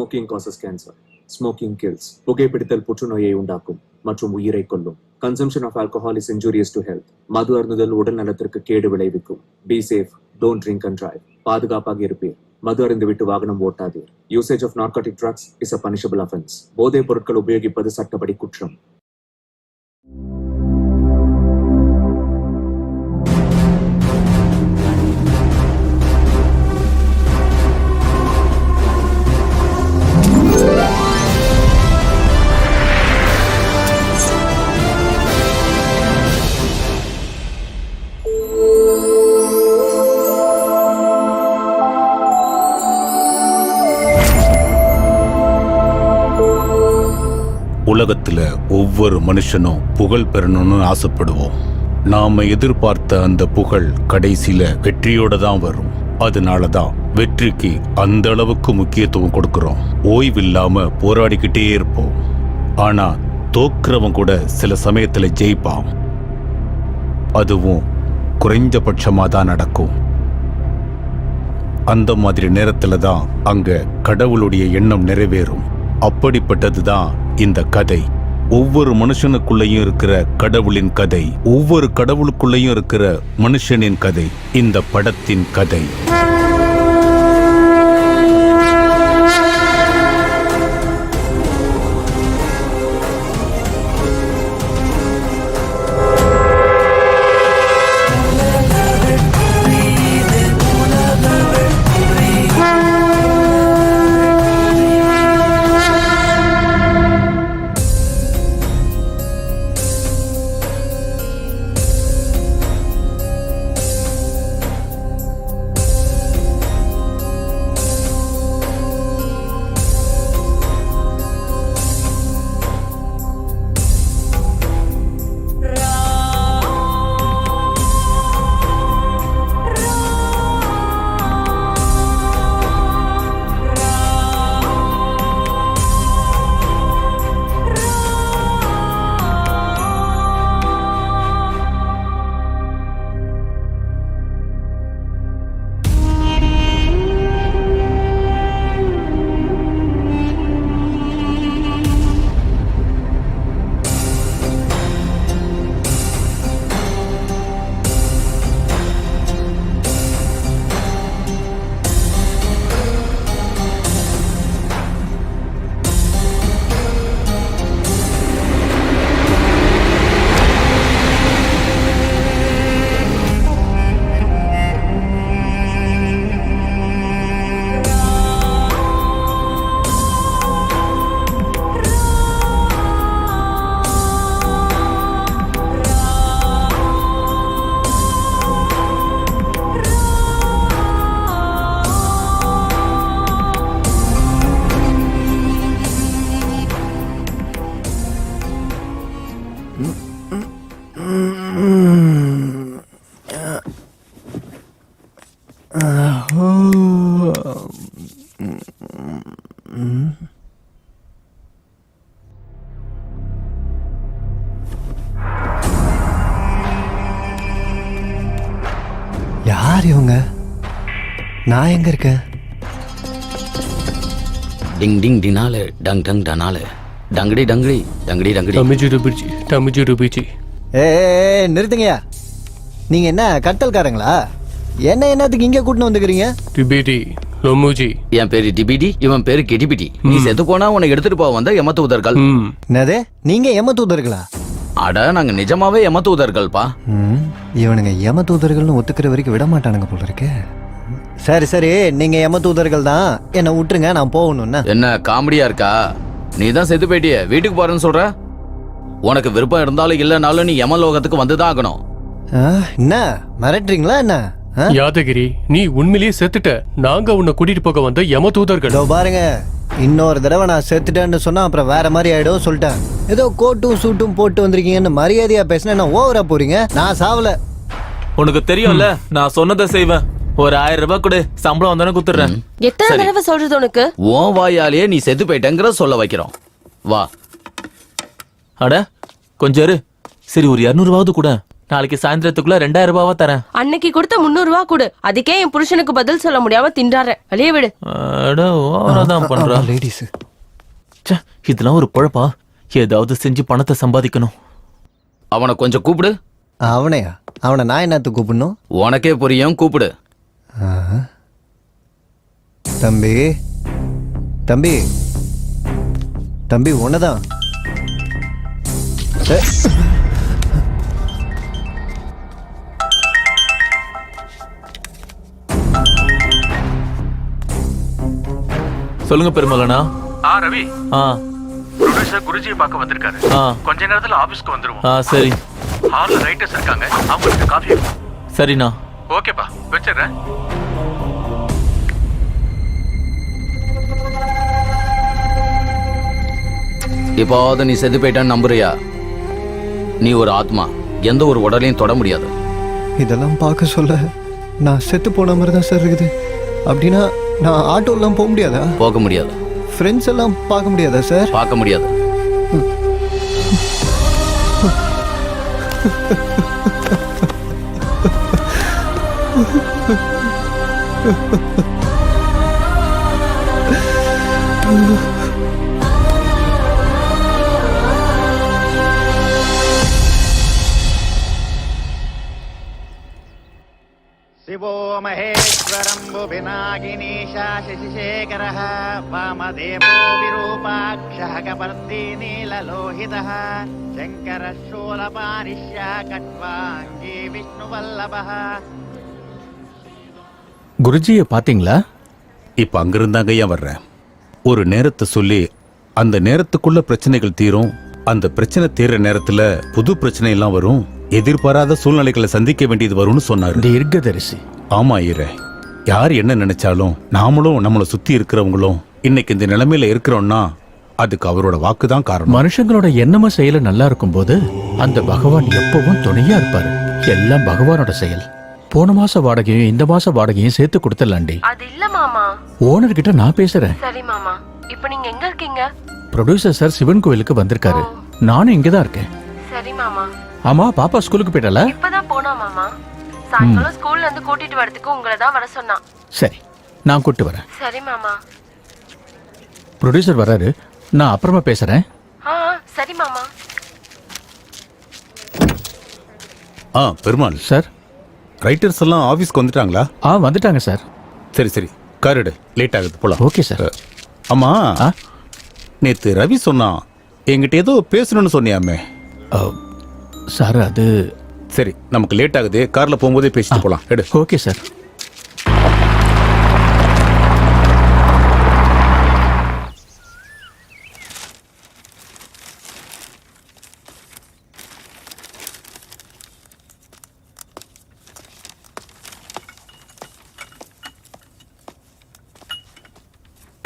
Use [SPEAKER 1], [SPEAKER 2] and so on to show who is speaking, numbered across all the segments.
[SPEAKER 1] Smoking causes cancer. Smoking kills. புகைப்பிடித்தல் புற்றுநோயை உண்டாக்கும் மற்றும் உயிரை கொல்லும். Consumption of alcohol is injurious to health. மது அருந்துதல் உடல் நலத்திற்கு கேடு விளைவிக்கும். Be safe, don't drink and drive. பாதுகாப்பாக இருப்பீர். மது அருந்துவிட்டு வாகனம் ஓட்டாதீர். Usage of narcotic drugs is a punishable offence. போதைப் பொருட்கள் உபயோகிப்பது சட்டப்படி குற்றம்.
[SPEAKER 2] உலகத்துல ஒவ்வொரு மனுஷனும் புகழ் பெறணும்னு ஆசைப்படுவோம். நாம எதிர்பார்த்த அந்த புகழ் கடைசியில வெற்றியோட தான் வரும். அதனாலதான் வெற்றிக்கு அந்த அளவுக்கு முக்கியத்துவம் கொடுக்கிறோம். ஓய்வில்லாம போராடிக்கிட்டே இருப்போம். ஆனா தோக்குறவன் கூட சில சமயத்துல ஜெயிப்பான். அதுவும் குறைஞ்சபட்சமா தான் நடக்கும். அந்த மாதிரி நேரத்துல தான் அங்க கடவுளுடைய எண்ணம் நிறைவேறும். அப்படிப்பட்டதுதான் இந்த கதை. ஒவ்வொரு மனுஷனுக்குள்ளேயும் இருக்கிற கடவுளின் கதை, ஒவ்வொரு கடவுளுக்குள்ளேயும் இருக்கிற மனுஷனின் கதை இந்த படத்தின் கதை.
[SPEAKER 3] யார் இவங்க? நான் எங்க இருக்கேன்?
[SPEAKER 4] டிங் டிங் டினாலே டங் டங் டனாலே டங்கடி டங்கடி டங்கடி டங்கடி
[SPEAKER 5] தமிஜு ருபிச்சி.
[SPEAKER 3] நிறுத்துங்கயா. நீங்க என்ன கட்டல்காரங்களா? என்னத்துக்கு இங்க கூட்டின்னு வந்துக்கிறீங்க?
[SPEAKER 5] டிபிடி லொமுஜி.
[SPEAKER 4] என் பேரு டிபிடி, இவன் பேரு கெடிபிடி. நீ செத்து போனா உன்னை எடுத்துட்டு போக வந்த யமதூதர்கள்.
[SPEAKER 3] என்னது? நீங்க யமதூதர்களா?
[SPEAKER 4] அட நாங்க நிஜமாவே யமதூதர்கள்பா.
[SPEAKER 3] இவனுங்க யமதூதர்கள்னு ஒத்துக்கிற வரைக்கும் விட மாட்டானுங்க போல இருக்கு. சரி சரி, நீங்க யமதூதர்கள் தான், என்ன விட்டுருங்க, நான் போகணும்னா.
[SPEAKER 4] என்ன காமெடியா இருக்கா? நீ தான் செத்து போயிட்டிய, வீட்டுக்கு போறேன்னு சொல்ற. உனக்கு விருப்பம் இருந்தாலும் இல்லைனாலும் நீ யமலோகத்துக்கு வந்துதான் ஆகணும்.
[SPEAKER 3] என்ன மிரட்டுறீங்களா என்ன?
[SPEAKER 5] யாதகிரி, நீ உண்மையிலேயே செத்துட்ட. நாங்க உன்னை கூட்டிட்டு போக வந்த யமதூதர்கள்.
[SPEAKER 3] பாருங்க, இன்னொரு தடவை நான் செத்துட்டேன்னு சொன்னா அப்புறம் வேற மாதிரி ஆயிடும் சொல்லிட்டேன். ஏதோ கோட்டும் சூட்டும் போட்டு வந்திருக்கீங்கன்னு மரியாதையா பேசினா ஓவரா போறீங்க. நான் சாவல.
[SPEAKER 6] உனக்கு தெரியும்ல, நான் சொன்னதை செய்வேன். ஒரு 1000 ரூபாய் கொடு, சம்பளம் வந்தானே குத்துறேன்.
[SPEAKER 7] எத்தனை தடவை சொல்றது உனக்கு?
[SPEAKER 4] உன் வாயாலேயே நீ செத்து போயிட்டேங்கிற சொல்ல வைக்கிறோம். வா.
[SPEAKER 6] அட கொஞ்சம் இரு. சரி, ஒரு 200 ரூபாவது கூட. நாளைக்கு சாயந்தரத்துக்குள்ள 2000 ரூபாவா தரேன்.
[SPEAKER 7] அன்னைக்கு கொடுத்த 300 ரூபா கொடு. அதுக்கே என் புருஷனுக்கு பதில் சொல்ல முடியாம திண்டாடுறேன். வெளியே விடு.
[SPEAKER 6] ஓவராதான் பண்றா.
[SPEAKER 3] லேடிஸ்
[SPEAKER 6] ச்சே, இதெல்லாம் ஒரு பொழப்பா? ஏதாவது செஞ்சு பணத்தை சம்பாதிக்கணும்.
[SPEAKER 4] அவனை கொஞ்சம் கூப்பிடு.
[SPEAKER 3] அவனையா? அவனை நான் என்னத்துக்கு கூப்பிடணும்?
[SPEAKER 4] உனக்கே புரியும், கூப்பிடு.
[SPEAKER 3] ஆஹா. தம்பி தம்பி தம்பி உன்னதான்.
[SPEAKER 6] சொல்லுங்க பெருமலனா.
[SPEAKER 8] ரவி,
[SPEAKER 6] ஆ
[SPEAKER 8] ப்ரொடியூசர் குருஜியை பார்க்க வந்திருக்காரு.
[SPEAKER 6] ஆ
[SPEAKER 8] கொஞ்ச நேரத்துல ஆபீஸ்க்கு வந்துருவோம்.
[SPEAKER 6] சரி.
[SPEAKER 8] ஹால்ல ரைட்டர்ஸ் இருக்காங்க, அவங்களுக்கு காஃபி.
[SPEAKER 6] சரிண்ணா.
[SPEAKER 8] ஓகேப்பா, வச்சிடுறேன்.
[SPEAKER 4] இப்போது நீ செத்து போயிட்டான்னு நம்புறியா? நீ ஒரு ஆத்மா, எந்த ஒரு உடலையும் தொட முடியாது.
[SPEAKER 3] இதெல்லாம் பார்க்க சொல்ல நான் செத்து போன மாதிரி தான் சார் இருக்குது. அப்படின்னா நான் ஆட்டோலாம் போக முடியாதா?
[SPEAKER 4] போக முடியாது.
[SPEAKER 3] ஃப்ரெண்ட்ஸ் எல்லாம் பார்க்க முடியாதா சார்?
[SPEAKER 4] பார்க்க முடியாது.
[SPEAKER 9] शिवो महेश्वरम्बु विनागिनीशा शशिशेखरः वामदेवो विरूपाक्षः कपर्दी नीललोहितः शङ्करः शूलपानिष्यः कट्वाङ्गी विष्णुवल्लभः.
[SPEAKER 2] குருஜியை பாத்தீங்களா? இப்ப அங்கிருந்தாங்க ஐயா வர்றேன். ஒரு நேரத்தை சொல்லி அந்த நேரத்துக்குள்ள பிரச்சனைகள் தீரும். அந்த பிரச்சனை தீர்ற நேரத்துல புது பிரச்சனை எல்லாம் வரும். எதிர்பாராத சூழ்நிலைகளை சந்திக்க வேண்டியது வரும்னு சொன்னாரு.
[SPEAKER 10] தீர்க்கதரிசி.
[SPEAKER 2] ஆமா ஐயரே, யார் என்ன நினைச்சாலும் நாமளும் நம்மளை சுத்தி இருக்கிறவங்களும் இன்னைக்கு இந்த நிலைமையில இருக்கிறோம்னா அதுக்கு அவரோட வாக்கு தான் காரணம்.
[SPEAKER 10] மனுஷங்களோட எண்ணம செயல நல்லா இருக்கும் போது அந்த பகவான் எப்பவும் துணையா இருப்பாரு. எல்லாம் பகவானோட செயல். போன மாச வாடகையும் இந்த மாச வாடகையும் சேர்த்து கொடுத்துடலாண்டி.
[SPEAKER 7] அது இல்ல மாமா.
[SPEAKER 10] ஓனர் கிட்ட நான் பேசுறேன்.
[SPEAKER 7] சரி மாமா. இப்போ நீங்க எங்க இருக்கீங்க?
[SPEAKER 10] ப்ரொடியூசர் சார் சிவன் கோவிலுக்கு வந்திருக்காரு. நானும் இங்கதான் இருக்கேன்.
[SPEAKER 7] சரி மாமா.
[SPEAKER 10] ஆமா, பாப்பா ஸ்கூலுக்கு போயிட்டாளா?
[SPEAKER 7] இப்பதான் போனா மாமா. சாயங்காலம் ஸ்கூல்ல இருந்து கூட்டிட்டு வரதுக்கு உங்களை தான் வர சொன்னா.
[SPEAKER 10] சரி, நான் கூட்டு வரேன்.
[SPEAKER 7] சரி மாமா.
[SPEAKER 10] ப்ரொடியூசர் வராரு, நான் அப்புறமா பேசுறேன்.
[SPEAKER 7] சரி மாமா.
[SPEAKER 2] பெருமாள்
[SPEAKER 10] சார்,
[SPEAKER 2] ரைட்டர்ஸ் எல்லாம் ஆபீஸ்க்கு வந்துட்டாங்களா?
[SPEAKER 10] வந்துட்டாங்க சார்.
[SPEAKER 2] சரி சரி, காரிடு, லேட் ஆகுது, போலாம்.
[SPEAKER 10] Okay sir.
[SPEAKER 2] ஆமா, நேத்து ரவி சொன்னா என்கிட்ட ஏதோ பேசணும்னு சொன்னியாமே.
[SPEAKER 10] சார் அது
[SPEAKER 2] சரி, நமக்கு லேட் ஆகுது, கார்ல போகும்போதே பேசிட்டு போலாம். எடு.
[SPEAKER 10] Okay sir.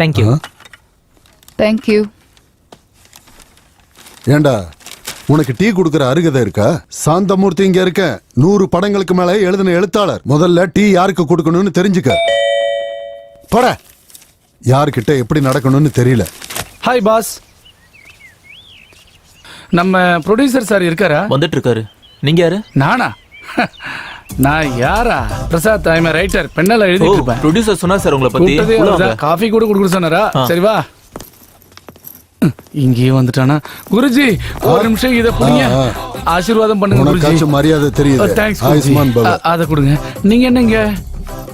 [SPEAKER 11] தேங்க்யூ.
[SPEAKER 12] தேங்க்யூ.
[SPEAKER 13] ஏண்டா, உனக்கு டீ குடுக்கற அருகதை இருக்கா? சாந்தமூர்த்தி இங்க இருக்க. 100 படங்களுக்கு மேல எழுதின எழுத்தாளர். முதல்ல டீ யாருக்கு கொடுக்கணும்னு தெரிஞ்சுக்க. போட. யார்கிட்ட எப்படி நடக்கணும்னு தெரியல.
[SPEAKER 11] Hi boss. நம்ம ப்ரொடியூசர் சார் இருக்காரா?
[SPEAKER 6] வந்துட்டு இருக்காரு. நீங்க யாரு?
[SPEAKER 11] நானா? நான் யாரா? Prasad, I am writer. பெண்ணால எழுதிட்டு இருப்பேன்.
[SPEAKER 6] ப்ரொடியூசர் சொன்னா சார் உங்களை பத்தி.
[SPEAKER 11] காஃபி கூட குடுக்க சொன்னாரா? சரி வா. இங்கேயே வந்துட்டானா? குருஜி ஒரு நிமிஷம் இத புடிங்க. ஆசீர்வாதம் பண்ணுங்க குருஜி.
[SPEAKER 13] உனக்கு மரியாதை தெரியுது.
[SPEAKER 11] தேங்க்ஸ்
[SPEAKER 13] ஆயுஷ்மான் பவ.
[SPEAKER 11] அத கொடுங்க. நீங்க என்னங்க?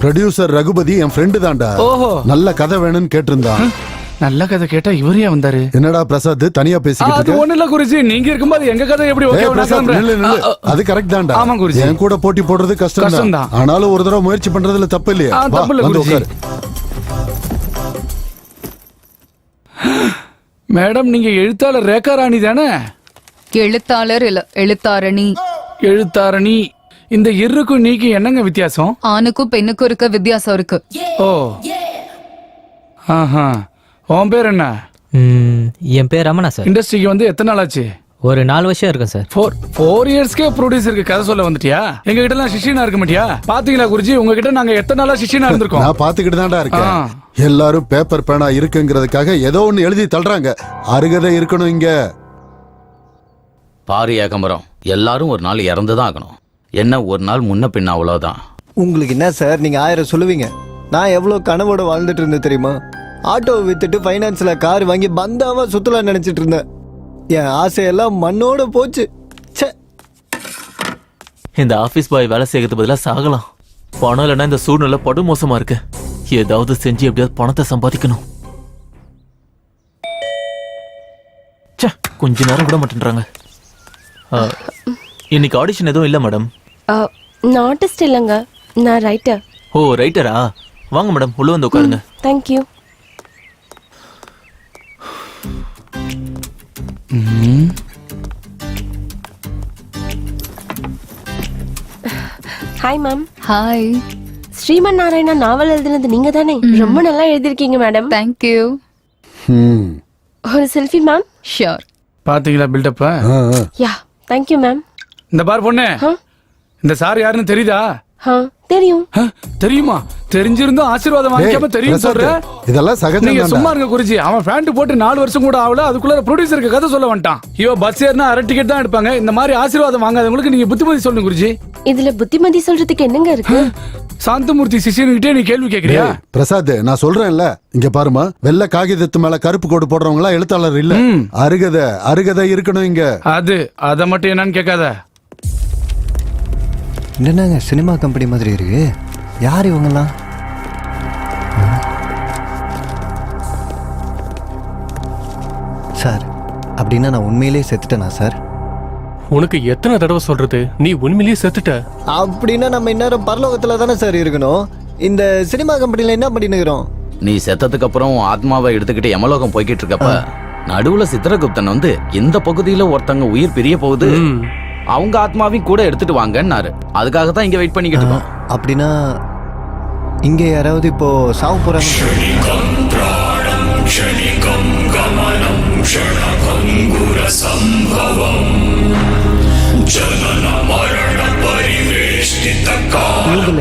[SPEAKER 13] ப்ரொடியூசர் ரகுபதி என் ஃப்ரெண்டு தான்டா.
[SPEAKER 11] ஓஹோ.
[SPEAKER 13] நல்ல கதை வேணும்னு கேட்டிருந்தான்.
[SPEAKER 11] நல்ல கதை கேட்டா இவரே வந்தாரு.
[SPEAKER 13] என்னடா பிரசாத் தனியா பேசிக்கிட்டு
[SPEAKER 11] இருக்க? அது ஒண்ணு இல்ல குருஜி, நீங்க இருக்கும்போது எங்க கதை எப்படி ஓகே
[SPEAKER 13] வராது? அது கரெக்ட் தான்டா.
[SPEAKER 11] ஆமா குருஜி.
[SPEAKER 13] என் கூட போட்டி போடுறது கஷ்டம் தான். ஆனாலும் ஒரு தடவை முயற்சி பண்றதுல தப்பு இல்லையா?
[SPEAKER 11] தப்பு இல்ல குருஜி. மேடம், நீங்க எழுத்தாளர் ரேகா ராணி தானே?
[SPEAKER 12] எழுத்தாளர் இல்ல, எழுத்தாரணி.
[SPEAKER 11] எழுத்தாரணி. இந்த இருக்கு நீக்கு என்னங்க வித்தியாசம்?
[SPEAKER 12] ஆணுக்கும் பெண்ணுக்கும் இருக்க வித்தியாசம் இருக்கு.
[SPEAKER 11] ஓ, ஆஹா. உன் பேர் என்ன?
[SPEAKER 14] என் பேர் ரமணா சார்.
[SPEAKER 11] இண்டஸ்ட்ரிக்கு வந்து எத்தனை நாள் ஆச்சு?
[SPEAKER 14] ஒரு 4 வருஷம் இருக்கும் சார்.
[SPEAKER 11] 4 இயர்ஸ்க்கே ப்ரொடியூசருக்கு கதை சொல்ல வந்துட்டியா? எங்க கிட்ட எல்லாம் சிஷியனா இருக்க மாட்டியா? பாத்தீங்களா குருஜி, உங்ககிட்ட நாங்க எத்தனை நாளா சிஷியனா இருந்திருக்கோம்?
[SPEAKER 13] நான் பாத்துக்கிட்டு தான்டா இருக்கேன். எல்லாரும் பேப்பர் பேனா இருக்குங்கிறதுக்காக ஏதோ ஒண்ணு எழுதி தள்ளுறாங்க. அருகதை இருக்கணும் இங்க.
[SPEAKER 4] பாரு ஏகம்பரம், எல்லாரும் ஒரு நாள் இறந்துதான் ஆகணும். என்ன ஒரு நாள் முன்ன பின்ன அவ்வளவுதான்.
[SPEAKER 3] உங்களுக்கு என்ன சார், நீங்க 1000 சொல்லுவீங்க. நான் எவ்வளவு கனவோட வாழ்ந்துட்டு இருந்தேன் தெரியுமா? ஆட்டோவை வித்துட்டு ஃபைனான்ஸ்ல கார் வாங்கி பந்தாவா சுத்தலாம் நினைச்சிட்டு இருந்தேன். என் ஆசையெல்லாம் மண்ணோட போச்சு. ச்சே.
[SPEAKER 6] இந்த ஆபீஸ் பாய் வேலை செய்யறது பதிலா சாகலாம். பணம் இல்லைன்னா இந்த சூழ்நிலை படு மோசமா இருக்கு. ஏதாவது செஞ்சு எப்படியாவது பணத்தை சம்பாதிக்கணும். கொஞ்ச நேரம் விட மாட்டேன்றாங்க. இன்னைக்கு ஆடிஷன் எதுவும் இல்ல மேடம்.
[SPEAKER 7] நான் ஆர்டிஸ்ட் இல்லைங்க, நான் ரைட்டர்.
[SPEAKER 6] ஓ ரைட்டரா? வாங்க மேடம், உள்ள வந்து உட்காருங்க.
[SPEAKER 7] Thank you. Hi ma'am.
[SPEAKER 12] Hi.
[SPEAKER 7] Sriman Narayana novel எழுதினது நீங்க தானே? ரொம்ப நல்லா எழுதிருக்கீங்க மேடம்.
[SPEAKER 12] தேங்க்யூ.
[SPEAKER 7] ஒரு செல்ஃபி மேம்.
[SPEAKER 12] ஷியோர்.
[SPEAKER 11] பாத்தீங்களா பில்டப்?
[SPEAKER 7] Yeah thank you ma'am.
[SPEAKER 11] இந்த பார் பொண்ணு, இந்த சார் யாருன்னு தெரியுதா?
[SPEAKER 7] தெரியும்.
[SPEAKER 11] தெரியுமா? தெரிஞ்சிருந்தும் ஆசீர்வாதம் வாங்கிக்காம தெரியும் சொல்ற?
[SPEAKER 13] இதெல்லாம் சகஜம்.
[SPEAKER 11] நீங்க சும்மா இருங்க குருஜி. அவன் பேண்ட் போட்டு 4 வருஷம் கூட ஆகல, அதுக்குள்ள ப்ரொடியூசருக்கு கதை சொல்ல வந்துட்டான். இவ பஸ் ஏறினா அரை டிக்கெட் தான் எடுப்பாங்க. இந்த மாதிரி ஆசீர்வாதம் வாங்காதவங்களுக்கு நீங்க புத்திமதி சொல்லுங்க குருஜி.
[SPEAKER 7] இதுல புத்திமதி சொல்றதுக்கு என்னங்க இருக்கு?
[SPEAKER 11] சாந்தமூர்த்தி சிஷியன்கிட்டே நீ கேள்வி கேக்குறியா?
[SPEAKER 13] பிரசாத், நான் சொல்றேன்ல, இங்க பாருமா, வெள்ளை காகிதத்து மேல கருப்பு கோடு போடுறவங்க எல்லாம் எழுத்தாளர் இல்ல. அருகதை இருக்கணும் இங்க.
[SPEAKER 11] அத மட்டும் என்னன்னு கேட்காத.
[SPEAKER 3] என்னங்க சினிமா கம்பெனி மாதிரி இருக்கு. யார் இவங்கெல்லாம்? சார், அப்படின்னா நான் உண்மையிலேயே செத்துட்டேனா சார்?
[SPEAKER 5] உனக்கு எத்தனை தடவை சொல்றது, நீ உண்மையிலேயே செத்துட்ட.
[SPEAKER 3] அப்படின்னா நம்ம இந்நேரம் பரலோகத்துல தானே சார் இருக்கணும். இந்த சினிமா கம்பெனில என்ன பண்ணினுக்கிறோம்?
[SPEAKER 4] நீ செத்ததுக்கு அப்புறம் ஆத்மாவை எடுத்துக்கிட்டு யமலோகம் போய்கிட்டு இருக்கப்ப நடுவுல சித்திரகுப்தன் வந்து இந்த பகுதியில ஒருத்தங்க உயிர் பிரிய போகுது, அவங்க ஆத்மாவையும் கூட எடுத்துட்டு வாங்கன்னாரு. அதுக்காக தான் இங்க வெயிட் பண்ணிக்கிட்டு இருக்கோம்.
[SPEAKER 3] அப்படின்னா இங்க யாராவது இப்போ சாவு போறாங்க?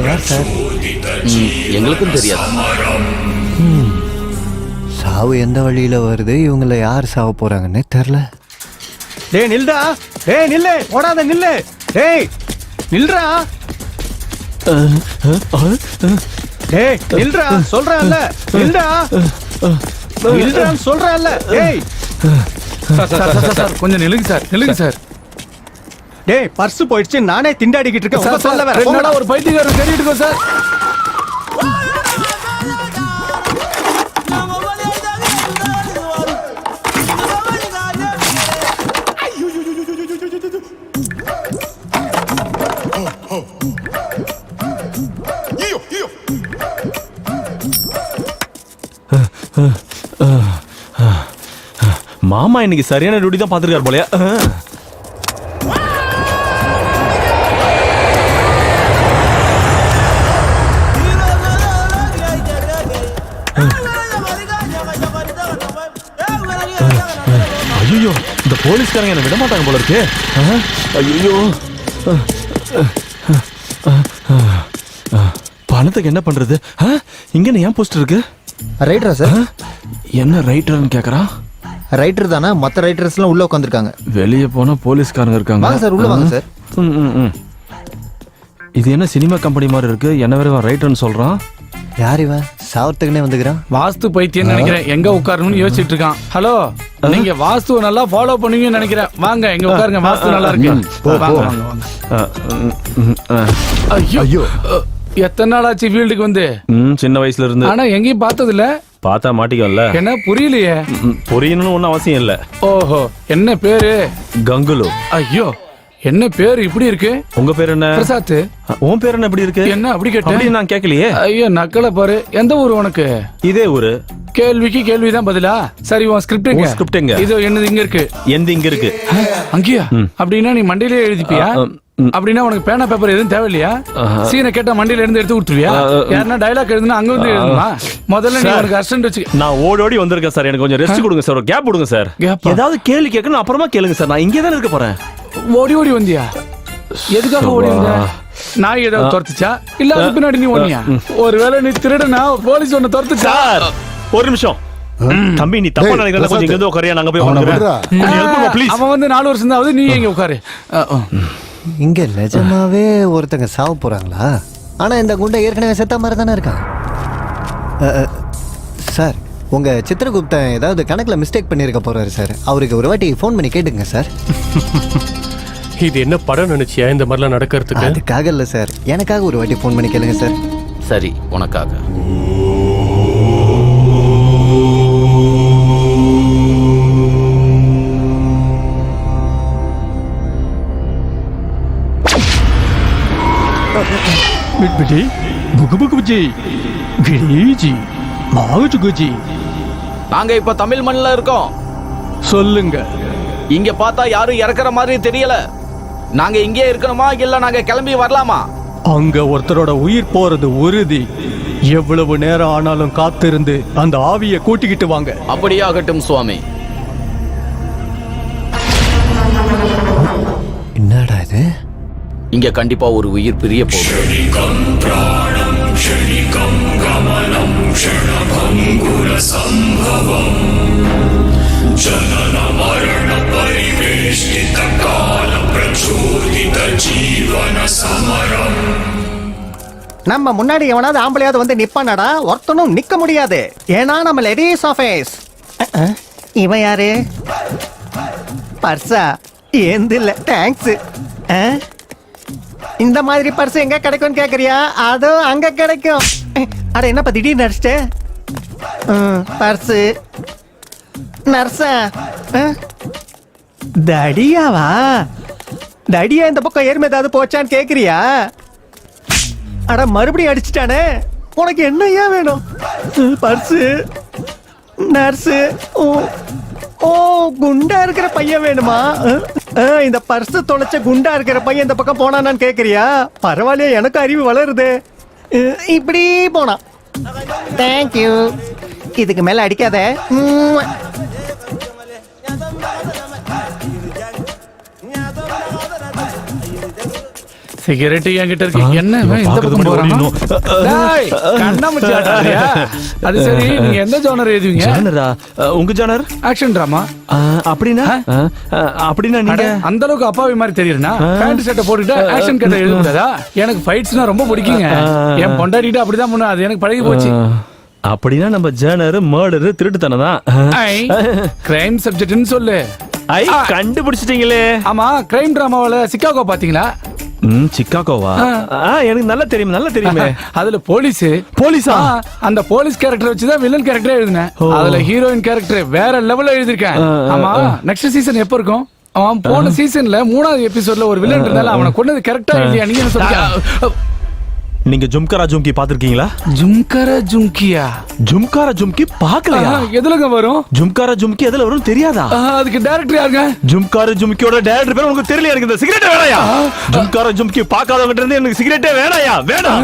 [SPEAKER 3] யார் சார்?
[SPEAKER 4] எங்களுக்கும் தெரியாது.
[SPEAKER 3] சாவு எந்த வழியில வருது, இவங்கள யார் சாவ போறாங்கன்னு தெரியல.
[SPEAKER 15] டேய் நில்டா, டேய் நில்லு, ஓடாத நில்லு, டேய் நில்றா, டேய் நில்றா சொல்றேன்ல, நில்டா, நில்றான்னு சொல்றேன்ல, டேய்.
[SPEAKER 11] சார் கொஞ்சம் நில்லுங்க சார், நில்லுங்க சார்.
[SPEAKER 15] டேய் பர்ஸ் போயிடுச்சு, நானே திண்டாடிக்கிட்டு இருக்கேன். சொல்ல வேற
[SPEAKER 11] என்னடா ஒரு பைத்தியக்காரன் தேடிட்டு இருக்கோம் சார்.
[SPEAKER 6] மாமா இன்னைக்கு சரியான டியூட்டி தான் பாத்துருக்காரு போலயா. ஐயோ, இந்த போலீஸ்காரங்க என்ன விட மாட்டாங்க போல இருக்கு. ஐயோ, பணத்துக்கு என்ன பண்றது? இங்க ஏன் போஸ்டர் இருக்கு?
[SPEAKER 3] ரைட்டரா சார்?
[SPEAKER 6] என்ன ரைட்டர்னு கேக்குறா?
[SPEAKER 3] ரைட்டர் தானே, மற்ற ரைட்டர்ஸ் எல்லாம் உள்ள உட்காந்துருக்காங்க.
[SPEAKER 6] வெளியே போனா போலீஸ்காரங்க இருக்காங்க.
[SPEAKER 3] வாங்க சார், உள்ள வாங்க சார்.
[SPEAKER 6] இது என்ன சினிமா கம்பெனி மாதிரி இருக்கு? என்ன வேற ரைட்டர்னு சொல்றான்.
[SPEAKER 3] யார் இவன்? சாவத்துக்குனே வந்துக்கிறான்.
[SPEAKER 11] வாஸ்து பைத்தியம் நினைக்கிறேன். எங்க உட்காரணும்னு யோசிச்சுட்டு இருக்கான். ஹலோ, நீங்க வாஸ்துவை நல்லா ஃபாலோ பண்ணுவீங்கன்னு நினைக்கிறேன். வாங்க எங்க உட்காருங்க, வாஸ்து நல்லா இருக்கு. ஐயோ, எத்தனை நாள் ஆச்சு ஃபீல்டுக்கு வந்து?
[SPEAKER 6] சின்ன வயசுல இருந்து.
[SPEAKER 11] ஆனா எங்கேயும் பார்த்தது இல்ல.
[SPEAKER 6] பார்த்தா மாட்டிக்கல.
[SPEAKER 11] என்ன புரியலையே?
[SPEAKER 6] புரியணும்னு ஒன்னும் அவசியம் இல்ல.
[SPEAKER 11] ஓஹோ, என்ன பேரு?
[SPEAKER 6] கங்குலு.
[SPEAKER 11] ஐயோ, என்ன பேர் இப்படி இருக்கு?
[SPEAKER 6] உங்க பேர் என்ன?
[SPEAKER 11] பிரசாத்.
[SPEAKER 6] உன் பேர் என்ன இப்படி இருக்கு?
[SPEAKER 11] என்ன அப்படி கேட்டேன்?
[SPEAKER 6] அப்படி நான் கேட்கலையே.
[SPEAKER 11] ஐயோ நக்கல பாரு. எந்த ஊர் உனக்கு?
[SPEAKER 6] இதே ஊரு.
[SPEAKER 11] கேள்விக்கு கேள்விதான் பதிலா? சரி, உன் ஸ்கிரிப்ட் எங்க?
[SPEAKER 6] ஸ்கிரிப்ட் எங்க?
[SPEAKER 11] இது என்னது இங்க இருக்கு.
[SPEAKER 6] எந்த இங்க இருக்கு?
[SPEAKER 11] அங்கேயா? அப்படின்னா நீ மண்டையிலே எழுதிப்பியா? அப்படின்னா உனக்கு பேனா பேப்பர் எதுவும் தேவையில்லையா? சீனை கேட்டா மண்டியில இருந்து எடுத்து கொடுத்துருவியா? யாருன்னா டைலாக் எழுதுனா அங்க வந்து எழுதுமா? முதல்ல நீ உனக்கு அசிஸ்டன்ட் வச்சு.
[SPEAKER 6] நான் ஓடி வந்திருக்கேன் சார். எனக்கு கொஞ்சம் ரெஸ்ட் கொடுங்க சார், கேப் கொடுங்க சார். ஏதாவது கேள்வி கேட்கணும் அப்புறமா கேளுங்க சார். நான் இங்கே தானே இருக்க போறேன்.
[SPEAKER 11] ஓடி வந்தியா? எதுக்காக ஓடி வந்த? நாய் ஏதாவது துரத்துச்சா இல்ல அது பின்னாடி நீ ஓடியா? ஒருவேளை நீ திருடனா போலீஸ் ஒன்னு துரத்துச்சா?
[SPEAKER 6] ஒரு நிமிஷம்.
[SPEAKER 15] தம்பி நீ தப்பா நினைக்கிறத கொஞ்சம் இங்க உட்காரியா, நாங்க போய்
[SPEAKER 13] அவனை
[SPEAKER 15] உட்காருங்க.
[SPEAKER 13] விடுறா.
[SPEAKER 11] ப்ளீஸ். அவன் வந்து 4 வருஷம் தான் ஆகுது, நீ எங்க உட்காரு.
[SPEAKER 3] இங்க நிஜமாவே ஒருத்தங்க சாவ போறாங்களா? ஆனா இந்த குண்டை ஏற்கனவே செத்த மாதிரி தானே இருக்கான். சார், உங்க சித்திரகுப்தன் ஏதாவது கணக்குல மிஸ்டேக் பண்ணிருக்க போறாரு சார். அவருக்கு ஒரு வாட்டி ஃபோன் பண்ணி கேட்டுங்க சார்.
[SPEAKER 5] இது என்ன படம் நினைச்சியா இந்த மாதிரிலாம் நடக்கிறதுக்கு?
[SPEAKER 3] அதுக்காக இல்ல சார், எனக்காக ஒரு வாட்டி ஃபோன் பண்ணி கேளுங்க சார்.
[SPEAKER 4] சரி, உனக்காக.
[SPEAKER 15] மிட்பிடி புகுபுகுஜி கிரிஜி மாவுஜுகுஜி.
[SPEAKER 4] நாங்க இப்ப தமிழ் மண்ணில் இருக்கோம்.
[SPEAKER 15] சொல்லுங்க.
[SPEAKER 4] இங்க பார்த்தா யாரும் இறக்குற மாதிரி தெரியல. நாங்க இங்கே இருக்கணுமா இல்ல நாங்க கிளம்பி வரலாமா?
[SPEAKER 15] அங்க ஒருத்தரோட உயிர் போறது உறுதி. எவ்வளவு நேரம் ஆனாலும் காத்திருந்து அந்த ஆவியை கூட்டிக்கிட்டு வாங்க.
[SPEAKER 4] அப்படியே ஆகட்டும் சுவாமி.
[SPEAKER 3] என்னடா இது?
[SPEAKER 4] இங்க கண்டிப்பா ஒரு உயிர் பிரிய போகுது.
[SPEAKER 15] நம்ம முன்னாடி எவனாவது ஆம்பளையாவது வந்து நிப்பானடா? ஒருத்தனும் நிக்க முடியாது. ஏன்னா நம்ம லேடிஸ் ஆஃபீஸ். இவன் யாரு? பர்ஸா? ஏந்து இல்ல, தேங்க்ஸ். இந்த மாதிரி பர்ஸ் எங்க கிடைக்கும்னு கேக்குறியா? அதோ அங்க கிடைக்கும். அட என்னப்பா திடீர்னு நடிச்சிட்டு? பர்ஸு நர்ஸா? தடியாவா? தடியா இந்த பக்கம் ஏறுமே ஏதாவது போச்சான்னு கேக்குறியா? அட மறுபடியும் அடிச்சிட்டானே. உனக்கு என்னையா வேணும்? Purse nurse? ஓ குண்டா இருக்கிற பையன் வேணுமா? இந்த பர்ஸ் தொலைச்ச குண்டா இருக்கிற பையன் இந்த பக்கம் போனான்னு கேக்குறியா? பரவாயில்லையா, எனக்கு அறிவு வளருது. இப்படி போனா. தேங்க்யூ. இதுக்கு மேல அடிக்காத.
[SPEAKER 11] சிகரெட் என்கிட்ட இருக்கு. என்ன இவன் இந்த பக்கம் போறான்? டேய், கண்ணாமூச்சி ஆட்டாதயா? அது சரி, நீங்க எந்த ஜானர் எழுதுவீங்க?
[SPEAKER 15] ஜானரா? உங்க ஜானர்
[SPEAKER 11] ஆக்ஷன் டிராமா.
[SPEAKER 15] அப்படின்னா நீங்க
[SPEAKER 11] அந்த அளவுக்கு அப்பாவி மாதிரி தெரியுறனா? பேண்ட் ஷர்ட்டை போட்டுட்டு ஆக்ஷன் கதை எழுத கூடாதா? எனக்கு ஃபைட்ஸ்னா ரொம்ப பிடிக்குங்க. என் பொண்டாட்டிட்டு அப்படிதான் முன்ன, அது எனக்கு பழகி போச்சு.
[SPEAKER 15] அப்படின்னா நம்ம ஜானர் மர்டர் திருட்டுத்தனம் தான்.
[SPEAKER 11] கிரைம் சப்ஜெக்ட்னு சொல்லு.
[SPEAKER 15] கண்டுபிடிச்சிட்டீங்களே.
[SPEAKER 11] ஆமா, கிரைம் டிராமாவுல சிக்காகோ பாத்தீங்களா?
[SPEAKER 15] சிக்காகோவா? எனக்கு நல்லா தெரியுமே.
[SPEAKER 11] அதுல போலீஸா? அந்த போலீஸ் கேரக்டர் வச்சுதான் வில்லன் கேரக்டரே எழுதினேன். அதுல ஹீரோயின் கேரக்டர் வேற லெவல்ல எழுதிருக்கேன். ஆமா, நெக்ஸ்ட் சீசன் எப்ப இருக்கும்? அவன் போன சீசன்ல 3வது எபிசோட்ல ஒரு வில்லன் இருந்தாலும் அவனை கொண்டது கரெக்டா எழுதியா? நீங்க என்ன சொல்றீங்க?
[SPEAKER 15] நீங்க ஜும்கரா ஜும்கி பாத்திருக்கீங்களா?
[SPEAKER 11] ஜும்கரா ஜும்கியா?
[SPEAKER 15] ஜும்காரா ஜும்கி பார்க்கலையா?
[SPEAKER 11] எதுலங்க வரும்?
[SPEAKER 15] ஜும்காரா ஜும்கி எதுல வரும் தெரியாதா?
[SPEAKER 11] அதுக்கு டைரக்டர் யாருங்க?
[SPEAKER 15] ஜும்காரா ஜும்கியோட டைரக்டர் பேர் உங்களுக்கு தெரியல. எனக்கு இந்த சிகரெட் வேணாயா? ஜும்காரா ஜும்கி பார்க்காதவங்க இருந்து எனக்கு சிகரெட்டே வேணாயா? வேணாம்.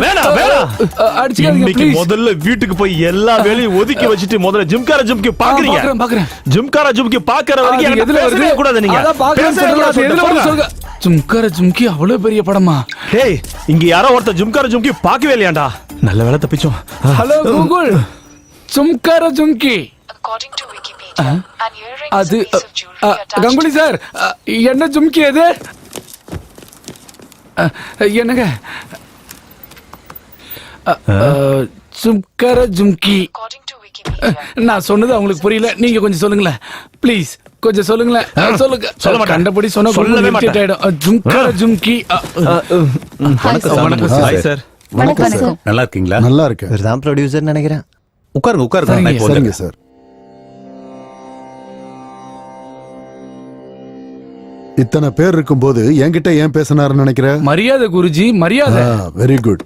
[SPEAKER 15] இன்னைக்கு முதல்ல வீட்டுக்கு போய் எல்லா வேலையும் ஒதுக்கி வச்சிட்டு முதல்ல ஜும்காரா ஜும்கி பாக்குறீங்க.
[SPEAKER 11] பாக்குறேன்.
[SPEAKER 15] ஜும்காரா ஜும்கி பாக்குற வரைக்கும் எதுல வருது கூடாது. நீங்க
[SPEAKER 11] அத பாக்குறேன். எதுல வருது சொல்லுங்க. ஜும்காரா ஜும்கி அவ்வளவு பெரிய படமா?
[SPEAKER 15] டேய், இங்க யாரோ ஒருத்தர் ஜும்காரா ஜும்கி பார்க்கவே இல்லையாண்டா? நல்ல வேளை தப்பிச்சோம்.
[SPEAKER 11] ஹலோ கூகுள், ஜும்காரா ஜும்கி. அது கங்குலி சார், என்ன ஜும்கி அது? என்னங்க ஜும்காரா ஜும்கி? நான் சொன்னது அவங்களுக்கு புரியல. நீங்க கொஞ்சம் சொல்லுங்களேன் ப்ளீஸ். கொஞ்சம் சொல்லுங்களேன். சொல்ல மாட்டேன். கண்டபடி சொன்னா சொல்லவே மாட்டேன். ஜும்காரா ஜும்கி.
[SPEAKER 2] வணக்கம் சார்.
[SPEAKER 12] வணக்கம்.
[SPEAKER 2] நல்லா இருக்கீங்களா?
[SPEAKER 13] நல்லா இருக்கு.
[SPEAKER 3] இவர்தான் ப்ரொடியூசர் நினைக்கிறேன்.
[SPEAKER 2] உட்காருங்க.
[SPEAKER 13] சரிங்க சார். இத்தனை பேர் இருக்கும்போது என்கிட்ட ஏன் பேசினாருன்னு நினைக்கிற?
[SPEAKER 11] மரியாதை குருஜி, மரியாதை.
[SPEAKER 13] Very good.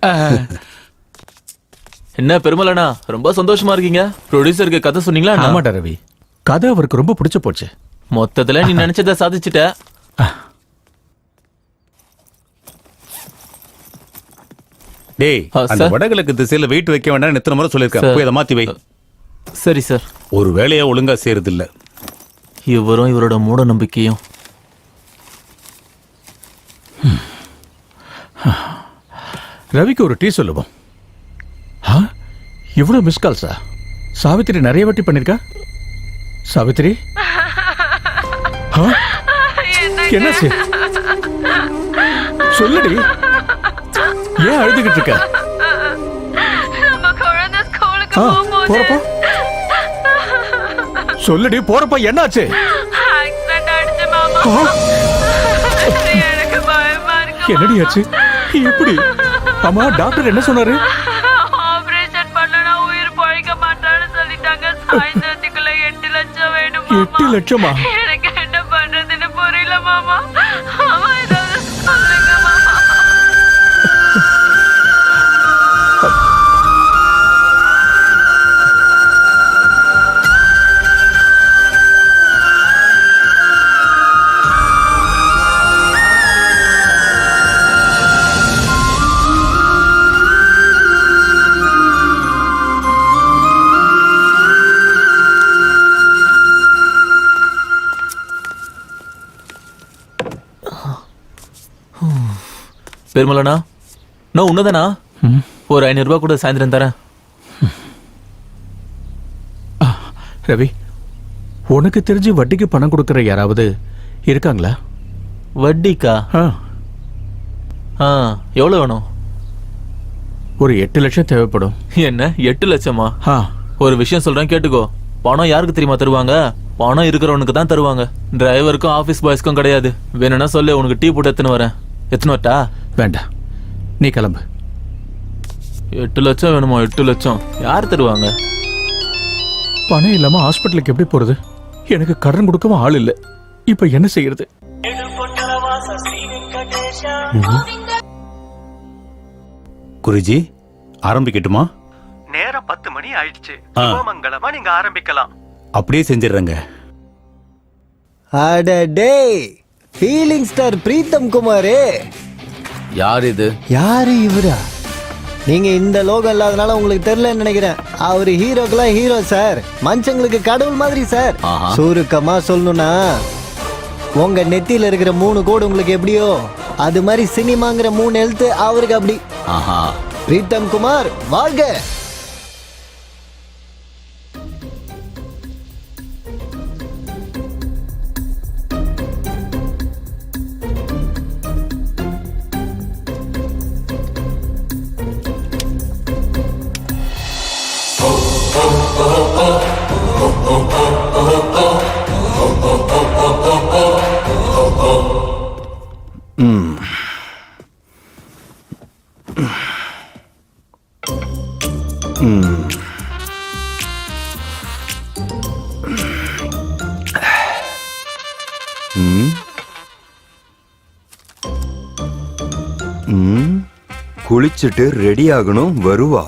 [SPEAKER 6] என்ன பெருமலண்ணா, ரொம்ப சந்தோஷமா இருக்கீங்க. ப்ரொடியூசருக்கு கதை சொன்னீங்களா?
[SPEAKER 10] ஆமாடா ரவி, கதை அவருக்கு ரொம்ப பிடிச்சு போச்சு.
[SPEAKER 6] மொத்தத்துல நீ நினைச்சதை சாதிச்சுட்ட.
[SPEAKER 2] டேய், அந்த வடகிழக்கு திசையில வெயிட் வைக்க வேண்டாம் எத்தனை முறை சொல்லிருக்கேன். போய் அதை மாத்தி வை.
[SPEAKER 6] சரி சார்.
[SPEAKER 2] ஒரு வேலையை ஒழுங்கா செய்யறது இல்ல.
[SPEAKER 6] இவரும் இவரோட மூட நம்பிக்கையும்.
[SPEAKER 10] ரவிக்கு ஒரு டீ சொல்லுவோம். இவ்வளவு மிஸ் கால்ஸா? சாவித்திரி நிறைய வாட்டி பண்ணிருக்கா. சாவித்திரி ஆ? என்னாச்சு சொல்லுடி. ஏன் அழுதுகிட்டு இருக்க? ஆ, போறப்போ சொல்லுடி. போறப்ப என்னாச்சு? ஆ? என்னடி ஆச்சு? எப்படி? ஆமா, டாக்டர் என்ன சொன்னாரு?
[SPEAKER 7] ஆபரேஷன் பண்ணனா உயிர் பழைக்க மாட்டான்னு சொல்லிட்டாங்க. சாயந்தரத்துக்குள்ள 8 லட்சம் வேணும்.
[SPEAKER 10] 8 லட்சமா?
[SPEAKER 7] எனக்கு என்ன பண்றதுன்னு புரியல மாமா. அம்மா ஏதாவது சொல்லுங்க மாமா.
[SPEAKER 6] பெருமலண்ணா, நான் உன்னதானா? ஒரு 500 ரூபாய் கூட சாயந்தரம் தரேன்.
[SPEAKER 10] ரவி, உனக்கு தெரிஞ்சு வட்டிக்கு பணம் கொடுக்கற யாராவது இருக்காங்களா?
[SPEAKER 6] வட்டிக்கா? எவ்வளவு வேணும்?
[SPEAKER 10] ஒரு 8 லட்சம் தேவைப்படும்.
[SPEAKER 6] என்ன 8 லட்சமா? ஒரு விஷயம் சொல்றேன் கேட்டுக்கோ. பணம் யாருக்கு தெரியுமா தருவாங்க? பணம் இருக்கிறவனுக்கு தான் தருவாங்க. டிரைவருக்கும் ஆபீஸ் பாய்ஸ்க்கும் கிடையாது. வேணும்னா சொல்லு, உனக்கு டீ போட்டு எத்தனை வரேன். எத்தனை வரட்டா?
[SPEAKER 10] வேண்டாம், நீ கிளம்பு.
[SPEAKER 6] 8 லட்சம் வேணுமா? 8 லட்சம் யார் தருவாங்க?
[SPEAKER 10] பணம் இல்லாம ஹாஸ்பிட்டலுக்கு எப்படி போறது? எனக்கு கடன் கொடுக்கவும் ஆள் இல்ல. இப்ப என்ன செய்யறது?
[SPEAKER 2] குருஜி, ஆரம்பிக்கட்டுமா?
[SPEAKER 15] நேரம் 10 மணி ஆயிடுச்சு. மங்களமா நீங்க ஆரம்பிக்கலாம்.
[SPEAKER 2] அப்படியே செஞ்சிடுறேங்க.
[SPEAKER 3] அடடே, ஃபீலிங் ஸ்டார் பிரீத்தம் குமாரே.
[SPEAKER 4] யார் இது?
[SPEAKER 3] யாரு இவரா? நீங்க இந்த லோகம் இல்லாதனால உங்களுக்கு தெரியலன்னு நினைக்கிறேன். அவரு ஹீரோக்கெல்லாம் ஹீரோ சார். மனுஷங்களுக்கு கடவுள் மாதிரி சார். சுருக்கமா சொல்லணும்னா, உங்க நெத்தியில இருக்கிற 3 கோடு உங்களுக்கு எப்படியோ, அது மாதிரி சினிமாங்கிற 3 எழுத்து அவருக்கு அப்படி. பிரீத்தம் குமார் வாழ்க.
[SPEAKER 16] குளிச்சுட்டு ரெடி ஆகணும், வருவா.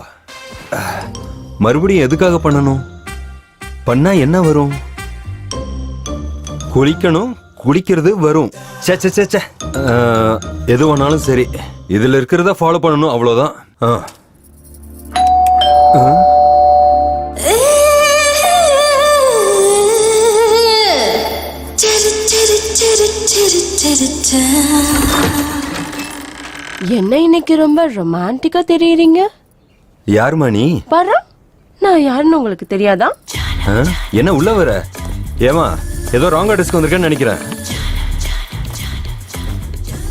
[SPEAKER 16] மறுபடியும் எதுக்காக பண்ணணும்? பண்ணா என்ன வரும்? குளிக்கணும், குளிக்கிறது வரும். எது வேணாலும் சரி, இதுல இருக்கிறத ஃபாலோ பண்ணணும், அவ்வளவுதான்.
[SPEAKER 7] என்ன இன்னைக்கு ரொம்ப ரொமான்டிக்கா தெரியுறீங்க?
[SPEAKER 16] யாருமா நீ?
[SPEAKER 7] பாரு, நான் யாருன்னு உங்களுக்கு தெரியாதா?
[SPEAKER 16] என்ன உள்ள வர? ஏமா, ஏதோ ராங் அட்ரஸ்க்கு வந்திருக்கேன்னு நினைக்கிறேன்.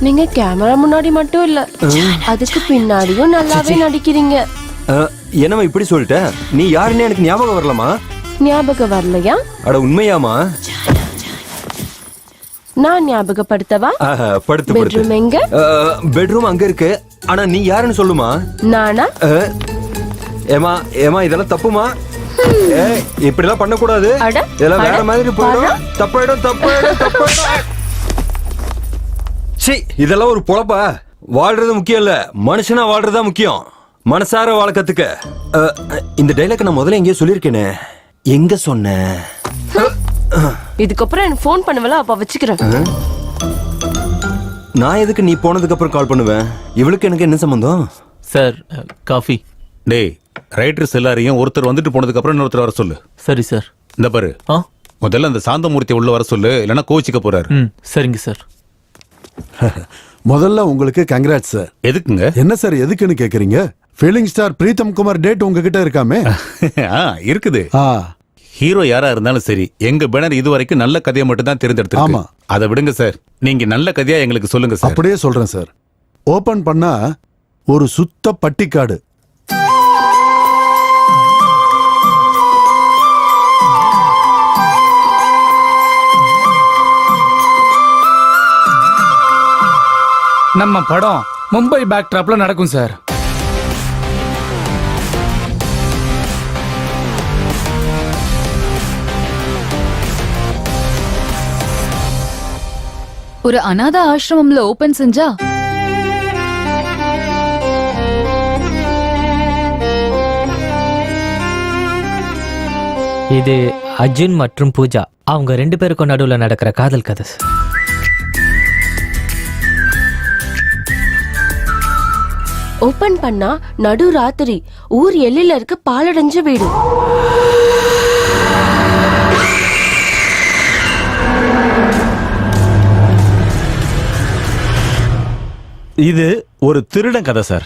[SPEAKER 7] நீங்க கேமரா முன்னாடி மட்டும் இல்ல, அதுக்கு பின்னாடியும் நல்லாவே நடிக்கிறீங்க.
[SPEAKER 16] என்னமா இப்படி சொல்லிட்ட? நீ யாருன்னு எனக்கு ஞாபகம் வரலமா?
[SPEAKER 7] ஞாபகம் வரலையா?
[SPEAKER 16] அட உண்மையாமா?
[SPEAKER 7] நான் ஞாபகப்படுத்தவா?
[SPEAKER 16] படுத்து
[SPEAKER 7] பெட்ரூம் எங்க?
[SPEAKER 16] பெட்ரூம் அங்க இருக்கு. ஆனா நீ யாருன்னு சொல்லுமா?
[SPEAKER 7] நானா?
[SPEAKER 16] ஏமா ஏமா, இதெல்லாம் தப்புமா? இப்படி எல்லாம் பண்ண கூடாது. இதெல்லாம் வேற மாதிரி போயிடும். தப்பாயிடும், தப்பாயிடும், தப்பாயிடும். சீ, இதெல்லாம் ஒரு பொழப்பா? வாழ்றது முக்கியம் இல்ல, மனுஷனா வாழ்றதா முக்கியம். மனசார வாழ கத்துக்க. இந்த டைலாக் நான் முதல்ல எங்கேயோ சொல்லிருக்கேனே, எங்க சொன்னேன்?
[SPEAKER 7] இதுக்கப்புறம் எனக்கு ஃபோன் பண்ணுவல, அப்ப வச்சுக்கிறேன்.
[SPEAKER 16] நான் எதுக்கு நீ போனதுக்கு அப்புறம் கால் பண்ணுவேன்? இவளுக்கு எனக்கு என்ன சம்பந்தம்?
[SPEAKER 6] Sir, coffee.
[SPEAKER 2] டேய், ரைட்டர்ஸ் எல்லாரையும் ஒருத்தர் வந்துட்டு போனதுக்கு அப்புறம் இன்னொருத்தர் வர சொல்லு.
[SPEAKER 6] சரி சார்.
[SPEAKER 2] இந்த பாரு, முதல்ல அந்த சாந்தமூர்த்தி உள்ள வர சொல்லு, இல்லைன்னா கோச்சிக்க போறாரு.
[SPEAKER 6] சரிங்க சார்.
[SPEAKER 13] முதல்ல உங்களுக்கு கங்க்ராட்ஸ் சார்.
[SPEAKER 2] எதுக்குங்க?
[SPEAKER 13] என்ன சார் எதுக்குன்னு கேக்குறீங்க? Feeling star Pritam Kumar date உங்ககிட்ட இருக்காமே?
[SPEAKER 2] இருக்குது. ஹீரோ யாரா இருந்தாலும் சரி, எங்க பேனர் இதுவரைக்கும் நல்ல கதையை மட்டும் தான் தேர்ந்தெடுத்திருக்கு.
[SPEAKER 13] ஆமா.
[SPEAKER 2] அதை விடுங்க சார், நீங்க நல்ல கதையா எங்களுக்கு சொல்லுங்க சார்.
[SPEAKER 13] அப்படியே சொல்றேன் சார். ஓபன் பண்ணா ஒரு சுத்த பட்டிக்காடு.
[SPEAKER 11] நம்ம படம் மும்பை பேக் ட்ராப்ல நடக்கும் சார்.
[SPEAKER 12] ஒரு அநாத ஆசிரமம்ல ஓபன் செஞ்சா
[SPEAKER 14] இது அர்ஜுன் மற்றும் பூஜா அவங்க 2 பேருக்கும் நடுவுல நடக்கிற காதல் கதை.
[SPEAKER 17] ஓபன் பண்ணா நடு ராத்திரி ஊர் எல்லையில இருக்க பாலடைஞ்ச வீடு.
[SPEAKER 18] இது ஒரு திருடன் கதை சார்.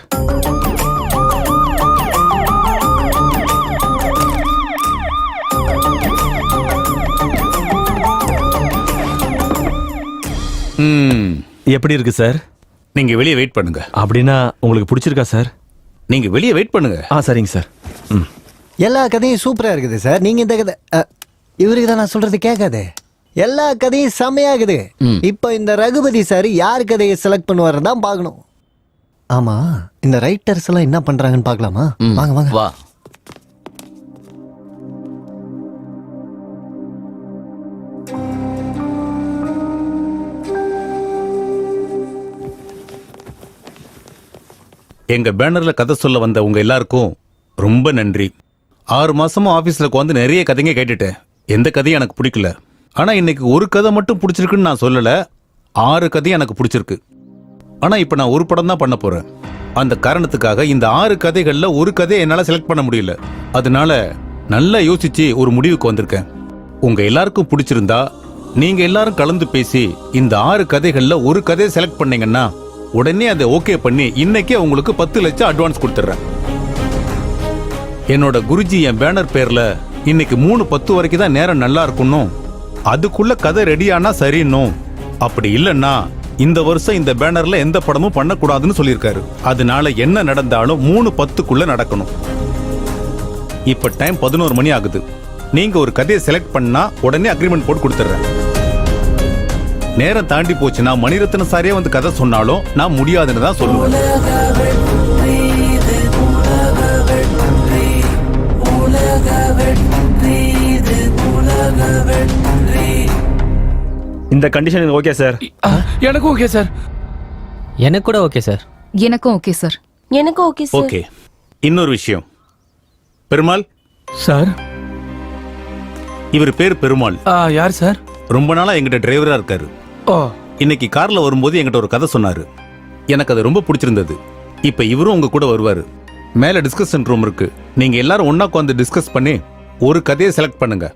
[SPEAKER 18] எப்படி இருக்கு சார்?
[SPEAKER 2] நீங்க வெளியே வெயிட் பண்ணுங்க.
[SPEAKER 18] அப்படின்னா உங்களுக்கு பிடிச்சிருக்கா சார்?
[SPEAKER 2] நீங்க வெளியே வெயிட் பண்ணுங்க.
[SPEAKER 18] சரிங்க சார்.
[SPEAKER 3] எல்லா கதையும் சூப்பரா இருக்குது சார். நீங்க இந்த கதை இவருக்கு தான் நான் சொல்றது கேட்காதே. எல்லா கதையும் செமையாகுது. இப்போ இந்த ரகுபதி சார் யார் கதையை செலக்ட் பண்ணுவாரு தான் பார்க்கணும். ஆமா, இந்த ரைட்டர்ஸ் எல்லாம் என்ன பண்றாங்கன்னு பார்க்கலாமா? வாங்க வாங்க
[SPEAKER 4] வா.
[SPEAKER 2] எங்க பேனர்ல கதை சொல்ல வந்த உங்க எல்லாருக்கும் ரொம்ப நன்றி. 6 மாசமா ஆபீஸ்ல உட்காந்து நிறைய கதைங்க கேட்டுட்டேன். எந்த கதையும் எனக்கு பிடிக்கல. ஆனா இன்னைக்கு ஒரு கதை மட்டும் பிடிச்சிருக்குன்னு நான் சொல்லல, 6 கதையும் எனக்கு பிடிச்சிருக்கு. ஆனா இப்ப நான் ஒரு படம் தான் பண்ண போறேன். அந்த காரணத்துக்காக இந்த 6 கதைகள்ல ஒரு கதையை என்னால செலக்ட் பண்ண முடியல. அதனால நல்லா யோசிச்சு ஒரு முடிவுக்கு வந்திருக்கேன். உங்க எல்லாருக்கும் பிடிச்சிருந்தா நீங்க எல்லாரும் கலந்து பேசி இந்த 6 கதைகள்ல ஒரு கதையை செலக்ட் பண்ணீங்கன்னா உடனே அதை ஓகே பண்ணி இன்னைக்கே உங்களுக்கு 10 லட்சம் அட்வான்ஸ் கொடுத்துறேன். என்னோட குருஜி என் பேனர் பேர்ல இன்னைக்கு 3:10 வரைக்கும் தான் நேரம் நல்லா இருக்கணும், அதுக்குள்ள கதை ரெடியானா சரின்னும், அப்படி இல்லைன்னா இந்த வருஷம் இந்த பேனர்ல எந்த படமும் பண்ணக்கூடாதுன்னு சொல்லியிருக்காரு. அதனால என்ன நடந்தாலும் 3:10க்குள்ள நடக்கணும். இப்ப டைம் 11 மணி ஆகுது. நீங்க ஒரு கதையை செலக்ட் பண்ணா உடனே அக்ரிமெண்ட் போட்டு கொடுத்துறேன். நேரம் தாண்டி போச்சுன்னா மணிரத்ன சாரே வந்து கதை சொன்னாலும் நான் முடியாதுன்னு தான் சொல்லுவேன்.
[SPEAKER 18] இந்த கண்டிஷன் ஓகே சார்?
[SPEAKER 11] எனக்கும் ஓகே சார்.
[SPEAKER 14] எனக்கு கூட ஓகே சார்.
[SPEAKER 12] எனக்கும் ஓகே சார்.
[SPEAKER 17] எனக்கும் ஓகே சார்.
[SPEAKER 2] ஓகே. இன்னொரு விஷயம், பெருமாள்
[SPEAKER 11] சார்.
[SPEAKER 2] இவர் பேர் பெருமாள்.
[SPEAKER 11] யார் சார்?
[SPEAKER 2] ரொம்ப நாளா எங்கிட்ட டிரைவரா இருக்காரு. இன்னைக்கு கார்ல வரும்போது என்கிட்ட ஒரு கதை சொன்னாரு. எனக்கு அது ரொம்ப பிடிச்சிருந்தது. இப்ப இவரும் உங்க கூட வருவாரு. மேல டிஸ்கஷன் ரூம் இருக்கு. நீங்க எல்லாரும் ஒண்ணா உட்காந்து டிஸ்கஸ் பண்ணி ஒரு கதையை செலக்ட் பண்ணுங்க.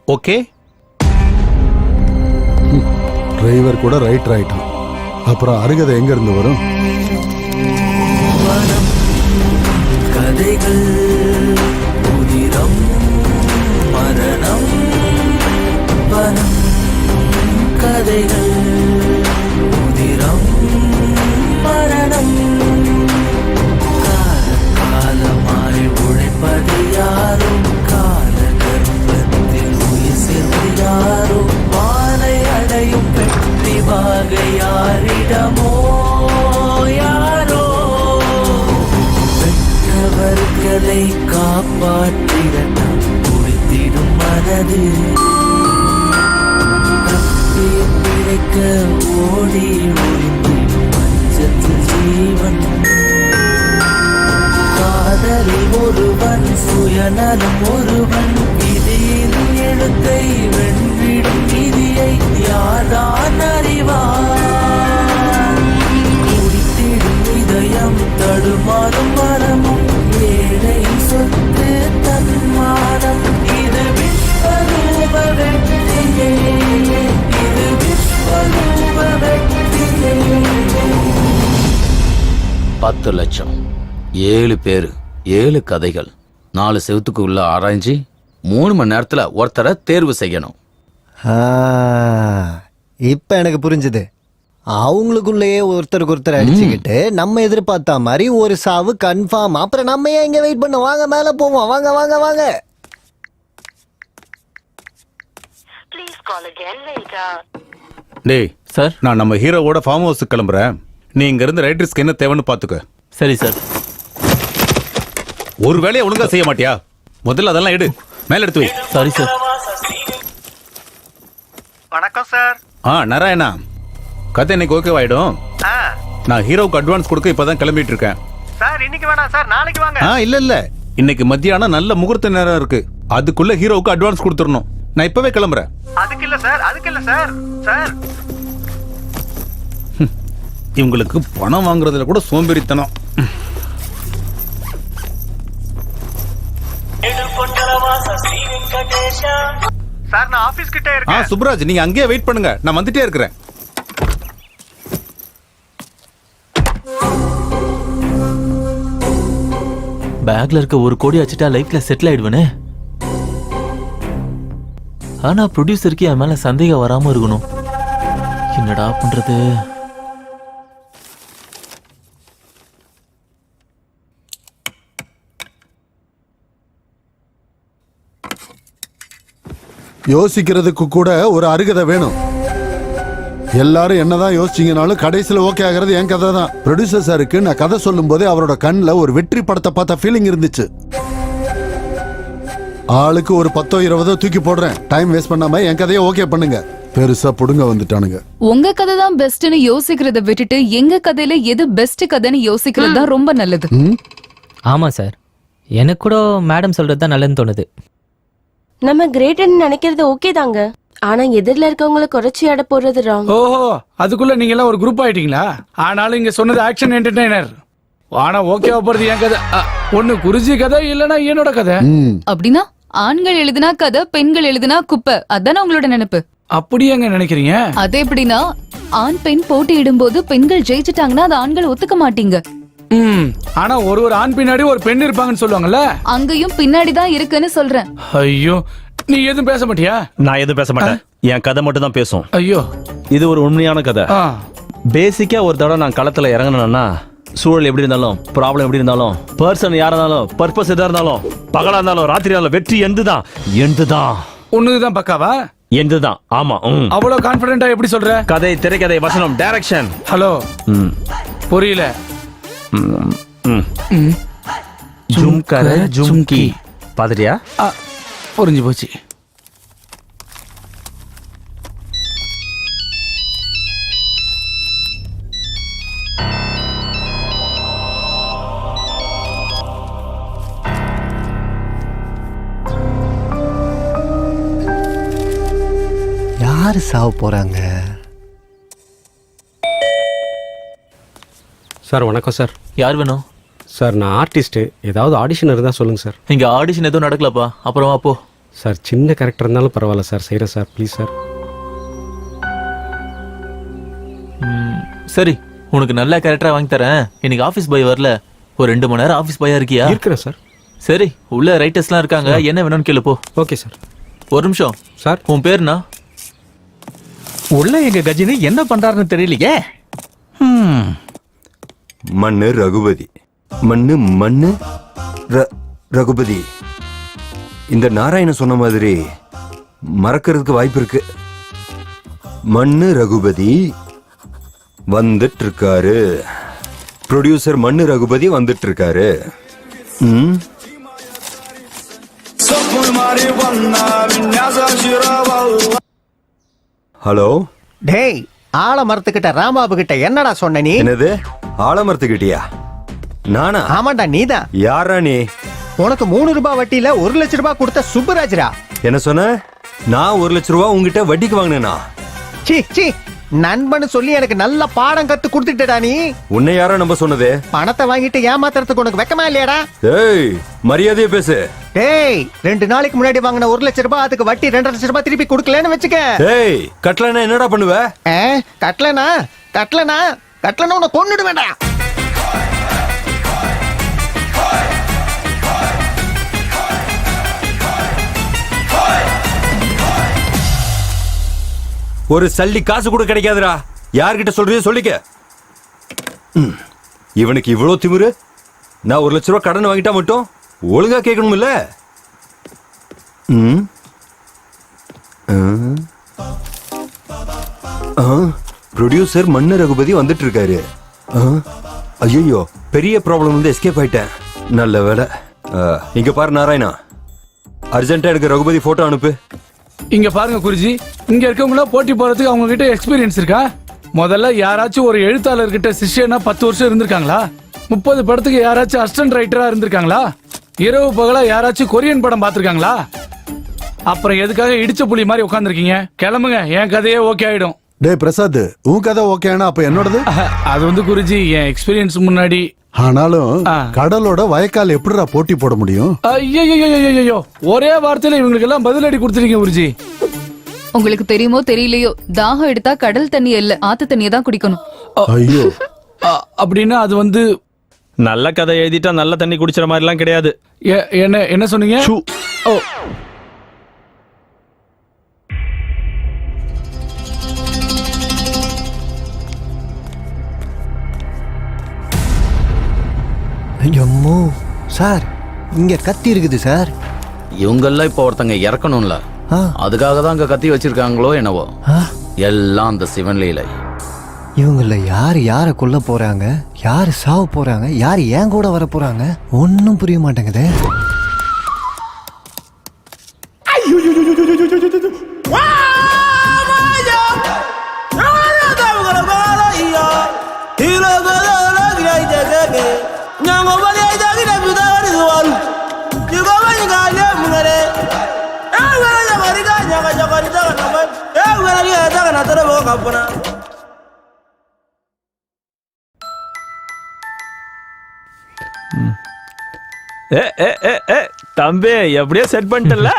[SPEAKER 2] ஓகே?
[SPEAKER 13] டிரைவர் கூட ரைட்டர் ஆயிட்டான். அப்புறம் அருகதை எங்க இருந்து வரும்?
[SPEAKER 19] கதைகள் உதிரம் மரணம் வனம் கதைகள் உதிரம் மரணம் காலமாய் உழைப்பது யாரோ கால கர்ப்பத்தில் உயிர் சேர்ந்து யாரோ வானை அடையும் பெட்டி வாகை யாரிடமோ யாரோ பெற்றவர்களை காப்பாற்றிட குடித்திடும் மனது பிழைக்க ஓடி ஒளிந்திடும் மஞ்சத்தில் ஜீவன் காதலில் ஒருவன் சுயநலம் ஒருவன் விதியின் எழுத்தை வென்றிடும் விதியை யார்தான் அறிவார் குடித்திடும் இதயம் தடுமாறும் மரமும் ஏழை சொத்து தன்மானம் இது விஸ்வரூப வெற்றியே இது விஸ்வரூப வெற்றியே
[SPEAKER 4] 10 லட்சம் 7 பேரு 7 கதைகள் 4 செவத்துக்கு உள்ள ஆராய்ச்சி 3 மணி நேரத்துல ஒருத்தரை தேர்வு செய்யணும்.
[SPEAKER 3] இப்ப எனக்கு புரிஞ்சுது. அவங்களுக்குள்ளேயே ஒருத்தருக்கு ஒருத்தர் அடிச்சுக்கிட்டு நம்ம எதிர்பார்த்த மாதிரி ஒரு சாவு கன்ஃபார்ம். அப்புறம் நம்ம ஏன் இங்க வெயிட் பண்ண? வாங்க மேல போவோம். வாங்க வாங்க வாங்க.
[SPEAKER 2] டேய் சார், நான் நம்ம ஹீரோவோட ஃபார்ம் ஹவுஸுக்கு கிளம்புறேன். நீ இங்க இருந்து ரைட்டர்ஸ்க்கு என்ன தேவைன்னு பாத்துக்க.
[SPEAKER 6] சரி சார்.
[SPEAKER 2] ஒரு வேலையை ஒழுங்கா செய்ய மாட்டியா? முதல்ல அதெல்லாம் எடு, மேல எடுத்து வை.
[SPEAKER 6] Sorry sir.
[SPEAKER 15] வணக்கம் சார்.
[SPEAKER 2] நாராயணா, கதை இன்னைக்கு ஓகேவாயிடும். நான் ஹீரோவுக்கு அட்வான்ஸ் கொடுக்க இப்பதான் கிளம்பிட்டு இருக்கேன்.
[SPEAKER 15] சார் இன்னைக்கு வேணாம் சார், நாளைக்கு வாங்க.
[SPEAKER 2] இல்ல இன்னைக்கு மத்தியானம் நல்ல முகூர்த்த நேரம் இருக்கு. அதுக்குள்ள ஹீரோவுக்கு அட்வான்ஸ் கொடுத்துடணும். நான் இப்பவே கிளம்புறேன்.
[SPEAKER 15] அதுக்கு இல்ல சார், அதுக்கு இல்ல சார். சார்
[SPEAKER 2] இவங்களுக்கு பணம் வாங்குறதுல கூட சோம்பேறித்தனம்.
[SPEAKER 15] சார் நான் ஆபீஸ் கிட்ட இருக்கேன்.
[SPEAKER 2] சுப்ராஜ், நீங்க அங்கேயே வெயிட் பண்ணுங்க, நான் வந்துட்டே இருக்கிறேன்.
[SPEAKER 6] பேக்ல இருக்க 1 கோடி வச்சுட்டா லைஃப்ல செட்டில் ஆயிடுவேனே. ஆனா ப்ரொடியூசருக்கு என் மேல சந்தேகம் வராம இருக்கணும். என்னடா பண்றது?
[SPEAKER 13] யோசிக்கிறதுக்கு கூட ஒரு அருகதை வேணும். எல்லாரும் என்னதான் யோசிச்சீங்கனாலும் கடைசியில் ஓகே ஆகிறது என் கதை தான். ப்ரொடியூசர் சாருக்கு நான் கதை சொல்லும் போதே அவரோட கண்ணில் ஒரு வெற்றி படத்தை பார்த்த ஃபீலிங் இருந்துச்சு. ஆளுக்கு ஒரு 10-20 தூக்கி போடுறேன். டைம் வேஸ்ட் பண்ணாம என் கதையை ஓகே பண்ணுங்க. பெருசா புடுங்க வந்துட்டானுங்க.
[SPEAKER 12] உங்க கதை தான் பெஸ்ட்னு யோசிக்கிறத விட்டுட்டு எங்க கதையில எது பெஸ்ட் கதைன்னு யோசிக்கிறது தான் ரொம்ப நல்லது.
[SPEAKER 14] ஆமா சார், எனக்கு கூட மேடம் சொல்றது தான் நல்லதுன்னு தோணுது.
[SPEAKER 17] நம்ம கிரேட்னு நினைக்கிறது ஓகே தாங்க, ஆனா எதிரில இருக்கவங்கள குறைச்சி அட போறது ராங்.
[SPEAKER 11] ஓஹோ, அதுக்குள்ள நீங்க எல்லாம் ஒரு குரூப் ஆயிட்டீங்களா? ஆனாலும் இங்க சொன்னது ஆக்ஷன் என்டர்டெய்னர். ஆனா ஓகேவா போறது என் கதை. ஒண்ணு குருஜி கதை, இல்லனா என்னோட கதை.
[SPEAKER 12] அப்படின்னா ஆண்கள் எழுதினா கதை, பெண்கள் எழுதினா குப்பை, அதானே உங்களோட நினைப்பு?
[SPEAKER 11] அப்படி எங்க நினைக்கிறீங்க?
[SPEAKER 12] அது எப்படின்னா, ஆண் பெண் போட்டியிடும் போது பெண்கள் ஜெயிச்சிட்டாங்கன்னா அது ஆண்கள் ஒத்துக்க மாட்டீங்க.
[SPEAKER 11] ஆனா ஒரு ஆண் பின்னாடி ஒரு பெண் இருப்பாங்கன்னு சொல்லுவாங்கல்ல,
[SPEAKER 12] அங்கேயும் பின்னாடி தான் இருக்குன்னு சொல்றேன்.
[SPEAKER 11] ஐயோ, நீ எதுவும் பேச மாட்டியா?
[SPEAKER 18] நான் எதுவும் பேச மாட்டேன். என் கதை மட்டும் தான் பேசும்.
[SPEAKER 11] ஐயோ,
[SPEAKER 18] இது ஒரு உண்மையான கதை. பேசிக்கா ஒரு தடவை நான் களத்துல இறங்கணும்னா, சூழல் எப்படி இருந்தாலும், ப்ராப்ளம் எப்படி இருந்தாலும், பர்சன் யாரா இருந்தாலும், பர்பஸ் எதா இருந்தாலும், பகலா இருந்தாலும் ராத்திரி இருந்தாலும், வெற்றி எந்துதான்.
[SPEAKER 11] ஒண்ணுதான் பக்காவா?
[SPEAKER 18] எந்துதான். ஆமா.
[SPEAKER 11] அவ்வளவு கான்பிடென்ட்டா எப்படி சொல்ற?
[SPEAKER 18] கதை, திரைக்கதை, வசனம், டைரக்ஷன்.
[SPEAKER 11] ஹலோ, புரியல.
[SPEAKER 18] ஜும்கர ஜும்கி பாத்துட்டியா?
[SPEAKER 11] புரிஞ்சு போச்சு.
[SPEAKER 3] யாரு சாவ போறாங்க?
[SPEAKER 20] சார் வணக்கம் சார்.
[SPEAKER 6] யார் வேணும்?
[SPEAKER 20] சார் நான் ஆர்டிஸ்ட். ஏதாவது ஆடிஷன் இருந்தால் சொல்லுங்க சார்.
[SPEAKER 6] இங்க ஆடிஷன் எதுவும் நடக்கலப்பா, அப்புறமா போ.
[SPEAKER 20] சார் சின்ன கேரக்டர் இருந்தாலும் பரவாயில்ல சார், செய்கிறேன் சார், ப்ளீஸ் சார்.
[SPEAKER 6] சரி, உனக்கு நல்ல கேரக்டரா வாங்கி தரேன். இன்னைக்கு ஆஃபீஸ் பாய் வரல, ஒரு 2 மணி நேரம் ஆஃபீஸ் பாயா இருக்கியா?
[SPEAKER 20] இருக்கிறேன் சார்.
[SPEAKER 6] சரி, உள்ள ரைட்டர்ஸ்லாம் இருக்காங்க, என்ன வேணும்னு கேளு போ.
[SPEAKER 20] Okay sir.
[SPEAKER 6] ஒரு நிமிஷம்
[SPEAKER 20] சார்.
[SPEAKER 6] உன் பேருனா?
[SPEAKER 10] உள்ள எங்க கஜினி என்ன பண்றாருன்னு தெரியலையே.
[SPEAKER 16] மண்ணு ரகுபதி. மண்ணு ரகுபதி. இந்த நாராயணன் சொன்ன மாதிரி மறக்கிறதுக்கு வாய்ப்பு இருக்கு. மண்ணு ரகுபதி வந்துட்டு இருக்காரு. ப்ரொடியூசர் மண்ணு ரகுபதி வந்துட்டு இருக்காரு. ஹலோ.
[SPEAKER 15] டேய், ஆலமரத்துக்கிட்ட ராமாபு கிட்ட என்னடா சொன்ன நீ?
[SPEAKER 16] என்னது ஆலமரத்துக்கிட்டியா? நானா?
[SPEAKER 15] ஆமாண்டா, நீதான்.
[SPEAKER 16] யாரா நீ?
[SPEAKER 15] உனக்கு 3 ரூபாய் வட்டியில 1 லட்சம் ரூபாய் கொடுத்த சுப்பராஜ்ரா.
[SPEAKER 16] என்ன சொன்ன? நான் 1 லட்சம் ரூபாய் உங்ககிட்ட வட்டிக்கு வாங்கினேனா?
[SPEAKER 15] சீ, நண்பன் சொல்லி எனக்கு நல்ல பாடம் கத்து கொடுத்துட்டடா நீ.
[SPEAKER 16] உன்னை யாரா நம்ப சொன்னது?
[SPEAKER 15] பணத்தை வாங்கிட்டு ஏமாத்துறதுக்கு உனக்கு வெக்கமா இல்லையாடா?
[SPEAKER 16] ஏய், மரியாதையா பேசு.
[SPEAKER 15] டேய், 2 நாளைக்கு முன்னாடி வாங்கின 1 லட்சம் ரூபாய் அதுக்கு வட்டி 2 லட்சம் ரூபாய் திருப்பி கொடுக்கலன்னு வச்சுக்க.
[SPEAKER 16] ஏய், கட்டலனா என்னடா பண்ணுவ?
[SPEAKER 15] கட்டலனா உன்னை கொன்னுடுவேன்டா.
[SPEAKER 16] ஒரு சல்லி காசு கூட கிடைக்காதுடா. யார்கிட்ட சொல்றியோ சொல்லிக்க. இவனுக்கு இவ்வளவு திமிரு. நான் 1 லட்ச ரூபா கடன் வாங்கிட்டா மட்டும் ஒழுங்கா கேட்கணும்ல. ப்ரொடியூசர் மன்னர் ரகுபதி வந்துட்டு இருக்காரு. ஐயோ, பெரிய ப்ராப்ளம் வந்து எஸ்கேப் ஆயிட்டேன். நல்ல வேலை. இங்க பாரு நாராயணா, அர்ஜென்ட்டா எனக்கு ரகுபதி போட்டோ அனுப்பு.
[SPEAKER 11] இங்க பாருங்க குருஜி, இங்க இருக்கவங்களா போட்டி போறதுக்கு அவங்க கிட்ட எக்ஸ்பீரியன்ஸ் இருக்கா? முதல்ல யாராச்சும் ஒரு எழுத்தாளர்கிட்ட சிஷ்யனா 10 வருஷம் இருந்திருக்காங்களா? 30 படத்துக்கு யாராச்சும் அசிஸ்டன்ட் ரைட்டரா இருந்திருக்காங்களா? இரவு பகலா யாராச்சும் கொரியன் படம் பார்த்திருக்காங்களா? அப்புறம் எதுக்காக இடிச்ச புலி மாதிரி உட்காந்துருக்கீங்க? கிளம்புங்க, என் கதையே ஓகே ஆயிடும்.
[SPEAKER 13] டேய் பிரசாத், உன் கதை ஓகேனா அப்ப என்னோடது?
[SPEAKER 11] அது வந்து குருஜி, என் எக்ஸ்பீரியன்ஸ் முன்னாடி.
[SPEAKER 13] ஆனாலும் கடலோட வயக்கால் எப்படிடா போட்டி போட முடியும்?
[SPEAKER 11] ஐயோ, ஒரே வார்த்தையில இவங்களுக்கு எல்லாம் பதிலடி கொடுத்துருக்கீங்க குருஜி.
[SPEAKER 12] உங்களுக்கு தெரியுமோ தெரியலையோ, தாகம் எடுத்தா கடல் தண்ணி இல்ல ஆத்து தண்ணியை தான் குடிக்கணும்.
[SPEAKER 13] ஐயோ,
[SPEAKER 11] அப்படின்னா அது வந்து
[SPEAKER 18] நல்ல கதை எழுதிட்டா நல்ல தண்ணி குடிச்சிற மாதிரி எல்லாம் கிடையாது.
[SPEAKER 11] என்ன சொன்னீங்க? ஓ,
[SPEAKER 3] ஐயம்மோ சார், இங்க கத்தி இருக்குது சார்.
[SPEAKER 4] இவங்கெல்லாம் இப்ப ஒருத்தங்க இறக்கணும்ல, அதுக்காக தான் அங்க கத்தி வச்சிருக்காங்களோ என்னவோ. எல்லாம் அந்த சிவன் லீலை.
[SPEAKER 3] இவங்கள யாரு யார கொல்ல போறாங்க, யாரு சாவ போறாங்க, யாரு ஏன் கூட வர போறாங்க, ஒன்னும் புரிய மாட்டேங்குதே.
[SPEAKER 18] தம்பி எப்படியோ செட் பண்ணிட்டல.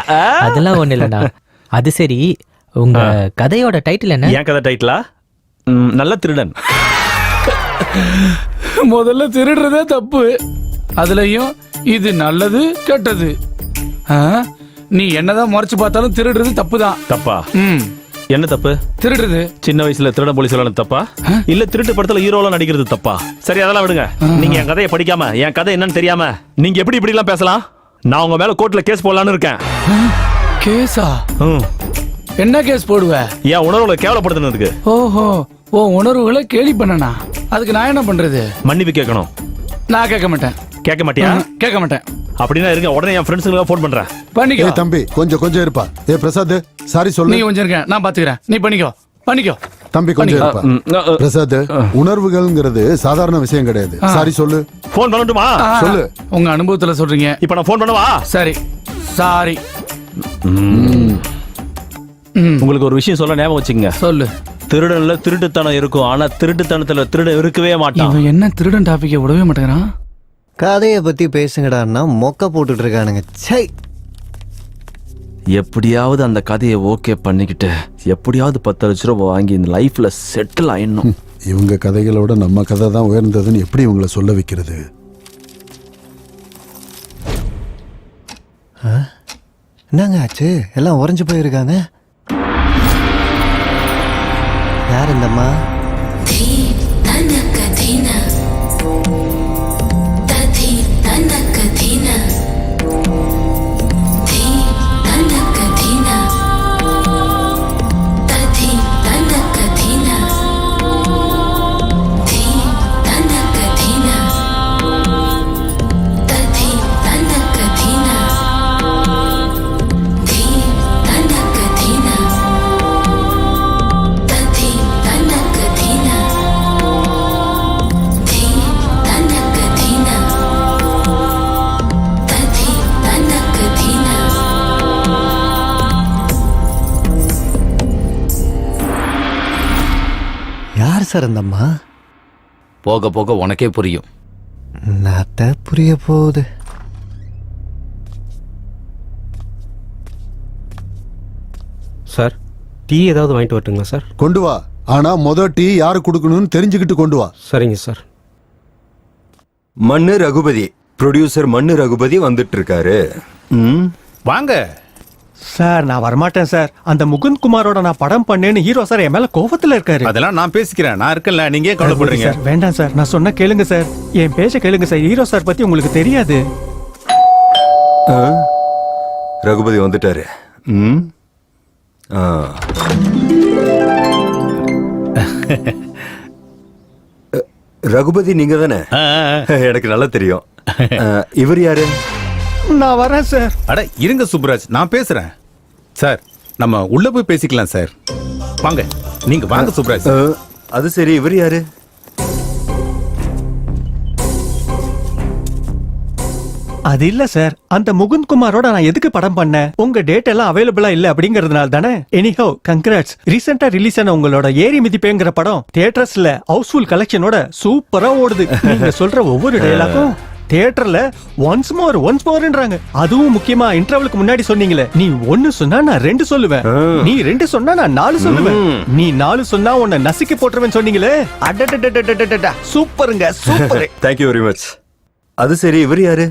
[SPEAKER 14] அதெல்லாம் ஒண்ணு இல்லண்ணா. அது சரி, உங்க கதையோட டைட்டில் என்ன?
[SPEAKER 18] என் கதை டைட்டிலா? நல்ல திருடன்.
[SPEAKER 11] முதல்ல திருடுறதே தப்பு, அதுலயும் இது நல்லது கெட்டது. நீ என்னதான் முறைச்சு பார்த்தாலும் திருடுறது தப்புதான்.
[SPEAKER 18] தப்பா? என்ன தப்பு?
[SPEAKER 11] திருடுறது.
[SPEAKER 18] சின்ன வயசுல திருட போலீஸ் தப்பா, இல்ல திருட்டு படத்துல ஹீரோலாம் நடிக்கிறது தப்பா? சரி, அதெல்லாம் விடுங்க. நீங்க என் கதையை படிக்காம என் கதை என்னன்னு தெரியாம நீங்க எப்படி இப்படி எல்லாம் பேசலாம்? நான் உங்க மேல கோர்ட்ல கேஸ் போடலான்னு இருக்கேன்.
[SPEAKER 11] கேஸா? என்ன கேஸ் போடுவ?
[SPEAKER 18] என் உணர்வுகளை கேவலப்படுத்தினதுக்கு.
[SPEAKER 11] ஓஹோ, ஓ உணர்வுகளை கேலி பண்ணனா? அதுக்கு நான் என்ன பண்றது?
[SPEAKER 18] மன்னிப்பு கேட்கணும்.
[SPEAKER 11] நான் கேட்க மாட்டேன்.
[SPEAKER 18] கேட்க மாட்டியா?
[SPEAKER 11] கேட்க மாட்டேன்.
[SPEAKER 18] அப்படின்னா இருங்க, உடனே என் ஃப்ரெண்ட்ஸுக்கு ஃபோன் பண்றேன்.
[SPEAKER 11] பண்ணிக்கோ
[SPEAKER 13] தம்பி, கொஞ்சம் இருப்பா. பிரசாத், சாரி சொல்லு.
[SPEAKER 11] நீ கொஞ்சம் இருக்க, நான் பாத்துக்கிறேன். நீ பண்ணிக்கோ
[SPEAKER 13] தம்பி, கொஞ்சம் இருப்பா. பிரசாத், உணர்வுகள்ங்கிறது சாதாரண விஷயம் கிடையாது. சாரி சொல்லு.
[SPEAKER 18] ஃபோன் பண்ணட்டுமா?
[SPEAKER 13] சொல்லு.
[SPEAKER 11] உங்க அனுபவத்துல சொல்றீங்க.
[SPEAKER 18] இப்ப நான் ஃபோன் பண்ணவா?
[SPEAKER 11] சரி, சாரி.
[SPEAKER 18] உங்களுக்கு ஒரு விஷயம் சொல்ல ஞாபகம் வச்சுங்க.
[SPEAKER 11] சொல்லு.
[SPEAKER 18] திருடன்ல திருட்டுத்தனம் இருக்கும், ஆனா திருட்டுத்தனத்துல திருடன் இருக்கவே மாட்டான்.
[SPEAKER 11] இவன் என்ன திருடன் டாபிக்கை விடவே மாட்டேங்கிறான்.
[SPEAKER 3] கதையை பத்தி பேசுங்கடான்னா மொக்க போட்டுட்டு இருக்கானுங்க. சை,
[SPEAKER 18] எப்படியாவது அந்த கதையை ஓகே பண்ணிக்கிட்டு எப்படியாவது 10 லட்ச ரூபாய் வாங்கி இந்த லைஃப்ல செட்டில் ஆயிடணும்.
[SPEAKER 13] இவங்க கதைகளோட நம்ம கதை தான் உயர்ந்ததுன்னு எப்படி இவங்களை சொல்ல வைக்கிறது?
[SPEAKER 3] என்னங்க ஆச்சு? எல்லாம் உறைஞ்சு போயிருக்காங்க. யார் இந்தம்மா? யார் சார் அந்தம்மா?
[SPEAKER 4] போக போக உனக்கே புரியும்.
[SPEAKER 3] நாத்த புரிய போகுது.
[SPEAKER 20] சார், டீ ஏதாவது வாங்கிட்டு வரட்டுங்களா சார்?
[SPEAKER 13] கொண்டு வா. ஆனா டீ யாரு கொடுக்கணும்னு தெரிஞ்சுக்கிட்டு கொண்டு வா.
[SPEAKER 20] சரிங்க சார்.
[SPEAKER 16] மன்னு ரகுபதி, ப்ரொடியூசர் மன்னு ரகுபதி வந்துட்டு இருக்காரு.
[SPEAKER 10] வாங்க.
[SPEAKER 15] சார் நான் வரமாட்டேன் சார். அந்த முகுந்த் குமாரோட நான் படம் பண்ணேன்னு ஹீரோ சார் என் மேல கோபத்துல இருக்காரு.
[SPEAKER 2] அதெல்லாம் நான் பேசிக்கிறேன், நான் இருக்கேன்ல, நீங்க ஏன் கவலைப்படுறீங்க?
[SPEAKER 15] சார் வேண்டாம் சார், நான் சொன்ன கேளுங்க சார், என் பேச்ச கேளுங்க சார். ஹீரோ சார் பத்தி உங்களுக்கு தெரியாது.
[SPEAKER 16] ரகுபதி வந்துட்டாரு. ரகுபதி நீங்க தானே? எனக்கு நல்லா தெரியும். இவர் யாரு?
[SPEAKER 15] நான் வரேன் சார்.
[SPEAKER 2] அட இருங்க சுப்ராஜ், நான் பேசுறேன். சார் நம்ம உள்ள போய் பேசிக்கலாம் சார். வாங்க, நீங்க வாங்க சுப்ராஜ்.
[SPEAKER 16] அது சரி, இவர் யாரு?
[SPEAKER 15] அது இல்ல சார், அந்த முகுந்த் குமாரோட நான் எதுக்கு படம் பண்ணேன்? உங்க டேட் எல்லாம் அவைலபிளா இல்ல அப்படிங்கறதுனால தானே. Anyhow congrats. ரீசெண்டா ரிலீஸ் ஆன உங்களோட ஏரி மிதிப்பேங்கிற படம் தியேட்டர்ஸ்ல ஹவுஸ்ஃபுல் கலெக்ஷனோட சூப்பரா ஓடுது. நீங்க சொல்ற ஒவ்வொரு டயலாக்கும் தியேட்டர்ல ஒன்ஸ் மோர்ன்றாங்க. அதுவும் முக்கியமா இன்டர்வலுக்கு முன்னாடி சொன்னீங்களே, நீ 1 சொன்னா நான் 2 சொல்லுவேன், நீ 2 சொன்னா நான் 4 சொல்லுவேன், நீ 4 சொன்னா உன்னை நசுக்கி போட்டுருவேன் சொன்னீங்களே. அடடடடடடடடா, சூப்பருங்க, super.
[SPEAKER 16] Thank you very much. அது சரி, இவர் யாரு?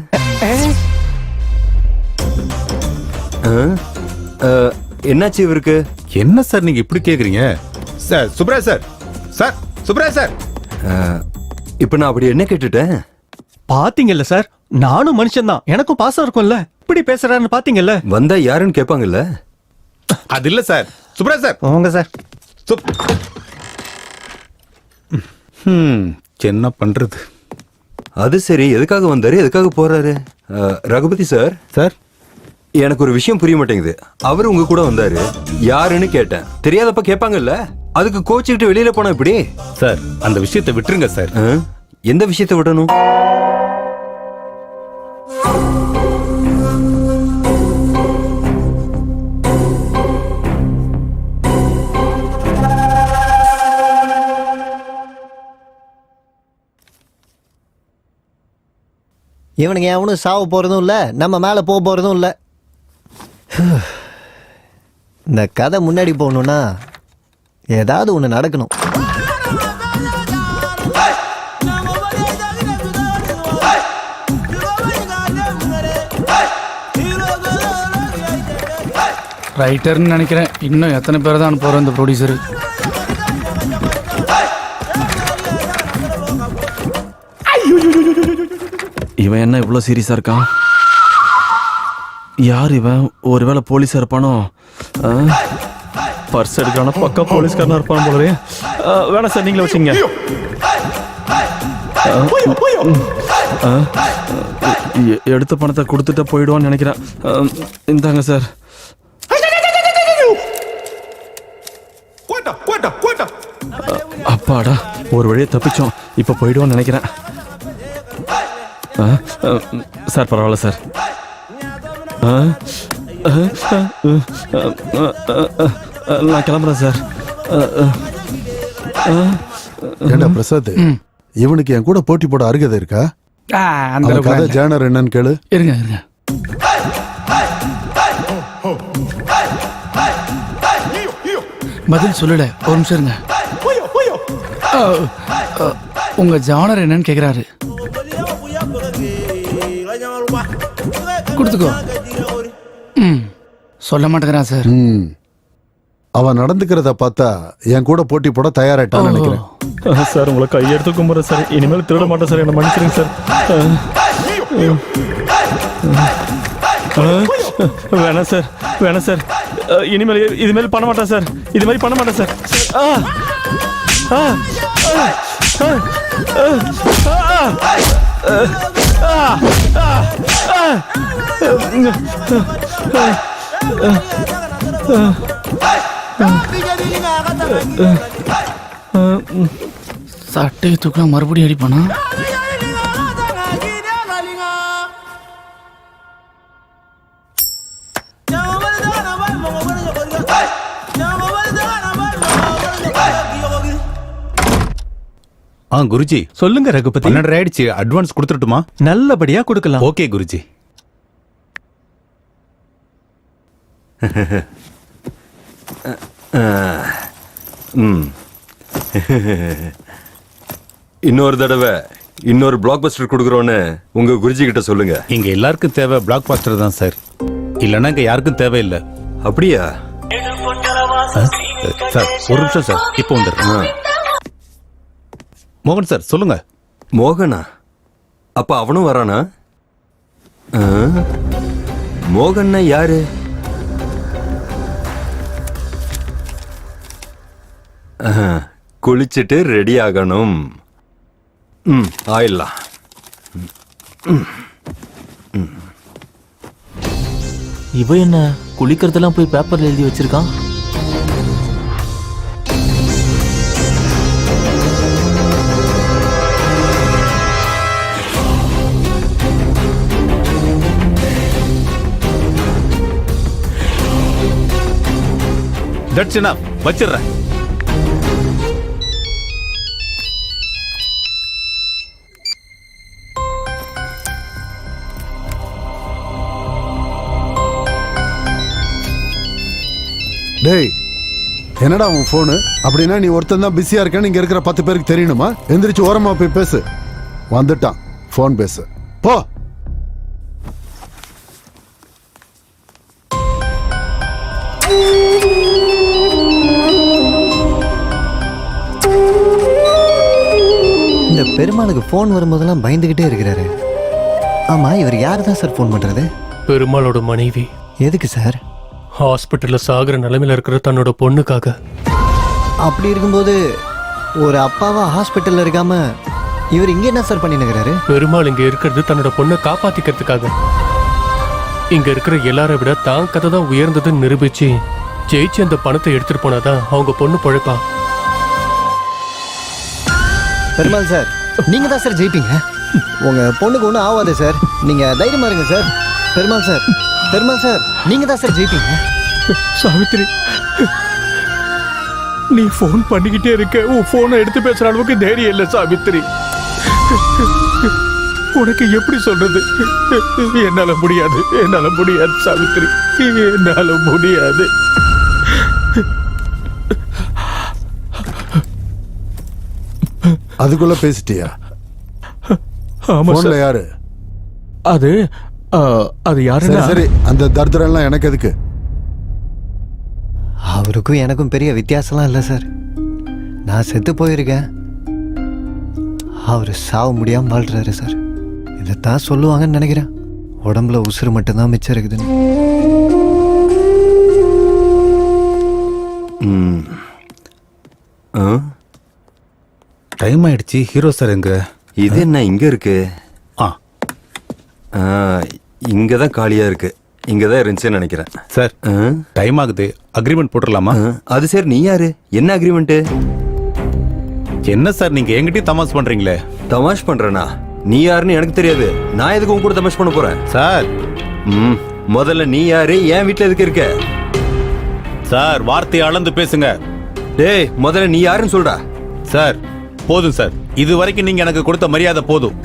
[SPEAKER 16] என்னாச்சு இவருக்கு?
[SPEAKER 2] என்ன சார் நீங்க இப்படி கேக்குறீங்க? Sir Subraj sir, sir Subraj sir.
[SPEAKER 16] இப்ப நான் அப்படி என்ன கேட்டுட்டேன்?
[SPEAKER 15] பாத்தீங்கல்ல சார், நானும் மனுஷன் தான், எனக்கும் பாசம் இருக்கும்ல. இப்படி பேசுறாருன்னு பாத்தீங்கல்ல.
[SPEAKER 16] வந்தா யாருன்னு கேட்பாங்கல்ல.
[SPEAKER 2] அது இல்ல சார். சுப்ராஜ் சார்
[SPEAKER 15] போங்க சார்.
[SPEAKER 2] என்ன பண்றது?
[SPEAKER 16] அது சரி, எதுக்காக வந்தாரு, எதுக்காக போறாரு? ரகுபதி சார்,
[SPEAKER 2] சார்
[SPEAKER 16] எனக்கு ஒரு விஷயம் புரிய மாட்டேங்குது. அவர் உங்க கூட வந்தாரு, யாருன்னு கேட்டேன். தெரியாதப்ப கேட்பாங்கல்ல, அதுக்கு கோச்சுக்கிட்டு வெளியில போனா இப்படி?
[SPEAKER 2] சார் அந்த விஷயத்தை விட்டுருங்க சார்.
[SPEAKER 16] எந்த விஷயத்தை விடணும்?
[SPEAKER 3] இவனுங்க எவனும் சாவு போறதும் இல்ல, நம்ம மேல போறதும் இல்ல. இந்த கதை முன்னாடி போகணும்னா ஏதாவது ஒண்ணு நடக்கணும்.
[SPEAKER 11] ரைட்டர்னு நினைக்கிறேன். இன்னும் எத்தனை பேர் தான் போறோம் இந்த ப்ரொடியூசர்?
[SPEAKER 18] இவன் என்ன இவ்வளவு சீரியஸா இருக்கான்? யார் இவன்? ஒருவேளை போலீஸா இருப்பானோ? பர்ஸ் எடுக்கான பக்கா போலீஸ்காரனா இருப்பான் போலவே. வேணாம் சார், நீங்களே வச்சுங்க. எடுத்த பணத்தை கொடுத்துட்டு போயிடுவான்னு நினைக்கிறேன். இந்தாங்க சார். அப்பாடா, ஒரு வழியை தப்பிச்சோம். இப்ப போயிடுவான்னு நினைக்கிறேன். சார் பரவாயில்ல சார். நான் கிளம்புறேன் சார்.
[SPEAKER 13] ஏண்டா பிரசாத், இவனுக்கு என் கூட போட்டி போட அருகதை இருக்கா?
[SPEAKER 11] அந்த
[SPEAKER 13] கதை ஜேனர் என்னன்னு கேளு.
[SPEAKER 11] இருங்க இருங்க. பதில் சொல்லல, ஒரு நிமிஷம் இருங்க. உங்க ஜானர் என்னன்னு கேக்குறாரு. கொடுத்துக்கோ. சொல்ல மாட்டேங்கிறான் சார்.
[SPEAKER 13] அவன் நடந்துக்கிறத பார்த்தா என் கூட போட்டி போட தயாராயிட்டான்னு நினைக்கிறேன்.
[SPEAKER 18] சார் உங்களை கையெடுத்து கும்புறேன் சார். இனிமேல் திருட மாட்டேன் சார், என்ன மன்னிச்சிருங்க சார். வேணாம் சார், வேணாம் சார். இனிமேல் இதுமாரி பண்ண மாட்டேன் சார். இது மாதிரி பண்ண மாட்டேன் சார்.
[SPEAKER 11] சட்டையை தூக்கலாம் மறுபடியும் அடிப்பானா?
[SPEAKER 2] குருஜி
[SPEAKER 15] சொல்லுங்க ரகுபதி.
[SPEAKER 2] 12 ஆயிடுச்சு, அட்வான்ஸ் கொடுத்துட்டுமா?
[SPEAKER 15] நல்லபடியா கொடுக்கலாம்.
[SPEAKER 2] ஓகே குருஜி.
[SPEAKER 16] இன்னொரு தடவை இன்னொரு பிளாக் பஸ்டர் கொடுக்குறோன்னு உங்க குருஜி கிட்ட சொல்லுங்க.
[SPEAKER 2] இங்க எல்லாருக்கும் தேவை பிளாக் பஸ்டர் தான் சார், இல்லைன்னா இங்க யாருக்கும் தேவையில்லை.
[SPEAKER 16] அப்படியா?
[SPEAKER 2] சார் ஒரு நிமிஷம் சார், இப்போ வந்துடுறேன். மோகன் சார் சொல்லுங்க.
[SPEAKER 16] மோகனா? அப்ப அவனும் வரானா? மோகன்னா யாரு? குளிச்சுட்டு ரெடி ஆகணும். ஆயிடலாம்.
[SPEAKER 6] இவ என்ன குளிக்கிறதெல்லாம் போய் பேப்பர்ல எழுதி வச்சிருக்கான்?
[SPEAKER 2] தட்ஸ் எனஃப், வச்சிடுறேன்.
[SPEAKER 13] டேய், என்னடா உன் போனு? அப்படின்னா நீ ஒருத்தன் தான் பிஸியா இருக்கேன்னு இங்க இருக்கிற 10 பேருக்கு தெரியணுமா? எந்திரிச்சு ஓரமா போய் பேசு. வந்துட்டான், போன் பேசு போ.
[SPEAKER 3] இந்த பெருமாளுக்கு போன் வரும்போதெல்லாம் பயந்துகிட்டே இருக்கிறாரு. ஆமா, இவர் யார் தான் சார் போன் பண்றது?
[SPEAKER 5] பெருமாளோட மனைவி.
[SPEAKER 3] எதுக்கு சார்?
[SPEAKER 5] ஹாஸ்பிட்டல்ல சாகுற நிலைமையில இருக்கிற தன்னோட பொண்ணுக்காக.
[SPEAKER 3] அப்படி இருக்கும்போது ஒரு அப்பாவா ஹாஸ்பிட்டல்ல இருக்காம இவர் இங்க என்ன சார் பண்ணினுக்கிறாரு?
[SPEAKER 5] பெருமாள் இங்க இருக்கிறது தன்னோட பொண்ணை காப்பாத்திக்கிறதுக்காக. இங்க இருக்கிற எல்லாரை விட தான் கதை தான் உயர்ந்ததுன்னு நிரூபிச்சு ஜெயிச்சு அந்த பணத்தை எடுத்துட்டு போனாதான் அவங்க பொண்ணு பொழைப்பா.
[SPEAKER 3] பெருமாள் சார், நீங்க தான் சார் ஜெயிப்பீங்க. உங்க பொண்ணுக்கு ஒன்றும் ஆகாது சார், நீங்க தைரியமா இருங்க sir. Perumal sir, Perumal sir, நீங்க தான் சார் ஜெயிப்பீங்க.
[SPEAKER 10] சாவித்ரி, நீ போன் பண்ணிக்கிட்டே இருக்க, உன் போனை எடுத்து பேசுற அளவுக்கு தைரியம் இல்லை சாவித்ரி. உனக்கு எப்படி சொல்றது? என்னால முடியாது, என்னால முடியாது சாவித்ரி, என்னால முடியாது.
[SPEAKER 13] அதுக்குள்ள பேசிட்டியா?
[SPEAKER 10] ஆமா சார்.
[SPEAKER 13] யாரு
[SPEAKER 10] அது? அது யாருன்னா?
[SPEAKER 13] சரி, அந்த தர்தரம் எல்லாம் எனக்கு எதுக்கு?
[SPEAKER 3] அவருக்கும் எனக்கும் பெரிய வித்தியாசம்லாம் இல்லை சார். நான் செத்து போயிருக்கேன், அவர் சாவ முடியாம வாழ்றாரு சார். இதைத்தான் சொல்லுவாங்கன்னு நினைக்கிறேன். உடம்புல உசுறு மட்டும்தான் மிச்சம் இருக்குதுன்னு.
[SPEAKER 2] டைம் ஆயிடுச்சு. ஹீரோ சார் எங்க?
[SPEAKER 16] இது என்ன இங்க இருக்கு? இங்கதான் காலியா இருக்கு. இங்கதான் இருந்துச்சுன்னு நினைக்கிறேன்.
[SPEAKER 2] சார் டைம் ஆகுது, அக்ரிமெண்ட் போட்டுடலாமா?
[SPEAKER 16] அது சரி, நீ யாரு? என்ன அக்ரிமெண்ட்?
[SPEAKER 2] என்ன சார் நீங்க என்கிட்டயும் தமாஷ் பண்றீங்களே?
[SPEAKER 16] தமாஷ் பண்றேனா? நீ யாருன்னு எனக்கு தெரியாது. நான் எதுக்கு உன் கூட தமாஷ் பண்ண போறேன்?
[SPEAKER 2] சார்
[SPEAKER 16] முதல்ல நீ யாரு? என் வீட்டுல எதுக்கு இருக்க?
[SPEAKER 2] சார் வார்த்தையை அளந்து பேசுங்க.
[SPEAKER 16] டேய், முதல்ல நீ யாருன்னு சொல்றா.
[SPEAKER 2] சார் போதும் சார், இது வரைக்கும் நீங்க எனக்கு கொடுத்த மரியாதை போதும்.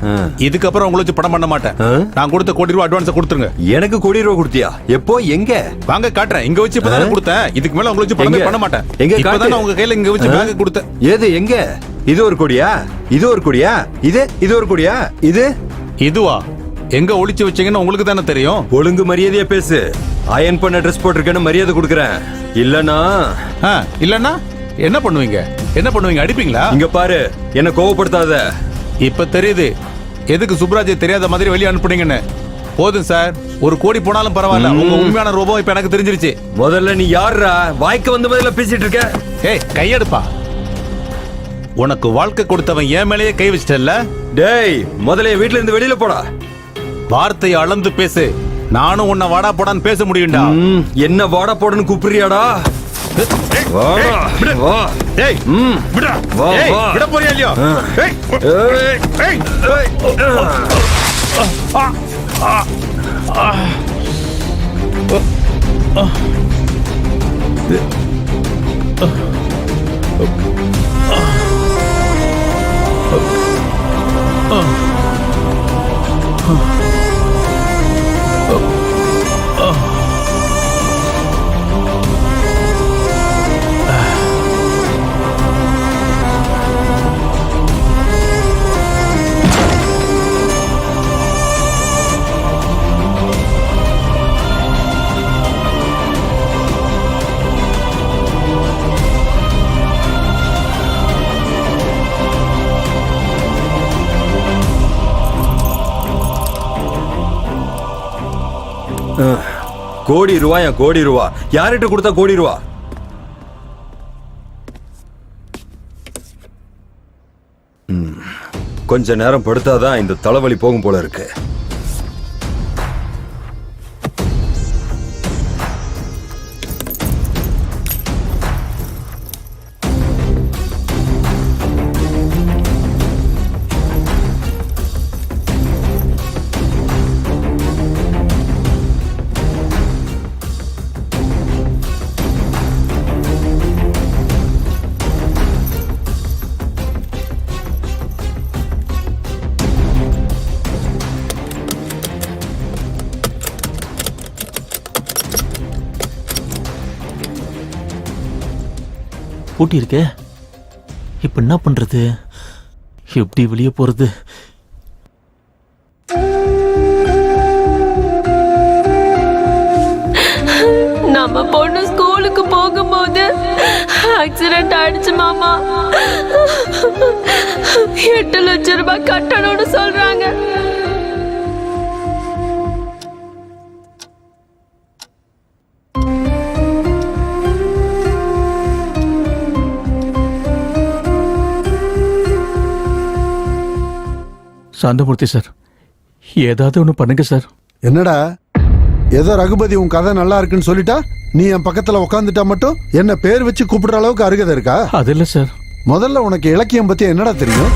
[SPEAKER 2] இதுக்கப்புறம் உங்களை வச்சு படம் பண்ண மாட்டேன். நான் கொடுத்த கோடி ரூபாய் அட்வான்ஸ் கொடுத்துருங்க.
[SPEAKER 16] எனக்கு கோடி ரூபாய் கொடுத்தியா? எப்போ? எங்க?
[SPEAKER 2] வாங்க காட்டுறேன். இங்க வச்சு இப்பதான் கொடுத்தேன். இதுக்கு மேல உங்களை வச்சு படமே பண்ண மாட்டேன்.
[SPEAKER 16] எங்க?
[SPEAKER 2] இப்பதான் உங்க கையில இங்க வச்சு பேங்க் கொடுத்தேன்.
[SPEAKER 16] ஏது? எங்க? இது ஒரு கோடியா? இது ஒரு கோடியா? இது ஒரு கோடியா?
[SPEAKER 2] இதுவா? எங்க ஒளிச்சு வச்சீங்கன்னு உங்களுக்கு தானே தெரியும்.
[SPEAKER 16] ஒழுங்கு மரியாதையா பேசு. அயன் பண்ண ட்ரெஸ் போட்டிருக்கேன்னு மரியாதை கொடுக்குறேன். இல்லனா
[SPEAKER 2] என்ன பண்ணுவீங்க? அடிப்பீங்களா?
[SPEAKER 16] இங்க பாரு, என்ன கோவப்படுத்தாத.
[SPEAKER 2] இப்ப தெரியுது எதுக்கு சுப்ராஜ் தெரியாத மாதிரி வெளியே அனுப்புனீங்கன்னு. போதும் சார், ஒரு கோடி போனாலும் பரவாயில்ல. உங்க உண்மையான ரூபம் இப்ப எனக்கு தெரிஞ்சிருச்சு.
[SPEAKER 16] முதல்ல நீ யாருடா? வாய்க்கு வந்த மாதிரில பேசிட்டு இருக்க.
[SPEAKER 2] ஏய், கையெடுப்பா. உனக்கு வாழ்க்கை கொடுத்தவன் என் மேலேயே கை வச்சிட்டல்ல?
[SPEAKER 16] டேய், முதல்ல வீட்டுல இருந்து வெளியில போடா.
[SPEAKER 2] வார்த்தையை அளந்து பேசு. நானும் உன்னை வாடா போடான்னு பேச முடியும்டா.
[SPEAKER 16] என்ன வாடா போடன்னு கூப்பிடுறியாடா?
[SPEAKER 2] விட போறியா இல்லையா?
[SPEAKER 16] கோடி ரூபாயா கோடி ரூபா யார்கிட்ட கொடுத்தா கோடி ரூபா? கொஞ்ச நேரம் படுத்தாதான் இந்த தலைவலி போகும் போல இருக்கு.
[SPEAKER 6] பூட்டி இருக்கே, இப்ப என்ன பண்றது? எப்படி வெளியே போறது?
[SPEAKER 7] நம்ம பொண்ணு ஸ்கூலுக்கு போகும்போது ஆக்சிடென்ட் ஆயிடுச்சு மாமா. 8 லட்சம் ரூபாய் கட்டணும்னு சொல்றாங்க.
[SPEAKER 10] சாந்தமூர்த்தி சார், ஏதாவது ஒன்று பண்ணுங்க சார்.
[SPEAKER 13] என்னடா ஏதோ ரகுபதி உன் கதை நல்லா இருக்குன்னு சொல்லிட்டா நீ என் பக்கத்துல உட்காந்துட்டா மட்டும் என்ன பேர் வச்சு கூப்பிடுற அளவுக்கு அருகதை இருக்கா?
[SPEAKER 10] அது இல்ல சார்.
[SPEAKER 13] முதல்ல உனக்கு இலக்கியம் பத்தி என்னடா தெரியும்?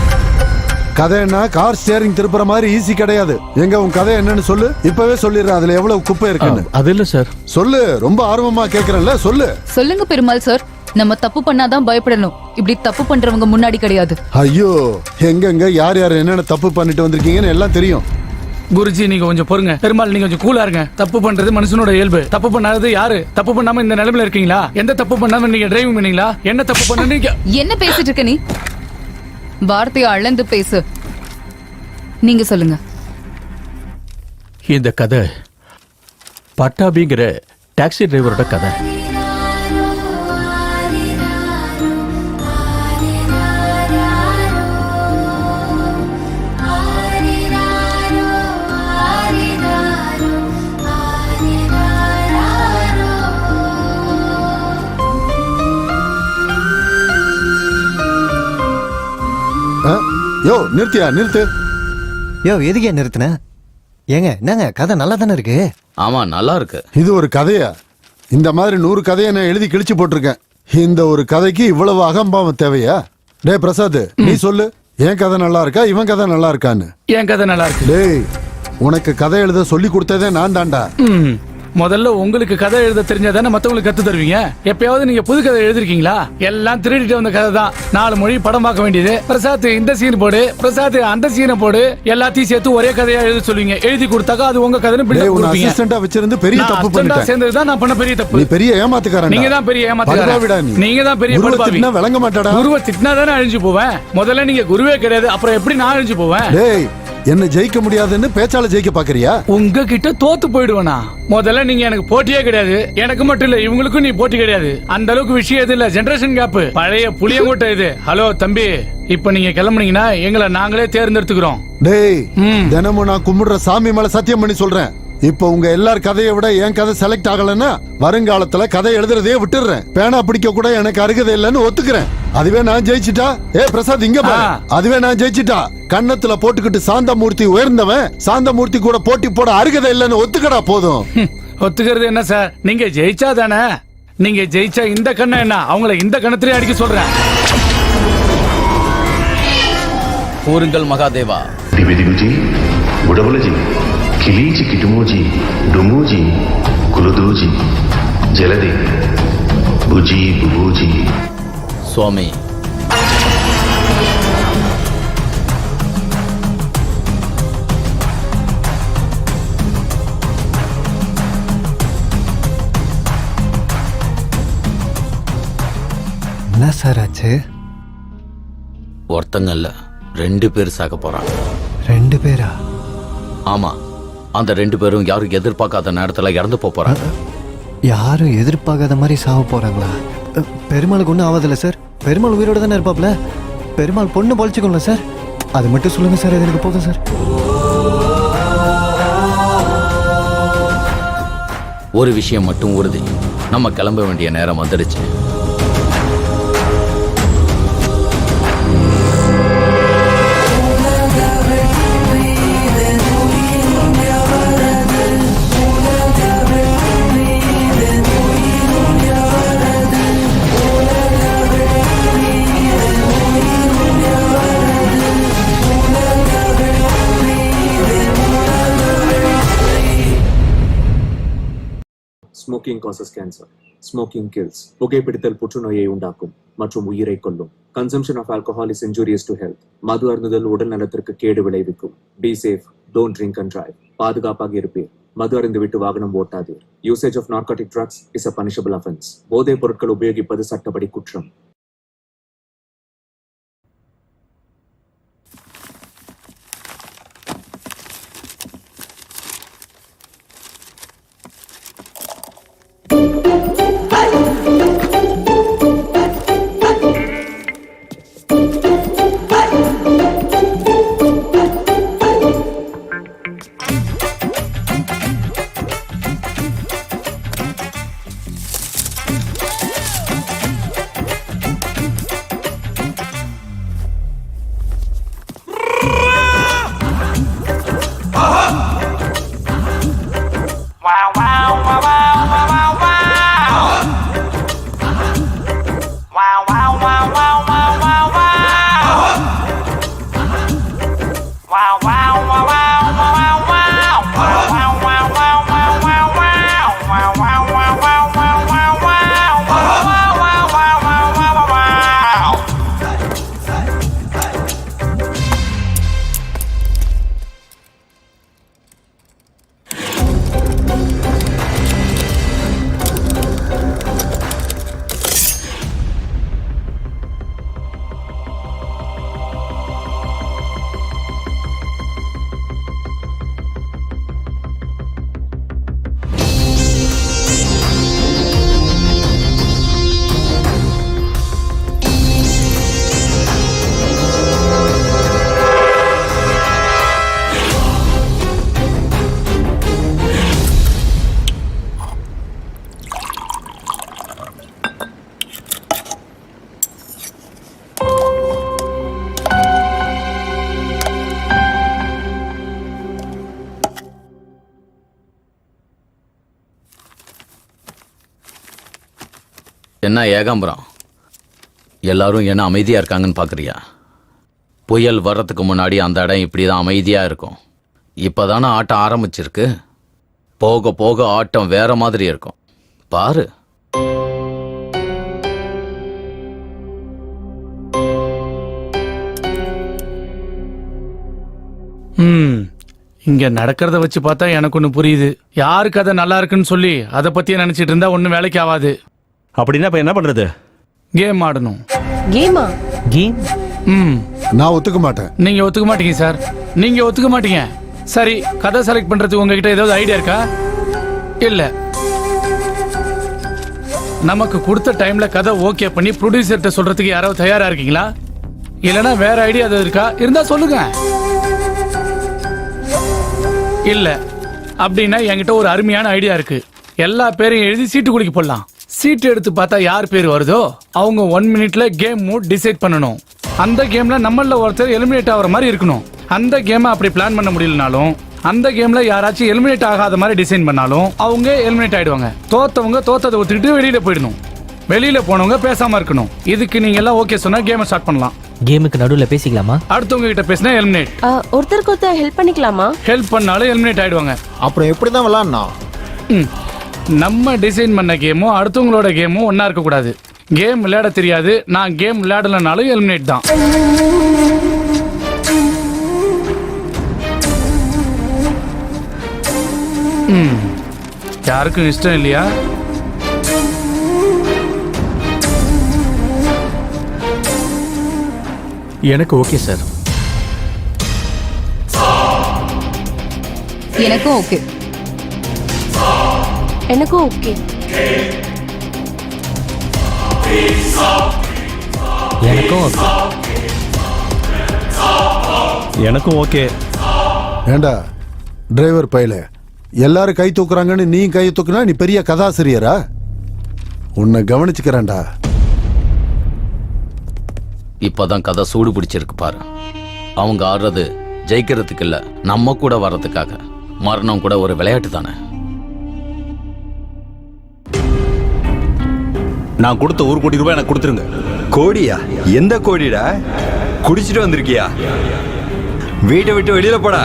[SPEAKER 13] கதைன்னா கார் ஸ்டியரிங் திருப்புற மாதிரி ஈஸி கிடையாது. எங்க உன் கதை என்னன்னு சொல்லு, இப்பவே சொல்லிடுறேன். அதுல எவ்வளவு குப்பை இருக்குன்னு.
[SPEAKER 10] அது இல்ல சார்.
[SPEAKER 13] சொல்லு, ரொம்ப ஆர்வமா கேக்குறேன்ல, சொல்லு.
[SPEAKER 12] சொல்லுங்க பெருமாள் சார். நம்ம தப்பு பண்ணாதான் பயப்படணும், இப்படி தப்பு பண்றவங்க முன்னாடி கிடையாது.
[SPEAKER 13] ஐயோ, எங்கெங்க யார் யார் என்னென்ன தப்பு பண்ணிட்டு வந்திருக்கீங்கன்னு எல்லாம் தெரியும்.
[SPEAKER 11] குருஜி நீங்க கொஞ்சம் பொறுங்க. பெருமாள் நீங்க கொஞ்சம் கூலா இருங்க. தப்பு பண்றது மனுஷனோட இயல்பு. தப்பு பண்ணாதது யாரு? தப்பு பண்ணாம இந்த நிலைமையில இருக்கீங்களா? எந்த தப்பு பண்ணாம நீங்க டிரைவிங் பண்ணீங்களா? என்ன தப்பு பண்ணீங்க?
[SPEAKER 12] என்ன பேசிட்டு இருக்க நீ? வார்த்தையை அளந்து பேசு. நீங்க சொல்லுங்க.
[SPEAKER 10] இந்த கதை பட்டாபிங்கிற டாக்ஸி டிரைவரோட கதை.
[SPEAKER 13] யோ நிறுத்தியா, நிறுத்து.
[SPEAKER 3] யோ எதுக்கே நிறுத்தின? ஏங்க என்னங்க கதை நல்லா தானே இருக்கு?
[SPEAKER 4] ஆமா நல்லா இருக்கு.
[SPEAKER 13] இது ஒரு கதையா? இந்த மாதிரி 100 கதையை நான் எழுதி கிழிச்சு போட்டிருக்கேன். இந்த ஒரு கதைக்கு இவ்வளவு அகம்பாவம் தேவையா? டே பிரசாத், நீ சொல்லு, என் கதை நல்லா இருக்கா இவன் கதை நல்லா இருக்கான்னு?
[SPEAKER 11] என் கதை நல்லா இருக்கு.
[SPEAKER 13] டேய், உனக்கு கதை எழுத சொல்லி கொடுத்ததே நான் தான்டா.
[SPEAKER 11] முதல்ல உங்களுக்கு கதை எழுத தெரிஞ்சாதானே மத்தவங்களுக்கு கத்து தருவீங்க. எப்பயாவது நீங்க புது கதை எழுதிருக்கீங்களா? எல்லாம் திருடிட்டு வந்த கதை தான். 4 மொழி படம் பார்க்க வேண்டியது. பிரசாத் இந்த சீன் போடு, பிரசாத் அந்த சீனை போடு, எல்லாத்தையும் சேர்த்து ஒரே கதையா எழுத சொல்லுவீங்க. எழுதி கொடுத்தாக்கா அது உங்க கதைன்னு பில்டப் கொடுப்பீங்க.
[SPEAKER 13] அசிஸ்டண்டா வச்சிருந்து பெரிய தப்பு பண்ணிட்டேன்.
[SPEAKER 11] சேர்ந்தது தான் நான் பண்ண பெரிய தப்பு.
[SPEAKER 13] நீ பெரிய ஏமாத்துக்காரன்.
[SPEAKER 11] நீங்க தான் பெரிய ஏமாத்துக்காரன். நீங்க தான் பெரிய படுபாவி.
[SPEAKER 13] குருவை விளங்க மாட்டாடா.
[SPEAKER 11] குருவை திட்டினா தானே அழிஞ்சு போவேன். முதல்ல நீங்க குருவே கிடையாது, அப்புறம் எப்படி நான் அழிஞ்சு போவேன்?
[SPEAKER 13] டேய், என்ன ஜெயிக்க முடியாதுன்னு பேச்சால ஜெயிக்க பாக்குறியா?
[SPEAKER 11] உங்ககிட்ட தோத்து போயிடுவேனா? முதல்ல நீங்க எனக்கு போட்டியே கிடையாது. எனக்கு மட்டும் இல்ல, இவங்களுக்கும் நீ போட்டி கிடையாது. அந்த அளவுக்கு விஷயம் எது இல்ல, ஜெனரேஷன் கேப். பழைய புளியங்கோட்டை இது. ஹலோ தம்பி, இப்ப நீங்க கிளம்புனீங்கன்னா எங்களை நாங்களே தேர்ந்தெடுத்துக்கிறோம்.
[SPEAKER 13] டேய், தினமும் நான் கும்பிடுற சாமி மேல சத்தியம் பண்ணி சொல்றேன். இப்ப உங்க எல்லார் கதையை விட என் கதை செலக்ட் ஆகலன்னா வருங்காலத்துல கதை எழுதுறதே விட்டுறேன். பேனா பிடிக்க கூட எனக்கு அருகதை இல்லைன்னு ஒத்துக்கிறேன். அதுவே நான் ஜெயிச்சிட்டா, பிரசாத் இங்க பாரு, அதுவே நான் ஜெயிச்சிட்டா கன்னத்துல போட்டுக்கிட்டு சாந்தமூர்த்தி உயர்ந்தவன், சாந்தமூர்த்தி கூட போட்டி போட அருகதை இல்லைன்னு ஒத்துக்கடா போதும்.
[SPEAKER 11] ஒத்துக்கிறது என்ன சார்? நீங்க ஜெயிச்சா தானே. நீங்க ஜெயிச்சா இந்த கண்ணை என்ன அவங்கள இந்த கணத்திலே அடிக்க சொல்றேன்.
[SPEAKER 4] கூறுங்கள் மகாதேவா.
[SPEAKER 8] திவிதிகுஜி, உடவுலஜி, கிளீஜி கிட்டுமோஜி, டுமூஜி, குலுதூஜி, ஜலதி, புஜி புபூஜி.
[SPEAKER 4] சுவாமி,
[SPEAKER 3] என்ன சார் ஆச்சு?
[SPEAKER 4] ஒருத்தங்க இல்ல 2 பேர் சாக போறாங்க.
[SPEAKER 3] 2 பேரா?
[SPEAKER 4] ஆமா, அந்த 2 பேரும் யாரும் எதிர்பார்க்காத நேரத்துல இறந்து போறாங்க.
[SPEAKER 3] யாரும் எதிர்பார்க்காத மாதிரி சாவ போறாங்களா? பெருமாளுக்கு ஒன்றும் ஆவதில்ல சார். பெருமாள் உயிரோட தானே இருப்பாப்ல. பெருமாள் பொண்ணு பொழிச்சுக்கோங்கள சார். அது மட்டும் சொல்லுங்க சார், அது எனக்கு போதும் சார்.
[SPEAKER 4] ஒரு விஷயம் மட்டும் உறுதி, நம்ம கிளம்ப வேண்டிய நேரம் வந்துடுச்சு.
[SPEAKER 1] Smoking causes cancer. Smoking kills. புகைப்பிடித்தல் புற்றுநோயை உண்டாக்கும் மற்றும் உயிரை கொல்லும். Consumption of alcohol is injurious to health. மது அருந்துதல் உடல் நலத்திற்கு கேடு விளைவிக்கும். Be safe. Don't drink and drive. பாதுகாப்பாக இருப்பீர். மது அருந்துவிட்டு வாகனம் ஓட்டாதீர். Usage of narcotic drugs is a punishable offense. போதைப் பொருட்கள் உபயோகிப்பது சட்டப்படி குற்றம்.
[SPEAKER 4] என்ன ஏகாம்பரம், எல்லாரும் என்ன அமைதியா இருக்காங்கன்னு பாக்குறியா? புயல் வர்றதுக்கு முன்னாடி அந்த இடம் இப்படிதான் அமைதியா இருக்கும். இப்பதானே ஆட்டம் ஆரம்பிச்சிருக்கு. போக போக ஆட்டம் வேற மாதிரி இருக்கும். பாரு.
[SPEAKER 11] இங்க நடக்கிறத வச்சு பார்த்தா எனக்கு ஒண்ணு புரியுது. யாருக்கு அதை நல்லா இருக்குன்னு சொல்லி அதை பத்தியே நினைச்சிட்டு இருந்தா ஒன்னும் வேலைக்கு ஆகாது.
[SPEAKER 18] அப்படின்னா இப்ப என்ன பண்றது?
[SPEAKER 11] கேம் ஆடணும்.
[SPEAKER 17] கேமா?
[SPEAKER 14] கேம்?
[SPEAKER 13] நான் ஒத்துக்க மாட்டேன்.
[SPEAKER 11] நீங்க ஒத்துக்க மாட்டீங்க சார். நீங்க ஒத்துக்க மாட்டீங்க. சரி, கதை செலக்ட் பண்றதுக்கு உங்ககிட்ட ஏதாவது ஐடியா இருக்கா? இல்ல. நமக்கு கொடுத்த டைம்ல கதை ஓகே பண்ணி ப்ரொடியூசர்கிட்ட சொல்றதுக்கு யாராவது தயாரா இருக்கீங்களா? இல்லனா வேற ஐடியா ஏதாவது இருக்கா? இருந்தா சொல்லுங்க. இல்ல அப்படின்னா என்கிட்ட ஒரு அருமையான ஐடியா இருக்கு. எல்லா பேரையும் எழுதி சீட்டு குலுக்கி போடலாம். சீட்டு எடுத்து பார்த்தா யார் பேர் வருதோ அவங்க 1 மினிட்ல கேம் மூட் டிசைட் பண்ணணும். அந்த கேம்ல நம்மள ஒருத்தர் எலிமினேட் ஆகிற மாதிரி இருக்கணும். அந்த கேமை அப்படி பிளான் பண்ண முடியலனாலும் அந்த கேம்ல யாராச்சும் எலிமினேட் ஆகாத மாதிரி டிசைன் பண்ணாலும் அவங்க எலிமினேட் ஆயிடுவாங்க. தோத்தவங்க தோத்ததை ஒத்துக்கிட்டு வெளியில போயிடணும். வெளியில போனவங்க பேசாம இருக்கணும். இதுக்கு நீங்க எல்லாம் ஓகே சொன்னா கேமை ஸ்டார்ட் பண்ணலாம்.
[SPEAKER 14] கேமுக்கு நடுவுல பேசிக்கலாமா?
[SPEAKER 11] அடுத்தவங்க கிட்ட பேசினா எலிமினேட்.
[SPEAKER 17] ஒருத்தருக்கு ஒருத்தர் ஹெல்ப் பண்ணிக்கலாமா?
[SPEAKER 11] ஹெல்ப் பண்ணாலும் எலிமினேட் ஆயிடுவாங்க.
[SPEAKER 3] அப்புறம் எப்படி தான் விளையாடணும்?
[SPEAKER 11] நம்ம டிசைன் பண்ண கேமும் அடுத்தவங்களோட கேமும் ஒன்னா இருக்க கூடாது. கேம் விளையாட தெரியாது, நான் கேம் விளையாடலனாலும் எலிமினேட் தான். யாருக்கும் இஷ்டம் இல்லையா?
[SPEAKER 10] எனக்கு ஓகே சார்.
[SPEAKER 12] எனக்கும் ஓகே.
[SPEAKER 17] எனக்கும் ஓகே.
[SPEAKER 14] எனக்கும் ஓகே.
[SPEAKER 18] எனக்கும் ஓகே.
[SPEAKER 13] ஏண்டா டிரைவர் பையல, எல்லாரும் கை தூக்குறாங்கன்னு நீ கை தூக்குனா நீ பெரிய கதாசிரியரா? உன்னை கவனிச்சுக்கிறேன்டா.
[SPEAKER 4] இப்பதான் கதை சூடு பிடிச்சிருக்கு பாரு. அவங்க ஆடுறது ஜெயிக்கிறதுக்கு இல்ல, நம்ம கூட வர்றதுக்காக. மரணம் கூட ஒரு விளையாட்டு தானே.
[SPEAKER 2] நான் கொடுத்த 1 கோடி ரூபாய் எனக்கு கொடுத்துருங்க.
[SPEAKER 16] கோடியா? எந்த கோடிடா? குடிச்சிட்டு வந்திருக்கியா? வீட்டை விட்டு வெளியில போடா.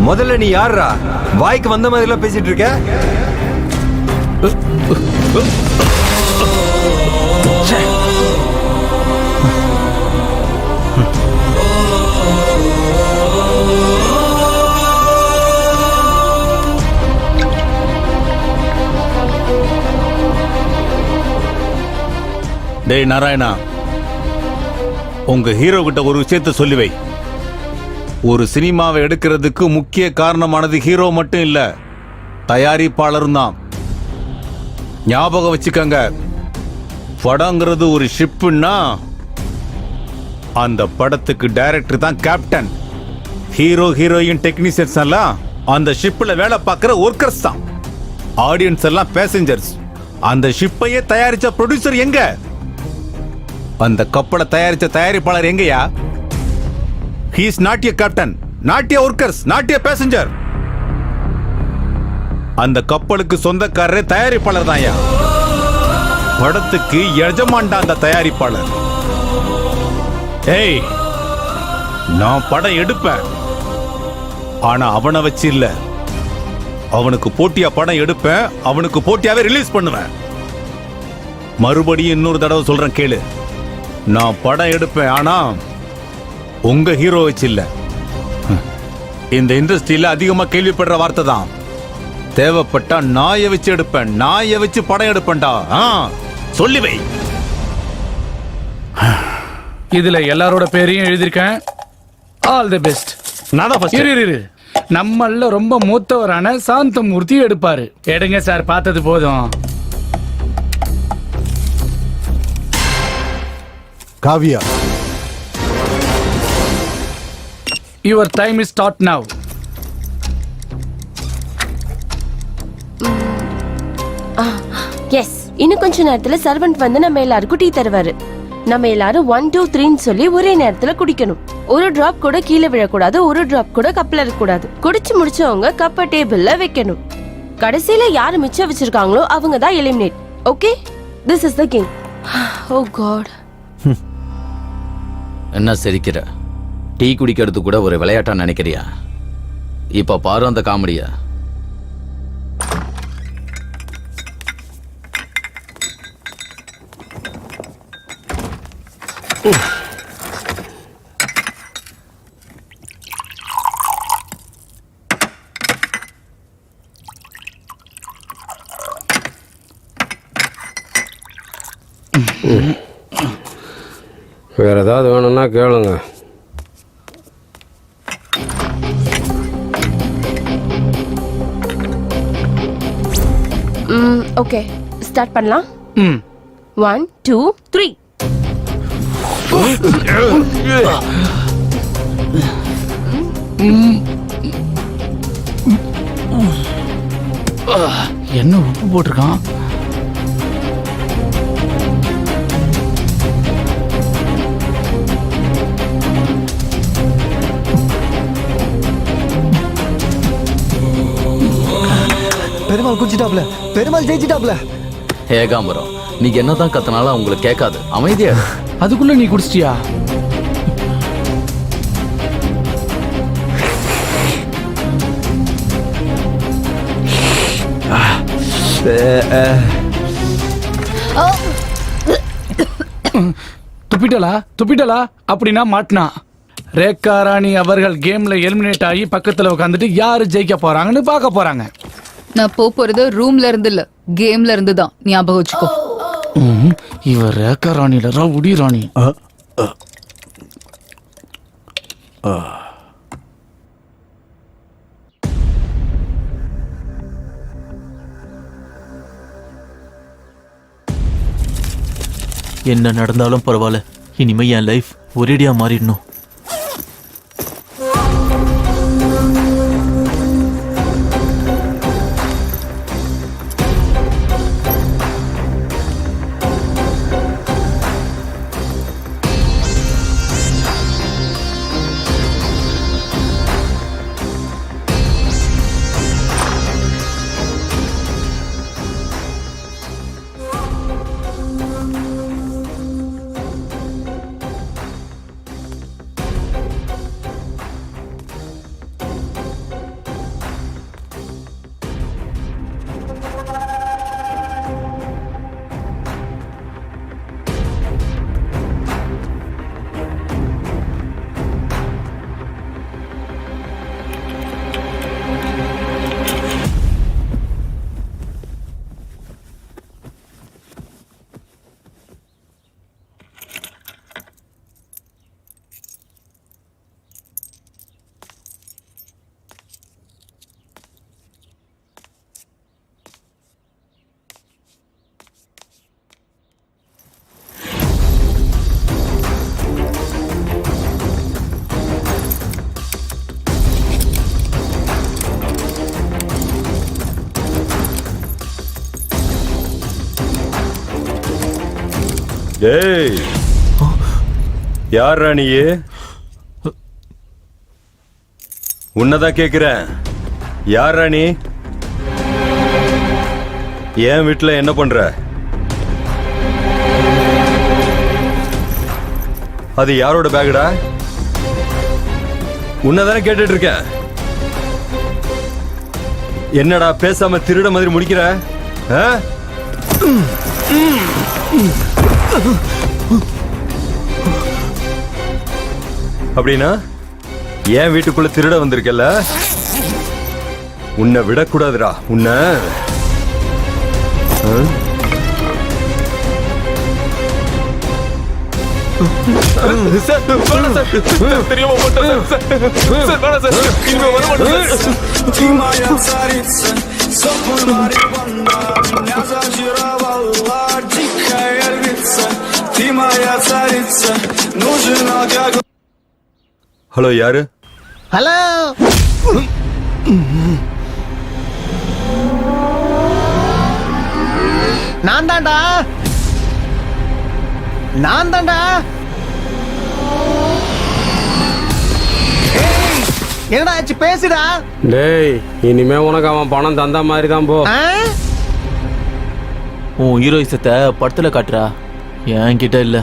[SPEAKER 16] முதல்ல நீ யாருடா? வாய்க்கு வந்த மாதிரி எல்லாம் பேசிட்டு இருக்க.
[SPEAKER 2] டேய் நாராயணா, உங்க ஹீரோ கிட்ட ஒரு விஷயத்த சொல்லி வை. ஒரு சினிமாவை எடுக்கிறதுக்கு முக்கிய காரணமானது ஹீரோ மட்டும் இல்ல, தயாரிப்பாளரும் தான். ஞாபகம் வச்சுக்கங்க, படங்கிறது ஒரு ஷிப்புன்னா அந்த படத்துக்கு டைரக்டர் தான் கேப்டன். ஹீரோ ஹீரோயின் டெக்னீஷியன்ஸ் எல்லாம் அந்த ஷிப்ல வேலை பார்க்கிற ஒர்க்கர்ஸ் தான். ஆடியன்ஸ் எல்லாம் பேசஞ்சர்ஸ். அந்த ஷிப்பையே தயாரிச்ச ப்ரொடியூசர் எங்க? அந்த கப்பலை தயாரிச்ச தயாரிப்பாளர் எங்கயா? He is not a captain, not a workers, not a passenger. அந்த கப்பலுக்கு சொந்தக்காரரே தயாரிப்பாளர் தான்யா. படத்துக்கு எஜமான்டா அந்த தயாரிப்பாளர். ஏய், நான் படம் எடுப்பேன், ஆனா அவனை வச்சு இல்ல. அவனுக்கு போட்டியா படம் எடுப்பேன், அவனுக்கு போட்டியாவே ரிலீஸ் பண்ணுவேன். மறுபடியும் இன்னொரு தடவை சொல்றேன் கேளு. நான் படம் எடுப்பேன், ஆனா உங்க ஹீரோ வச்சு இல்ல. இந்த இண்டஸ்ட்ரியில அதிகமா கேள்விப்படுற வார்த்தை தான், தேவைப்பட்டா நாயை வச்சு எடுப்பேன், நாயை வச்சு படம் எடுப்பேன்டா. சொல்லி வை.
[SPEAKER 11] இதுல எல்லாரோட பேரையும் எழுதியிருக்கேன். All the best. இரு, நம்மள ரொம்ப மூத்தவரான சாந்தமூர்த்தி எடுப்பாரு. எடுங்க சார், பார்த்தது போதும்.
[SPEAKER 13] Kavya,
[SPEAKER 11] your time is start now.
[SPEAKER 17] Yes, இன்னும் கொஞ்ச நேரத்துல சர்வெண்ட் வந்து நம்ம எல்லாருக்கும் டீ தருவாரு. நம்ம எல்லாரும் 1 2 3 சொல்லி ஒரே நேரத்துல குடிக்கணும். ஒரு டிராப் கூட கீழே விழக்கூடாது, ஒரு டிராப் கூட கப்ல இருக்கக்கூடாது. குடிச்சு முடிச்சவங்க கப்ப டேபிள்ல வைக்கணும். கடைசியில யாரு மிச்சம் வச்சிருக்காங்களோ அவங்க தான் eliminate. Okay, this is the game. Oh God.
[SPEAKER 4] என்ன சிரிக்கிற? டீ குடிக்கிறது கூட ஒரு விளையாட்டா நினைக்கிறியா? இப்ப பாரு அந்த காமெடியா.
[SPEAKER 20] வேற ஏதாவது வேணும்னா கேளுங்க.
[SPEAKER 17] ஓகே, ஸ்டார்ட் பண்ணலாம். 1 2 3.
[SPEAKER 11] என்ன உப்பு போட்டிருக்கான்?
[SPEAKER 3] பெருமாள் குடிச்சிட்டாப்ல, பெருமாள் ஜெயிச்சிட்டாப்ல.
[SPEAKER 4] ஏகாம்பரம், நீ என்னதான் கத்தனாலும் அவங்களுக்கு கேட்காது. அமைதியா.
[SPEAKER 11] அதுக்குள்ள நீ குடிச்சிட்டியா? துப்பிட்டலா அப்படின்னா மாட்டினா. ரேகா ராணி அவர்கள் கேம்ல எலிமினேட் ஆகி பக்கத்துல உட்காந்துட்டு யாரு ஜெயிக்க போறாங்கன்னு பார்க்க போறாங்க.
[SPEAKER 12] நான் போறது ரூம்ல இருந்து இல்ல, கேம்ல இருந்து தான். ஞாபகம் வச்சுக்கோ.
[SPEAKER 11] இவ ரேகா ராணில ரவுடி ராணி.
[SPEAKER 6] என்ன நடந்தாலும் பரவாயில்ல, இனிமே என் லைஃப் ஒரேடியா மாறிடணும்.
[SPEAKER 16] டேய் யார் ராணியே? உன்னதான் கேக்குறேன். யார் ராணி? என் வீட்டுல என்ன பண்ற? அது யாரோட பேகுடா? உன்னதானே கேட்டுட்டு இருக்கேன். என்னடா பேசாம திருட மாதிரி முடிக்கிற? அப்படின்னா என் வீட்டுக்குள்ள திருட வந்திருக்கல, உன்னை விடக்கூடாதுடா. உன்னை ஹலோ, யாரு?
[SPEAKER 15] ஹலோ, நான் தான்டா. என்னடா ஆச்சு, பேசுடா.
[SPEAKER 20] டேய், இனிமே உனக்கு அவன் பணம் தந்த மாதிரி தான் போ.
[SPEAKER 6] உன் ஹீரோயிசத்தை படத்துல காட்டுறா, என்கிட்ட இல்ல.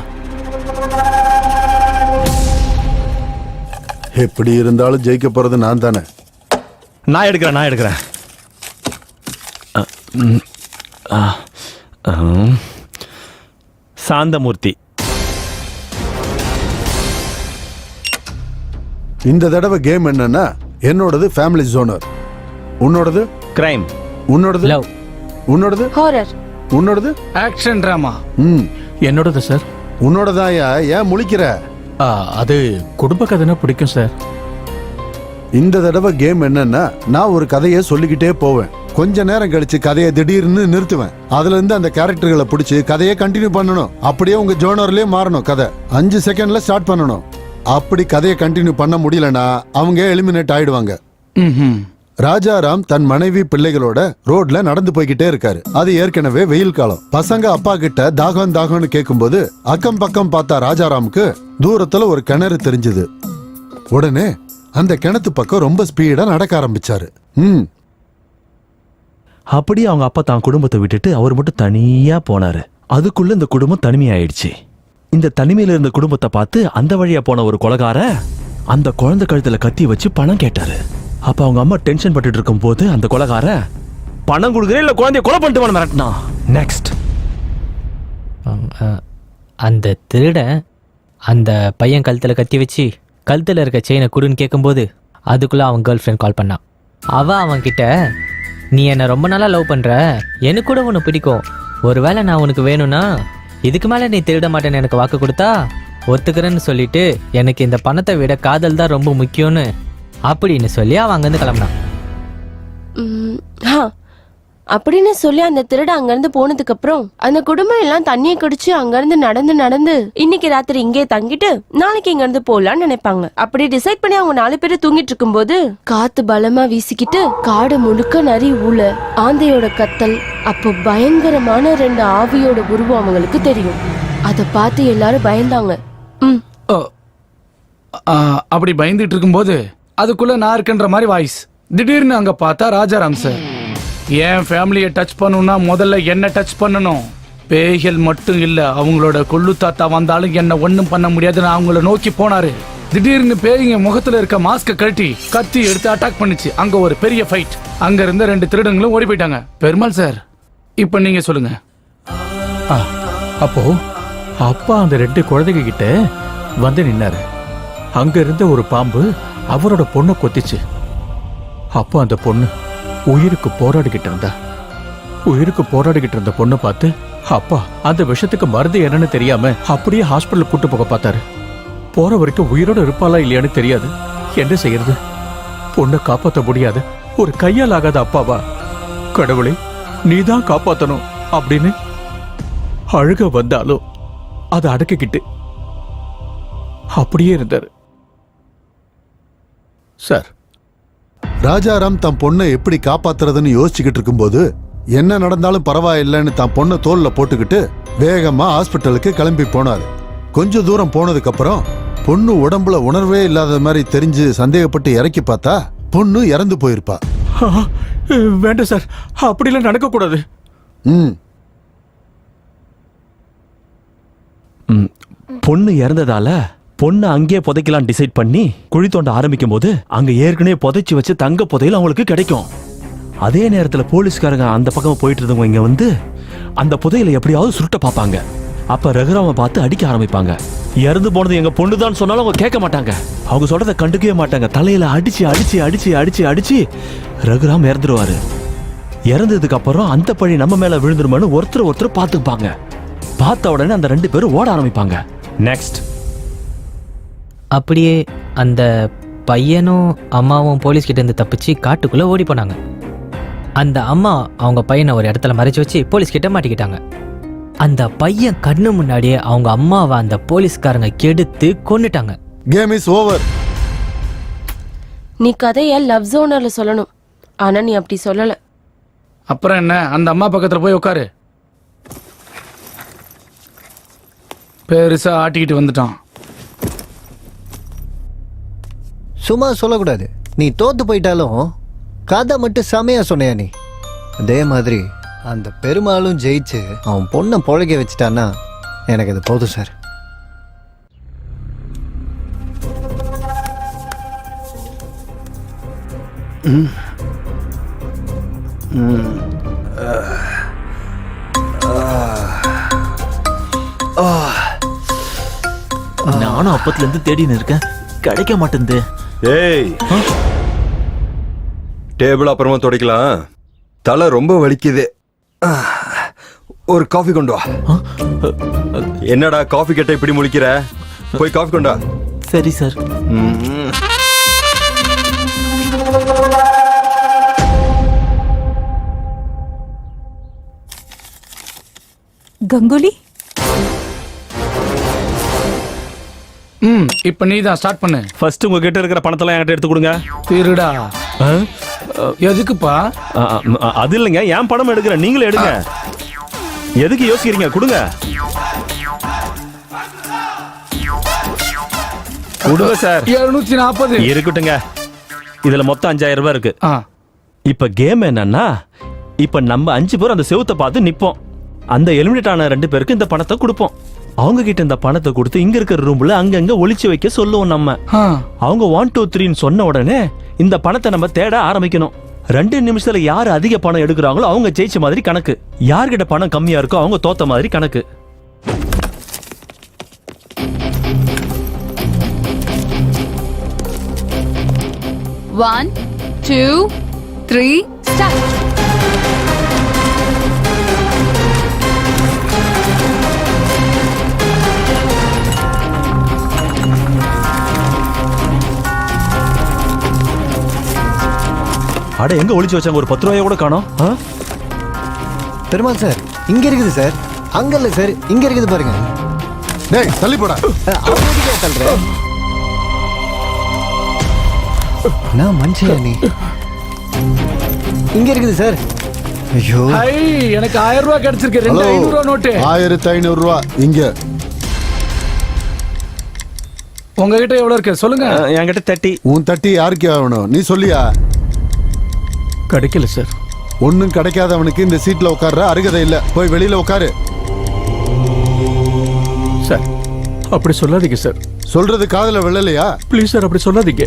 [SPEAKER 13] எப்படி இருந்தாலும் ஜெயிக்க போறது நான் தானே.
[SPEAKER 18] நான் எடுக்கிறேன். சாந்தமூர்த்தி.
[SPEAKER 13] இந்த தடவை கேம் என்னன்னா, என்னோடது ஃபேமிலி ஜோனர், உன்னோடது
[SPEAKER 18] கிரைம்,
[SPEAKER 13] உன்னோடது லவ், உன்னோடது
[SPEAKER 17] ஹாரர்,
[SPEAKER 13] உன்னோடது
[SPEAKER 11] ஆக்ஷன் டிராமா.
[SPEAKER 10] என்னோடது சார்.
[SPEAKER 13] உன்னோடதான். ஏன் முழிக்கிற?
[SPEAKER 10] அது குடும்ப கதைனா பிடிக்கும் சார்.
[SPEAKER 13] இந்த தடவை கேம் என்னன்னா, நான் ஒரு கதையை சொல்லிக்கிட்டே போவேன். கொஞ்ச நேரம் கழிச்சு கதையை திடீர்னு நிறுத்துவேன். அதுல இருந்து அந்த கேரக்டர்களை பிடிச்சி கதையை கண்டினியூ பண்ணணும். அப்படியே உங்க ஜோனர்லயே மாறணும். கதை 5 செகண்ட்ல ஸ்டார்ட் பண்ணணும். அப்படி கதையை கண்டினியூ பண்ண முடியலன்னா அவங்க எலிமினேட் ஆயிடுவாங்க. ராஜாராம் தன் மனைவி பிள்ளைகளோட ரோட்ல நடந்து போய்கிட்டே இருக்காரு. அது ஏற்கனவே வெயில் காலம். பசங்க அப்பா கிட்ட தாகம்னு கேட்கும்போது அக்கம் பக்கம் பார்த்தா ராஜாராமுக்கு தூரத்துல ஒரு கிணறு தெரிஞ்சது. உடனே அந்த கிணத்து பக்கம் ரொம்ப ஸ்பீடா நடக்க ஆரம்பிச்சாரு.
[SPEAKER 18] அப்படி அவங்க அப்பா தான் குடும்பத்தை விட்டுட்டு அவர் மட்டும் தனியா போனாரு. அதுக்குள்ள இந்த குடும்பம் தனிமையாயிடுச்சு. இந்த தனிமையில இருந்த குடும்பத்தை பார்த்து அந்த வழியா போன ஒரு கொலைகார அந்த குழந்தை கழுத்துல கத்தி வச்சு பணம் கேட்டாரு. அப்ப அவங்க அம்மா டென்ஷன் பட்டுட்டு இருக்கும் போது அந்த கொலைகார பணம் கொடுக்குறேன் இல்ல குழந்தைய கொலை பண்ணிட்டு மிரட்டினா. நெக்ஸ்ட்,
[SPEAKER 14] அந்த திருடன் அந்த பையன் கழுத்துல கத்தி வச்சு கழுத்துல இருக்க செயினை குடுன்னு கேட்கும்போது அதுக்குள்ள அவன் கேர்ள் ஃப்ரெண்ட் கால் பண்ணான். அவன் கிட்ட, நீ என்னை ரொம்ப நாளா லவ் பண்ற, எனக்கு கூட உனக்கு பிடிக்கும், ஒருவேளை நான் உனக்கு வேணும்னா இதுக்கு மேல நீ திருட மாட்டேன்னு எனக்கு வாக்கு கொடுத்தா ஒத்துக்கிறேன்னு சொல்லிட்டு எனக்கு இந்த பணத்தை விட காதல் தான் ரொம்ப முக்கியம்னு அப்படின்னு சொல்லி அவன் அங்கிருந்து கிளம்பினான்.
[SPEAKER 17] அப்படின்னு சொல்லி அந்த திருட அங்கிருந்து போனதுக்கு அப்புறம் அந்த குடும்பம் எல்லாம் தண்ணியை குடிச்சு அங்கிருந்து நடந்து இன்னைக்கு ராத்திரி இங்கே தங்கிட்டு நாளைக்கு இங்க இருந்து போலான்னு நினைப்பாங்க. அப்படி டிசைட் பண்ணி அவங்க 4 பேரும் தூங்கிட்டு இருக்கும் போது காத்து பலமா வீசிக்கிட்டு காடு முழுக்க நரி ஊழ, ஆந்தையோட கத்தல், அப்போ பயங்கரமான 2 ஆவியோட உருவம் அவங்களுக்கு தெரியும். அத பார்த்து எல்லாரும் பயந்தாங்க.
[SPEAKER 11] அப்படி பயந்துட்டு இருக்கும்போது அதுக்குள்ள நான் இருக்குன்ற மாதிரி வாய்ஸ். திடீர்னு அங்க பார்த்தா ராஜாராம் சார். என் ஃபேமிலியை டச் பண்ணணும்னா முதல்ல என்ன டச் பண்ணணும். பேய்கள் மட்டும் இல்ல, அவங்களோட கொள்ளு தாத்தா வந்தாலும் என்ன ஒண்ணும் பண்ண முடியாதுன்னு அவங்கள நோக்கி போனாரு. திடீர்னு பேய்ங்க முகத்துல இருக்க மாஸ்க கழட்டி கத்தி எடுத்து அட்டாக் பண்ணுச்சு. அங்க ஒரு பெரிய ஃபைட். அங்க இருந்த 2 திருடங்களும் ஓடி போயிட்டாங்க. பெருமாள் சார், இப்ப நீங்க சொல்லுங்க.
[SPEAKER 10] அப்போ அப்பா அந்த 2 குழந்தைங்க கிட்ட வந்து நின்னாரு. அங்க இருந்த ஒரு பாம்பு அவரோட பொண்ணை கொத்திச்சு. அப்போ அந்த பொண்ணு உயிருக்கு போராடிக்கிட்டு இருந்த பொண்ணை பார்த்து அப்பா அந்த விஷத்துக்கு மருந்து என்னன்னு தெரியாம அப்படியே ஹாஸ்பிட்டல் கூட்டு போக பார்த்தாரு. போற வரைக்கும் உயிரோட இருப்பாளா இல்லையான்னு தெரியாது. என்ன செய்யறது? பொண்ணை காப்பாற்ற முடியாது. ஒரு கையால் ஆகாத அப்பாவா? கடவுளே, நீதான் காப்பாத்தணும் அப்படின்னு அழுக வந்தாலும் அதை அடக்கிக்கிட்டு அப்படியே இருந்தாரு சார்.
[SPEAKER 13] ராஜாராம் தன் பொண்ணை எப்படி காப்பாத்துறதுன்னு யோசிச்சுக்கிட்டு இருக்கும்போது என்ன நடந்தாலும் பரவாயில்லைன்னு தான் பொண்ணை தோல்ல போட்டுக்கிட்டு வேகமா ஹாஸ்பிட்டலுக்கு கிளம்பி போனாரு. கொஞ்ச தூரம் போனதுக்கு அப்புறம் பொண்ணு உடம்புல உணர்வே இல்லாத மாதிரி தெரிஞ்சு சந்தேகப்பட்டு இறக்கி பார்த்தா பொண்ணு இறந்து போயிருப்பா.
[SPEAKER 10] வேண்டாம் சார், அப்படிலாம் நடக்க கூடாது. பொண்ணு இறந்ததால பொண்ணு அங்கேயே புதைக்கலாம் டிசைட் பண்ணி குழி தோண்ட ஆரம்பிக்கும் போது அங்க ஏற்கனவே புதைச்சு வச்சு தங்க புதையல் அவங்களுக்கு கிடைக்கும். அதே நேரத்துல போலீஸ்காரங்க அந்த பக்கம் போயிட்டு இருந்தவங்க இங்க வந்து அந்த புதையலை எப்படியாவது சுருட்ட பார்ப்பாங்க. அப்ப ரகுராம பார்த்து அடிக்க ஆரம்பிப்பாங்க. இறந்து போனது எங்க பொண்ணுதான் சொன்னாலும் அவங்க கேட்க மாட்டாங்க. அவங்க சொல்றதை கண்டுக்கவே மாட்டாங்க. தலையில அடிச்சு அடிச்சு அடிச்சு அடிச்சு அடிச்சு ரகுராம் இறந்துருவாரு. இறந்ததுக்கு அப்புறம் அந்த பழி நம்ம மேல விழுந்துருமான்னு ஒருத்தர் பார்த்துப்பாங்க. பார்த்த உடனே அந்த 2 பேரும் ஓட ஆரம்பிப்பாங்க. நெக்ஸ்ட்
[SPEAKER 14] அப்படியே அந்த பையனும் அம்மாவும் போலீஸ் கிட்ட இருந்து தப்பிச்சு காட்டுக்குள்ள ஓடி போனாங்க. அந்த அம்மா அவங்க பையனை ஒரு இடத்துல மறைச்சு வச்சு போலீஸ் கிட்ட மாட்டிக்கிட்டாங்க. அந்த பையன் கண்ணு முன்னாடியே அவங்க அம்மாவை அந்த போலீஸ்காரங்க கெடுத்து கொன்னுட்டாங்க.
[SPEAKER 13] Game is over.
[SPEAKER 17] நீ கதைய லவ் ஜோனர்ல சொல்லணும், ஆனா நீ அப்படி சொல்லல.
[SPEAKER 11] அப்புறம் என்ன, அந்த அம்மா பக்கத்துல போய் உட்காரு. பெருசா ஆட்டிக்கிட்டு வந்துட்டான்.
[SPEAKER 3] சும்மா சொல்லக்கூடாது. நீ தோத்து போயிட்டாலும் கதை மட்டும் செமையா சொன்னையா நீ. அதே மாதிரி அந்த பெருமாளும் ஜெயிச்சு அவன் பொண்ணை பொழைக்க வச்சுட்டான்னா எனக்கு இது போதும் சார்.
[SPEAKER 6] நானும் அப்பத்துல இருந்து தேடின்னு இருக்கேன், கிடைக்க மாட்டேங்குது.
[SPEAKER 16] ஏய், டேபிள் அப்புறமா துடைக்கலாம், தலை ரொம்ப வலிக்குது. ஒரு காஃபி கொண்டு வா. என்னடா காஃபி கேட்ட இப்படி முழிக்கிற? போய் காஃபி கொண்டு வா.
[SPEAKER 6] சரி சார்.
[SPEAKER 12] கங்குலி,
[SPEAKER 11] இப்ப நீ தான் ஸ்டார்ட் பண்ணு.
[SPEAKER 18] ஃபர்ஸ்ட் உங்க கிட்ட இருக்கிற பணத்தெல்லாம் என்கிட்ட எடுத்து கொடுங்க.
[SPEAKER 11] திருடா. எதுக்குப்பா?
[SPEAKER 18] அது இல்லைங்க, என் பணம் எடுக்கிறேன், நீங்களே எடுங்க. எதுக்கு யோசிக்கிறீங்க? கொடுங்க. கொடுங்க சார்.
[SPEAKER 11] 740
[SPEAKER 18] இருக்கட்டுங்க. இதுல மொத்தம் 5000 ரூபாய் இருக்கு. இப்ப கேம் என்னன்னா, இப்ப நம்ம 5 பேர் அந்த செவுத்தை பார்த்து நிப்போம். அந்த எலிமினேட் ஆன 2 பேருக்கு இந்த பணத்தை கொடுப்போம். அவங்க கிட்ட இந்த பணத்தை கொடுத்து இங்க இருக்கிற ரூம்ல அங்கங்க ஒளிச்சு வைக்க சொல்லுவோம். நம்ம அவங்க 1 2 3 சொன்ன உடனே இந்த பணத்தை நம்ம தேட ஆரம்பிக்கணும். 2 நிமிஷத்துல யாரு அதிக பணம் எடுக்கிறாங்களோ அவங்க ஜெயிச்ச மாதிரி கணக்கு. யார்கிட்ட பணம் கம்மியா இருக்கோ அவங்க தோத்த மாதிரி கணக்கு.
[SPEAKER 12] One, 2, 3, start.
[SPEAKER 18] அட, எங்க ஒளிச்சு வச்சாங்க? ஒரு 10 ரூபாய் கூட காணோம்.
[SPEAKER 3] பெருமாள் சார், இங்க இருக்குது சார். அங்க இல்ல சார், இங்க இருக்குது பாருங்க.
[SPEAKER 13] டேய், தள்ளி போடா.
[SPEAKER 3] அப்படியே தள்ளுறேன். நான் மனுஷயா நீ? இங்க இருக்குது சார். ஐயோ,
[SPEAKER 11] எனக்கு 1000 ரூபாய் கிடைச்சிருக்கு. 2500 ரூபாய் நோட்டு.
[SPEAKER 13] 1500 ரூபாய் இங்க.
[SPEAKER 11] உங்ககிட்ட எவ்வளவு இருக்கு சொல்லுங்க.
[SPEAKER 18] என்கிட்ட 30.
[SPEAKER 13] உன் 30 யாருக்கு ஆகணும்? நீ சொல்லியா?
[SPEAKER 10] கிடைக்கல சார்.
[SPEAKER 13] ஒன்னும் கிடைக்காதவனுக்கு இந்த சீட்ல உட்கார்ற அருகதை இல்ல. போய் வெளியில உட்காரு.
[SPEAKER 10] சார், அப்படி சொல்லாதீங்க சார்.
[SPEAKER 13] சொல்றது காதுல விழலையா?
[SPEAKER 10] ப்ளீஸ் சார், அப்படி சொல்லாதீங்க.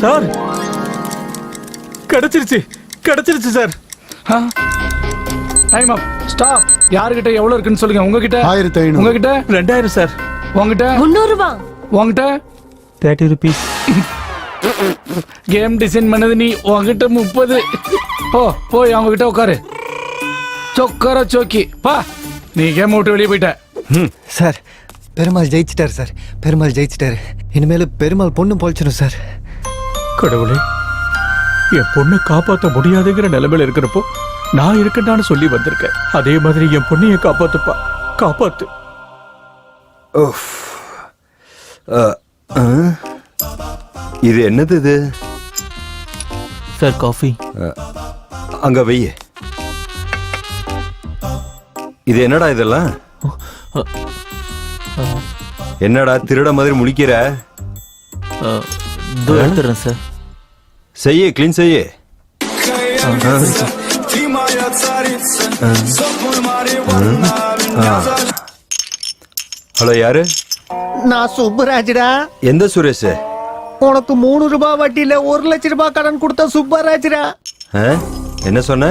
[SPEAKER 10] சார், கிடைச்சிருச்சு கிடைச்சிருச்சு சார்.
[SPEAKER 11] டைம் அப். ஸ்டாப். யார்கிட்ட எவ்வளவு இருக்குன்னு சொல்லுங்க. உங்ககிட்ட
[SPEAKER 13] 1500.
[SPEAKER 11] உங்ககிட்ட
[SPEAKER 10] 2000 சார்.
[SPEAKER 11] உங்ககிட்ட
[SPEAKER 17] 300 ரூபாய்.
[SPEAKER 11] உங்ககிட்ட
[SPEAKER 18] 30 rupees.
[SPEAKER 11] கேம் டிசைன் பண்ணது நீ. உங்ககிட்ட 30. போய் அவங்க கிட்ட உட்காரு. சொக்கர சோக்கி பா. நீ கேம் விட்டு வெளியே போயிட்ட.
[SPEAKER 3] சார், பெருமாள் ஜெயிச்சிட்டாரு சார். பெருமாள் ஜெயிச்சிட்டாரு. இனிமேல் பெருமாள் பொண்ணு பொழைச்சிடும் சார்.
[SPEAKER 10] கடவுளே, என் பொண்ணை காப்பாற்ற முடியாதுங்கிற நிலைமையில இருக்கிறப்போ நான் இருக்கேன்னு சொல்லி வந்திருக்கேன். அதே மாதிரி என் பொண்ணைய காப்பாத்துப்பா, காப்பாத்து.
[SPEAKER 16] இது என்னது? இது
[SPEAKER 6] சார் காஃபி.
[SPEAKER 16] அங்க வெய்ய. இது என்னடா இதெல்லாம்? என்னடா திருட மாதிரி முழிக்கிற?
[SPEAKER 6] எடுத்துறேன் சார்.
[SPEAKER 16] செய்ய கிளீன் செய்ய. ஹலோ யாரு?
[SPEAKER 15] நான் சுப்பராஜ்டா.
[SPEAKER 16] எந்த சுரேஷ்?
[SPEAKER 15] உனக்கு 3 ரூபாய் வட்டியில 1 லட்சம் ரூபாய் கடன் கொடுத்த சுப்பராஜ்டா.
[SPEAKER 16] என்ன சொன்ன?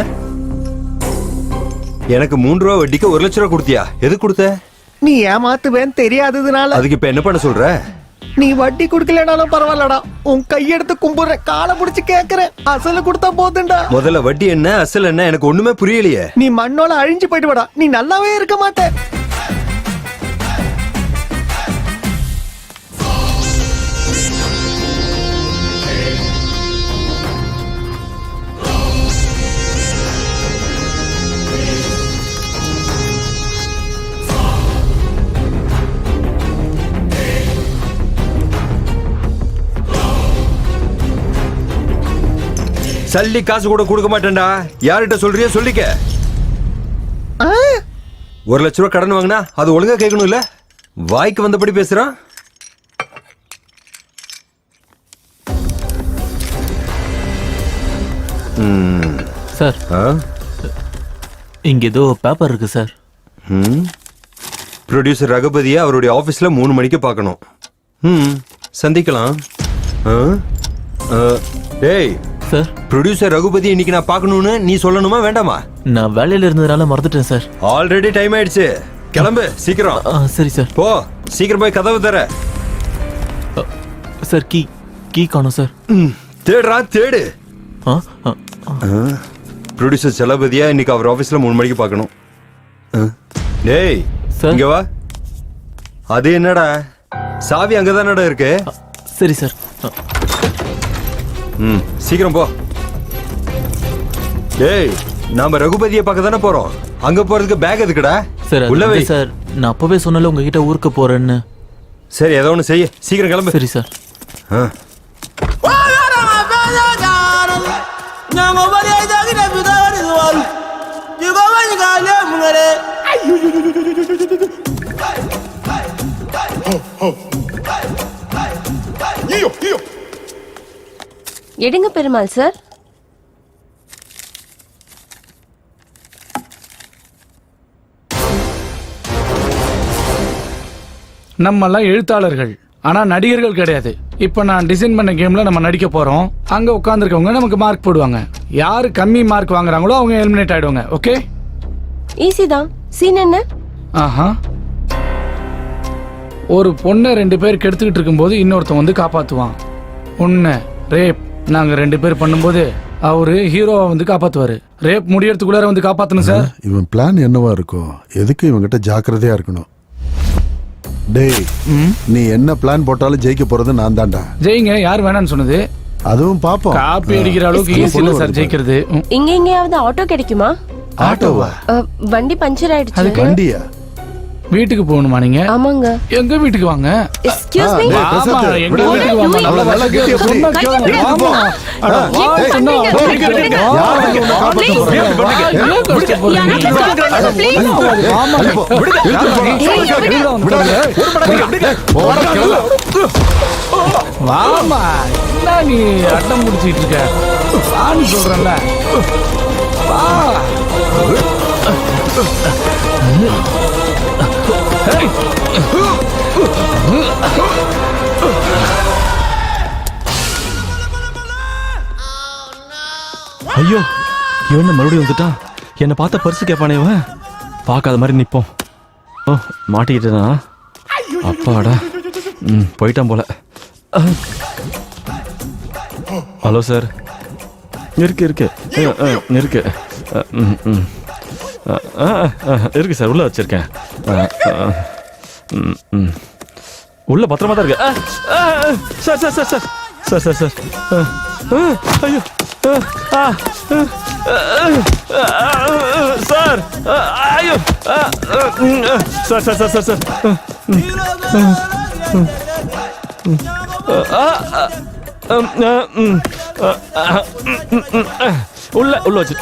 [SPEAKER 16] எனக்கு 3 ரூபாய் வட்டிக்கு 1 லட்சம் ரூபாய் கொடுத்தியா? எது கொடுத்த?
[SPEAKER 15] நீ ஏமாத்துவேன்னு தெரியாததுனால.
[SPEAKER 16] அதுக்கு இப்ப என்ன பண்ண சொல்ற?
[SPEAKER 15] நீ வட்டி குடுக்கலனாலும் பரவாயில்லடா, உன் கையெடுத்து கும்பிடுற, காலை புடிச்சு கேக்குறேன், அசல கொடுத்தா போதுண்டா.
[SPEAKER 16] முதல்ல வட்டி என்ன அசல் என்ன எனக்கு ஒண்ணுமே புரியலையே.
[SPEAKER 15] நீ மண்ணோல அழிஞ்சு போயிட்டு வாடா, நீ நல்லாவே இருக்க மாட்ட.
[SPEAKER 16] சல்லி காசு கூட கொடுக்க மாட்டேன்டா. யார்கிட்ட சொல்றியோ சொல்லிக்க. 1 லட்சம் ரூபாய் கடன் வாங்கினா அது ஒழுங்கா கேட்கணும் இல்ல? வாய்க்கு வந்தபடி பேசுறான்.
[SPEAKER 6] சார் இங்க ஏதோ பேப்பர் இருக்கு சார்.
[SPEAKER 16] ப்ரொடியூசர் ரகுபதியை அவருடைய ஆபீஸ்ல 3 மணிக்கு பார்க்கணும். சந்திக்கலாம். டேய்
[SPEAKER 6] சார்,
[SPEAKER 16] ப்ரொடியூசர் ரகுபதி இன்னைக்கு நான் பார்க்கணும்னு நீ சொல்லணுமா வேண்டாமா?
[SPEAKER 6] நான் வேலையில இருந்ததுனால மறந்துட்டேன் சார்.
[SPEAKER 16] ஆல்ரெடி டைம் ஆயிடுச்சு, கிளம்பு சீக்கிரம்.
[SPEAKER 6] சரி சார்.
[SPEAKER 16] போ சீக்கிரம் போய் கதவு தர.
[SPEAKER 6] சார் கீ காணோம் சார்.
[SPEAKER 16] தேடுறா தேடு. ப்ரொடியூசர் செலபதியா இன்னைக்கு அவர் ஆபீஸ்ல 3 மணிக்கு பார்க்கணும். டேய் இங்க வா. அது என்னடா சாவி அங்கதானடா இருக்கு?
[SPEAKER 6] சரி சார்.
[SPEAKER 16] சீக்கிரம் போ. டேய் நாம ரகுபதியை பார்க்க தானே போறோம், அங்க போறதுக்கு பேக் எதுக்குடா?
[SPEAKER 6] சார் உள்ளவே சார், நான் அப்பவே சொன்னல உங்ககிட்ட ஊருக்கு போறேன்னு.
[SPEAKER 16] சரி ஏதோ ஒன்று செய்ய, சீக்கிரம் கிளம்பு.
[SPEAKER 6] சரி சார்.
[SPEAKER 17] எடுங்க பெருமாள் சார்.
[SPEAKER 11] நம்மெல்லாம் எழுத்தாளர்கள், ஆனா நடிகர்கள் கிடையாது. இப்ப நான் டிசைன் பண்ண கேம்ல நம்ம நடிக்க போறோம். அங்க உட்கார்ந்துருக்கவங்க நமக்கு மார்க் போடுவாங்க. யாரு கம்மி மார்க் வாங்குறாங்களோ அவங்க எலிமினேட் ஆயிடுவாங்க. ஓகே,
[SPEAKER 17] ஈஸி தான். சீன் என்ன?
[SPEAKER 11] ஆஹா, ஒரு பொண்ணை 2 பேர் கெடுத்துக்கிட்டு இருக்கும்போது இன்னொருத்தன் வந்து காப்பாத்துவான். உன்னை ரேப் நாங்க 2 பேர் பண்ணும்போது அவரு ஹீரோவை வந்து காப்பாத்துவாரு. ரேப் முடியறதுக்குள்ளார வந்து காப்பாத்தணும் சார்.
[SPEAKER 13] இவன் பிளான் என்னவா இருக்கும்? எதுக்கு இவங்கிட்ட ஜாக்கிரதையா இருக்கணும். டேய் நீ என்ன பிளான் போட்டாலும் ஜெயிக்க போறது நான் தான்டா.
[SPEAKER 11] ஜெயிங்க, யார் வேணான்னு சொன்னது?
[SPEAKER 13] அதுவும் பாப்போம்.
[SPEAKER 11] காப்பி அடிக்கிற அளவுக்கு ஈஸி இல்ல சார் ஜெயிக்கிறது.
[SPEAKER 17] இங்க எங்கேயாவது ஆட்டோ கிடைக்குமா?
[SPEAKER 13] ஆட்டோவா?
[SPEAKER 17] வண்டி பஞ்சர் ஆயிடுச்சு.
[SPEAKER 13] வண்டியா?
[SPEAKER 11] வீட்டுக்கு போகணுமா நீங்க?
[SPEAKER 17] ஆமாங்க.
[SPEAKER 11] எங்க வீட்டுக்கு வாங்க.
[SPEAKER 17] Excuse me.
[SPEAKER 11] ஆமா, எங்க வீட்டுக்கு வாங்க.
[SPEAKER 13] நல்ல நல்ல கெட்டி எப்படி?
[SPEAKER 11] ஆமா. அட வா சொன்னா
[SPEAKER 13] யார் உன்னை காப்பாத்த
[SPEAKER 11] போறாங்க? வாமா, என்ன நீ அட்டம் முடிச்சிட்டு இருக்க? வான்னு சொல்றேன்ல. வா.
[SPEAKER 18] ஐயோ, இவன் மறுபடியும் வந்துட்டான். என்னை பார்த்த பர்ஸ் கேட்பானே இவன். பார்க்காத மாதிரி நிப்போம். ஓ, மாட்டிக்கிட்டேனா? அப்பாடா, போயிட்டான் போல. Hello sir. இருக்கு இருக்கு இருக்கு இருக்கு சார், உள்ள வச்சிருக்கேன். உள்ள பத்திரமா தான் இருக்கு. Sir sir sir sir sir sir sir ஐயோ சார், ஐயோ sir sir sir sir sir உள்ள உள்ள வச்சு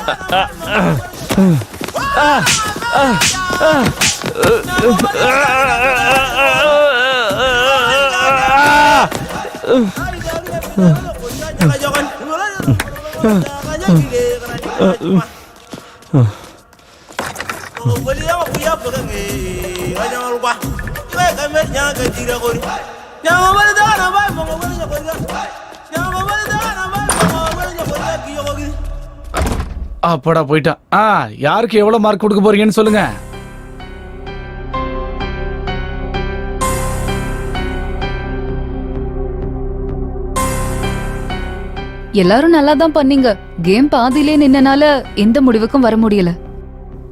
[SPEAKER 11] அப்படா போயிட்டான். யாருக்கு எவ்வளவு மார்க் கொடுக்க போறீங்கன்னு சொல்லுங்க.
[SPEAKER 12] எல்லாரும் நல்லா தான் பண்ணீங்க. கேம் பாதியிலே நின்னனால எந்த முடிவுக்கும் வர முடியல.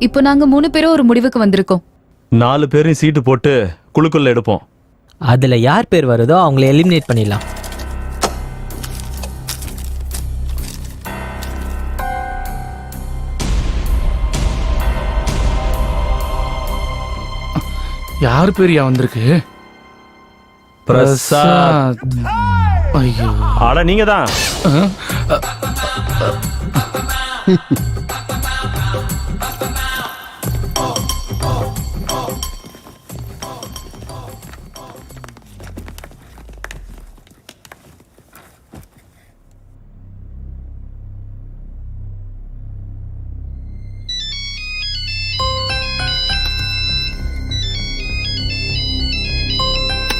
[SPEAKER 12] இப்போ நாங்க 3 பேரும் ஒரு முடிவுக்கு வந்திருக்கோம்.
[SPEAKER 18] 4 பேரையும் சீட்டு போட்டு குழுக்குள்ள எடுப்போம்.
[SPEAKER 14] அதுல யார் பேர் வருதோ அவங்கள எலிமினேட் பண்ணிடலாம்.
[SPEAKER 11] யார் பேரியா வந்திருக்கு?
[SPEAKER 18] பிரசாத்.
[SPEAKER 11] ஐயோ,
[SPEAKER 18] ஆட நீங்க தான்.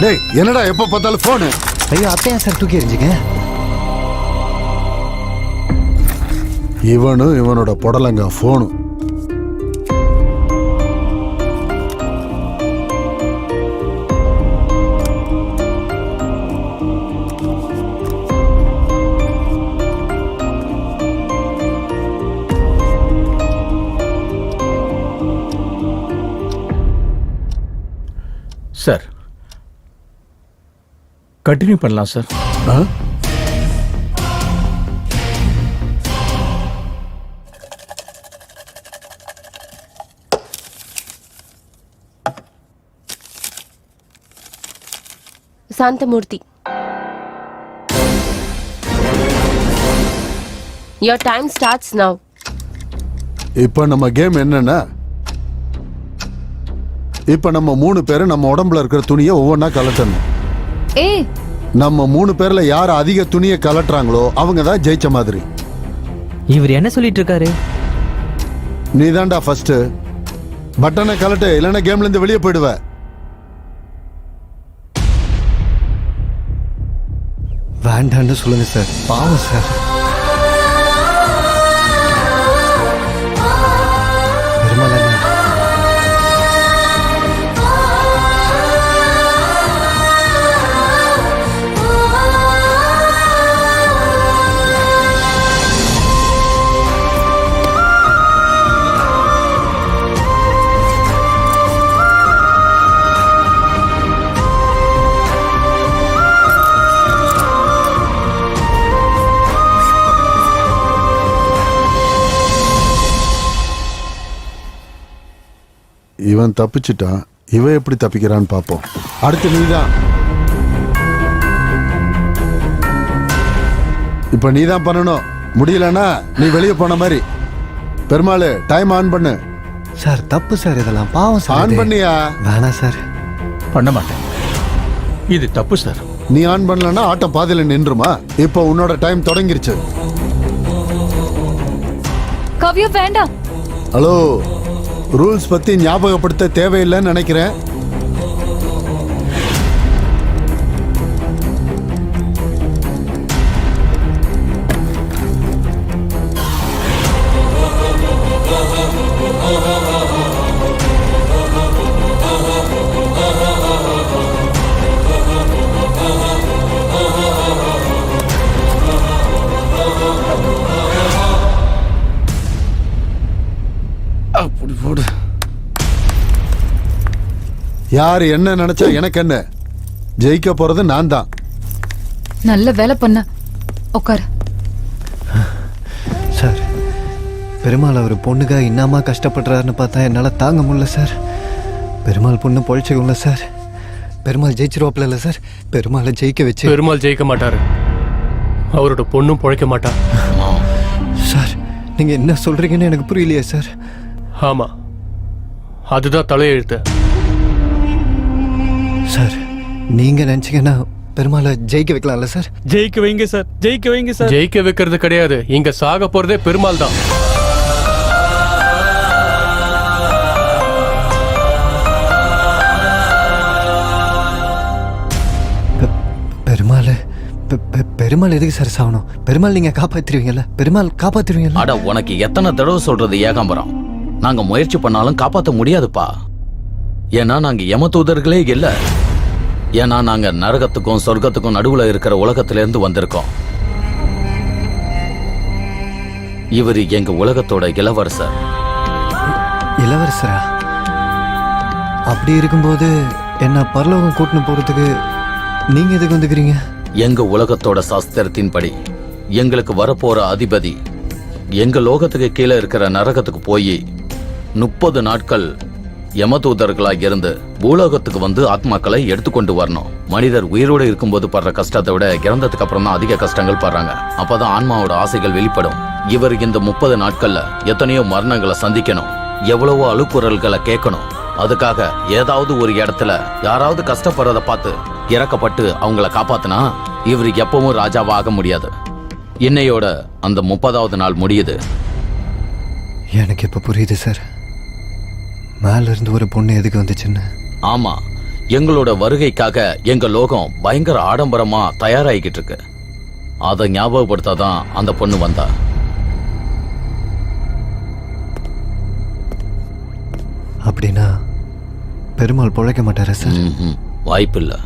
[SPEAKER 13] டேய் என்னடா எப்ப பார்த்தாலும் போனு?
[SPEAKER 3] ஐயோ அத்தையா சார் தூக்கி எறிஞ்சுங்க.
[SPEAKER 13] இவனும் இவனோட புடலங்க போனும்.
[SPEAKER 10] சார் கண்டினியூ பண்ணலாம் sir.
[SPEAKER 17] Santhamurthy, your time starts now.
[SPEAKER 13] இப்ப நம்ம கேம் என்னன்னா, இப்ப நம்ம 3 பேரும் நம்ம உடம்புல இருக்கிற துணியை ஒவ்வொன்னா கலட்டணும். நம்ம 3 பேர்ல யார் அதிக துணியை கலட்டுறாங்களோ அவங்க தான் ஜெயிச்ச மாதிரி.
[SPEAKER 14] இவர் என்ன சொல்லிட்டு இருக்காரு?
[SPEAKER 13] நீ தான்டா ஃபர்ஸ்ட். பட்டனை கலட்டு, இல்லைன்னா கேம்ல இருந்து வெளியே போயிடுவ.
[SPEAKER 3] வேண்டான்னு சொல்லுங்க சார், பாவம் சார்.
[SPEAKER 13] இவன் தப்பிச்சிட்டான், இவன் எப்படி தப்பிக்கிறான்னு பாப்போம். அடுத்து நீதான். இப்ப நீதான் பண்ணணும். முடியலன்னா நீ வெளியே போன மாதிரி. பெருமாள் டைம் ஆன் பண்ணு.
[SPEAKER 3] சார் தப்பு சார், இதெல்லாம் பாவம் சார்.
[SPEAKER 13] ஆன் பண்ணியா?
[SPEAKER 3] வேணாம் சார்.
[SPEAKER 10] பண்ண மாட்டேன், இது தப்பு சார்.
[SPEAKER 13] நீ ஆன் பண்ணலன்னா ஆட்டம் பாதியில நின்றுமா? இப்போ உன்னோட டைம் தொடங்கிருச்சு.
[SPEAKER 12] கவ்யா வேண்டாம்.
[SPEAKER 13] ஹலோ, ரூல்ஸ் பத்தி ஞாபகப்படுத்த தேவையில்லைன்னு நினைக்கிறேன்.
[SPEAKER 11] அப்படி போடு.
[SPEAKER 13] யார் என்ன நினைச்சா எனக்கு என்ன? ஜெயிக்க போறது நான் தான்.
[SPEAKER 12] நல்ல வேலை பண்ண. உட்காரு.
[SPEAKER 3] சார், பெருமாள் அவர் பொண்ணுக்காக இன்னமா கஷ்டப்படுறாருன்னு பார்த்தா என்னால் தாங்க முடியல சார். பெருமாள் பொண்ணு பொழைச்சிக்கல சார். பெருமாள் ஜெயிச்சிருவாப்ல இல்லை சார். பெருமாளை ஜெயிக்க வச்சு.
[SPEAKER 5] பெருமாள் ஜெயிக்க மாட்டாரு. அவரோட பொண்ணும் பொழைக்க மாட்டா.
[SPEAKER 3] சார் நீங்க என்ன சொல்றீங்கன்னு எனக்கு புரியலையே சார்.
[SPEAKER 5] ஆமா, அதுதான் தலையெழுத்து.
[SPEAKER 3] சார் நீங்க நினைச்சீங்கன்னா பெருமாளை ஜெயிக்க வைக்கலாம்ல சார்?
[SPEAKER 10] ஜெயிக்க வைங்க சார், ஜெயிக்க வைங்க சார்.
[SPEAKER 5] ஜெயிக்க வைக்கிறது கிடையாது, இங்க சாக போறதே பெருமாள் தான்.
[SPEAKER 3] பெருமாள் பெருமாள் எதுக்கு சார் சாகணும்? பெருமாள் நீங்க காப்பாத்திருவீங்கல்ல? பெருமாள் காப்பாத்திருவீங்கல்ல?
[SPEAKER 4] அட உனக்கு எத்தனை தடவை சொல்றது ஏகாம்பரம், நாங்க முயற்சி பண்ணாலும் காப்பாத்த முடியாதுப்பா. ஏன்னா நாங்க யம தூதர்களே இல்ல. ஏன்னா நாங்க நரகத்துக்கும் சொர்க்கத்துக்கும் நடுவுல இருக்கிற உலகத்துல இருந்து வந்திருக்கோம். இவரு எங்க உலகத்தோட இளவரசர்.
[SPEAKER 3] இளவரசரா? அப்படி இருக்கும்போது என்ன பரலோகம் கூட்டின்னு போறதுக்கு நீங்க எதுக்கு வந்துக்கிறீங்க?
[SPEAKER 4] எங்க உலகத்தோட சாஸ்திரத்தின்படி எங்களுக்கு வரப்போற அதிபதி எங்க லோகத்துக்கு கீழே இருக்கிற நரகத்துக்கு போய் 30 நாட்கள் யமதூதர்களா இருந்து பூலோகத்துக்கு வந்து ஆத்மாக்களை எடுத்துக்கொண்டு வரணும். மனிதர் உயிரோடு இருக்கும்போது படுற கஷ்டத்தை விட இறந்ததுக்கு அப்புறம் தான் அதிக கஷ்டங்கள் படுறாங்க. அப்பதான் ஆன்மாவோட ஆசைகள் வெளிப்படும். இவர் இந்த 30 நாட்கள்ல எத்தனையோ மரணங்களை சந்திக்கணும், எவ்வளவோ அழுக்குறல்களை கேட்கணும். அதுக்காக ஏதாவது ஒரு இடத்துல யாராவது கஷ்டப்படுறத பார்த்து இறக்கப்பட்டு அவங்கள காப்பாத்தினா இவர் எப்பவும் ராஜாவா ஆக முடியாது. இன்னையோட அந்த 30வது நாள் முடியுது.
[SPEAKER 3] எனக்கு இப்ப புரியுது சார், மேல இருந்து ஒரு பொண்ணு எதுக்கு வந்துச்சுன்னு.
[SPEAKER 4] ஆமா, எங்களோட வருகைக்காக எங்க லோகம் பயங்கர ஆடம்பரமா தயாராகிக்கிட்டு இருக்கு. அதை ஞாபகப்படுத்தாதான் அந்த பொண்ணு வந்தா.
[SPEAKER 3] அப்படின்னா பெருமாள் பொழைக்க மாட்டாரா சார்?
[SPEAKER 4] வாய்ப்பில்லை.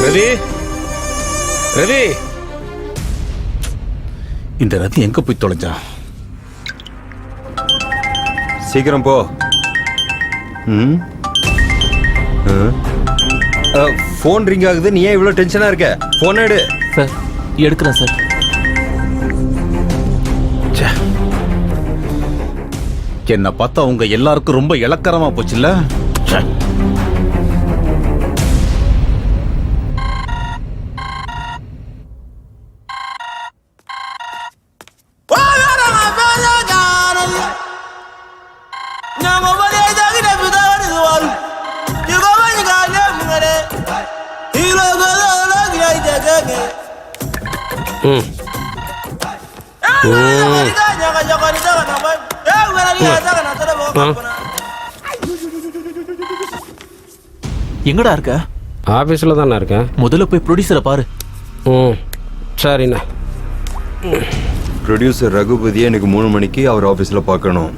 [SPEAKER 2] ரவி, ரவி, இந்த ரத்தி எங்க போய் தொலைஞ்சா?
[SPEAKER 16] சீக்கிரம் போ. போன் ரிங் ஆகுது, நீ ஏன் இவ்வளவு டென்ஷனா இருக்க? போன் எடு.
[SPEAKER 6] சார் எடுக்கிறேன் சார்.
[SPEAKER 2] என்ன பார்த்தா உங்க எல்லாருக்கும் ரொம்ப இலக்கரமா போச்சுல்ல?
[SPEAKER 6] எங்கடா இருக்க?
[SPEAKER 20] ஆபீஸ்ல தானே இருக்கேன்.
[SPEAKER 6] முதல்ல போய் ப்ரொடியூசரை பாரு.
[SPEAKER 20] சரிண்ணா.
[SPEAKER 16] ப்ரொடியூசர் ரகுபதியை எனக்கு 3 மணிக்கு அவர் ஆபீஸ்ல பார்க்கணும்.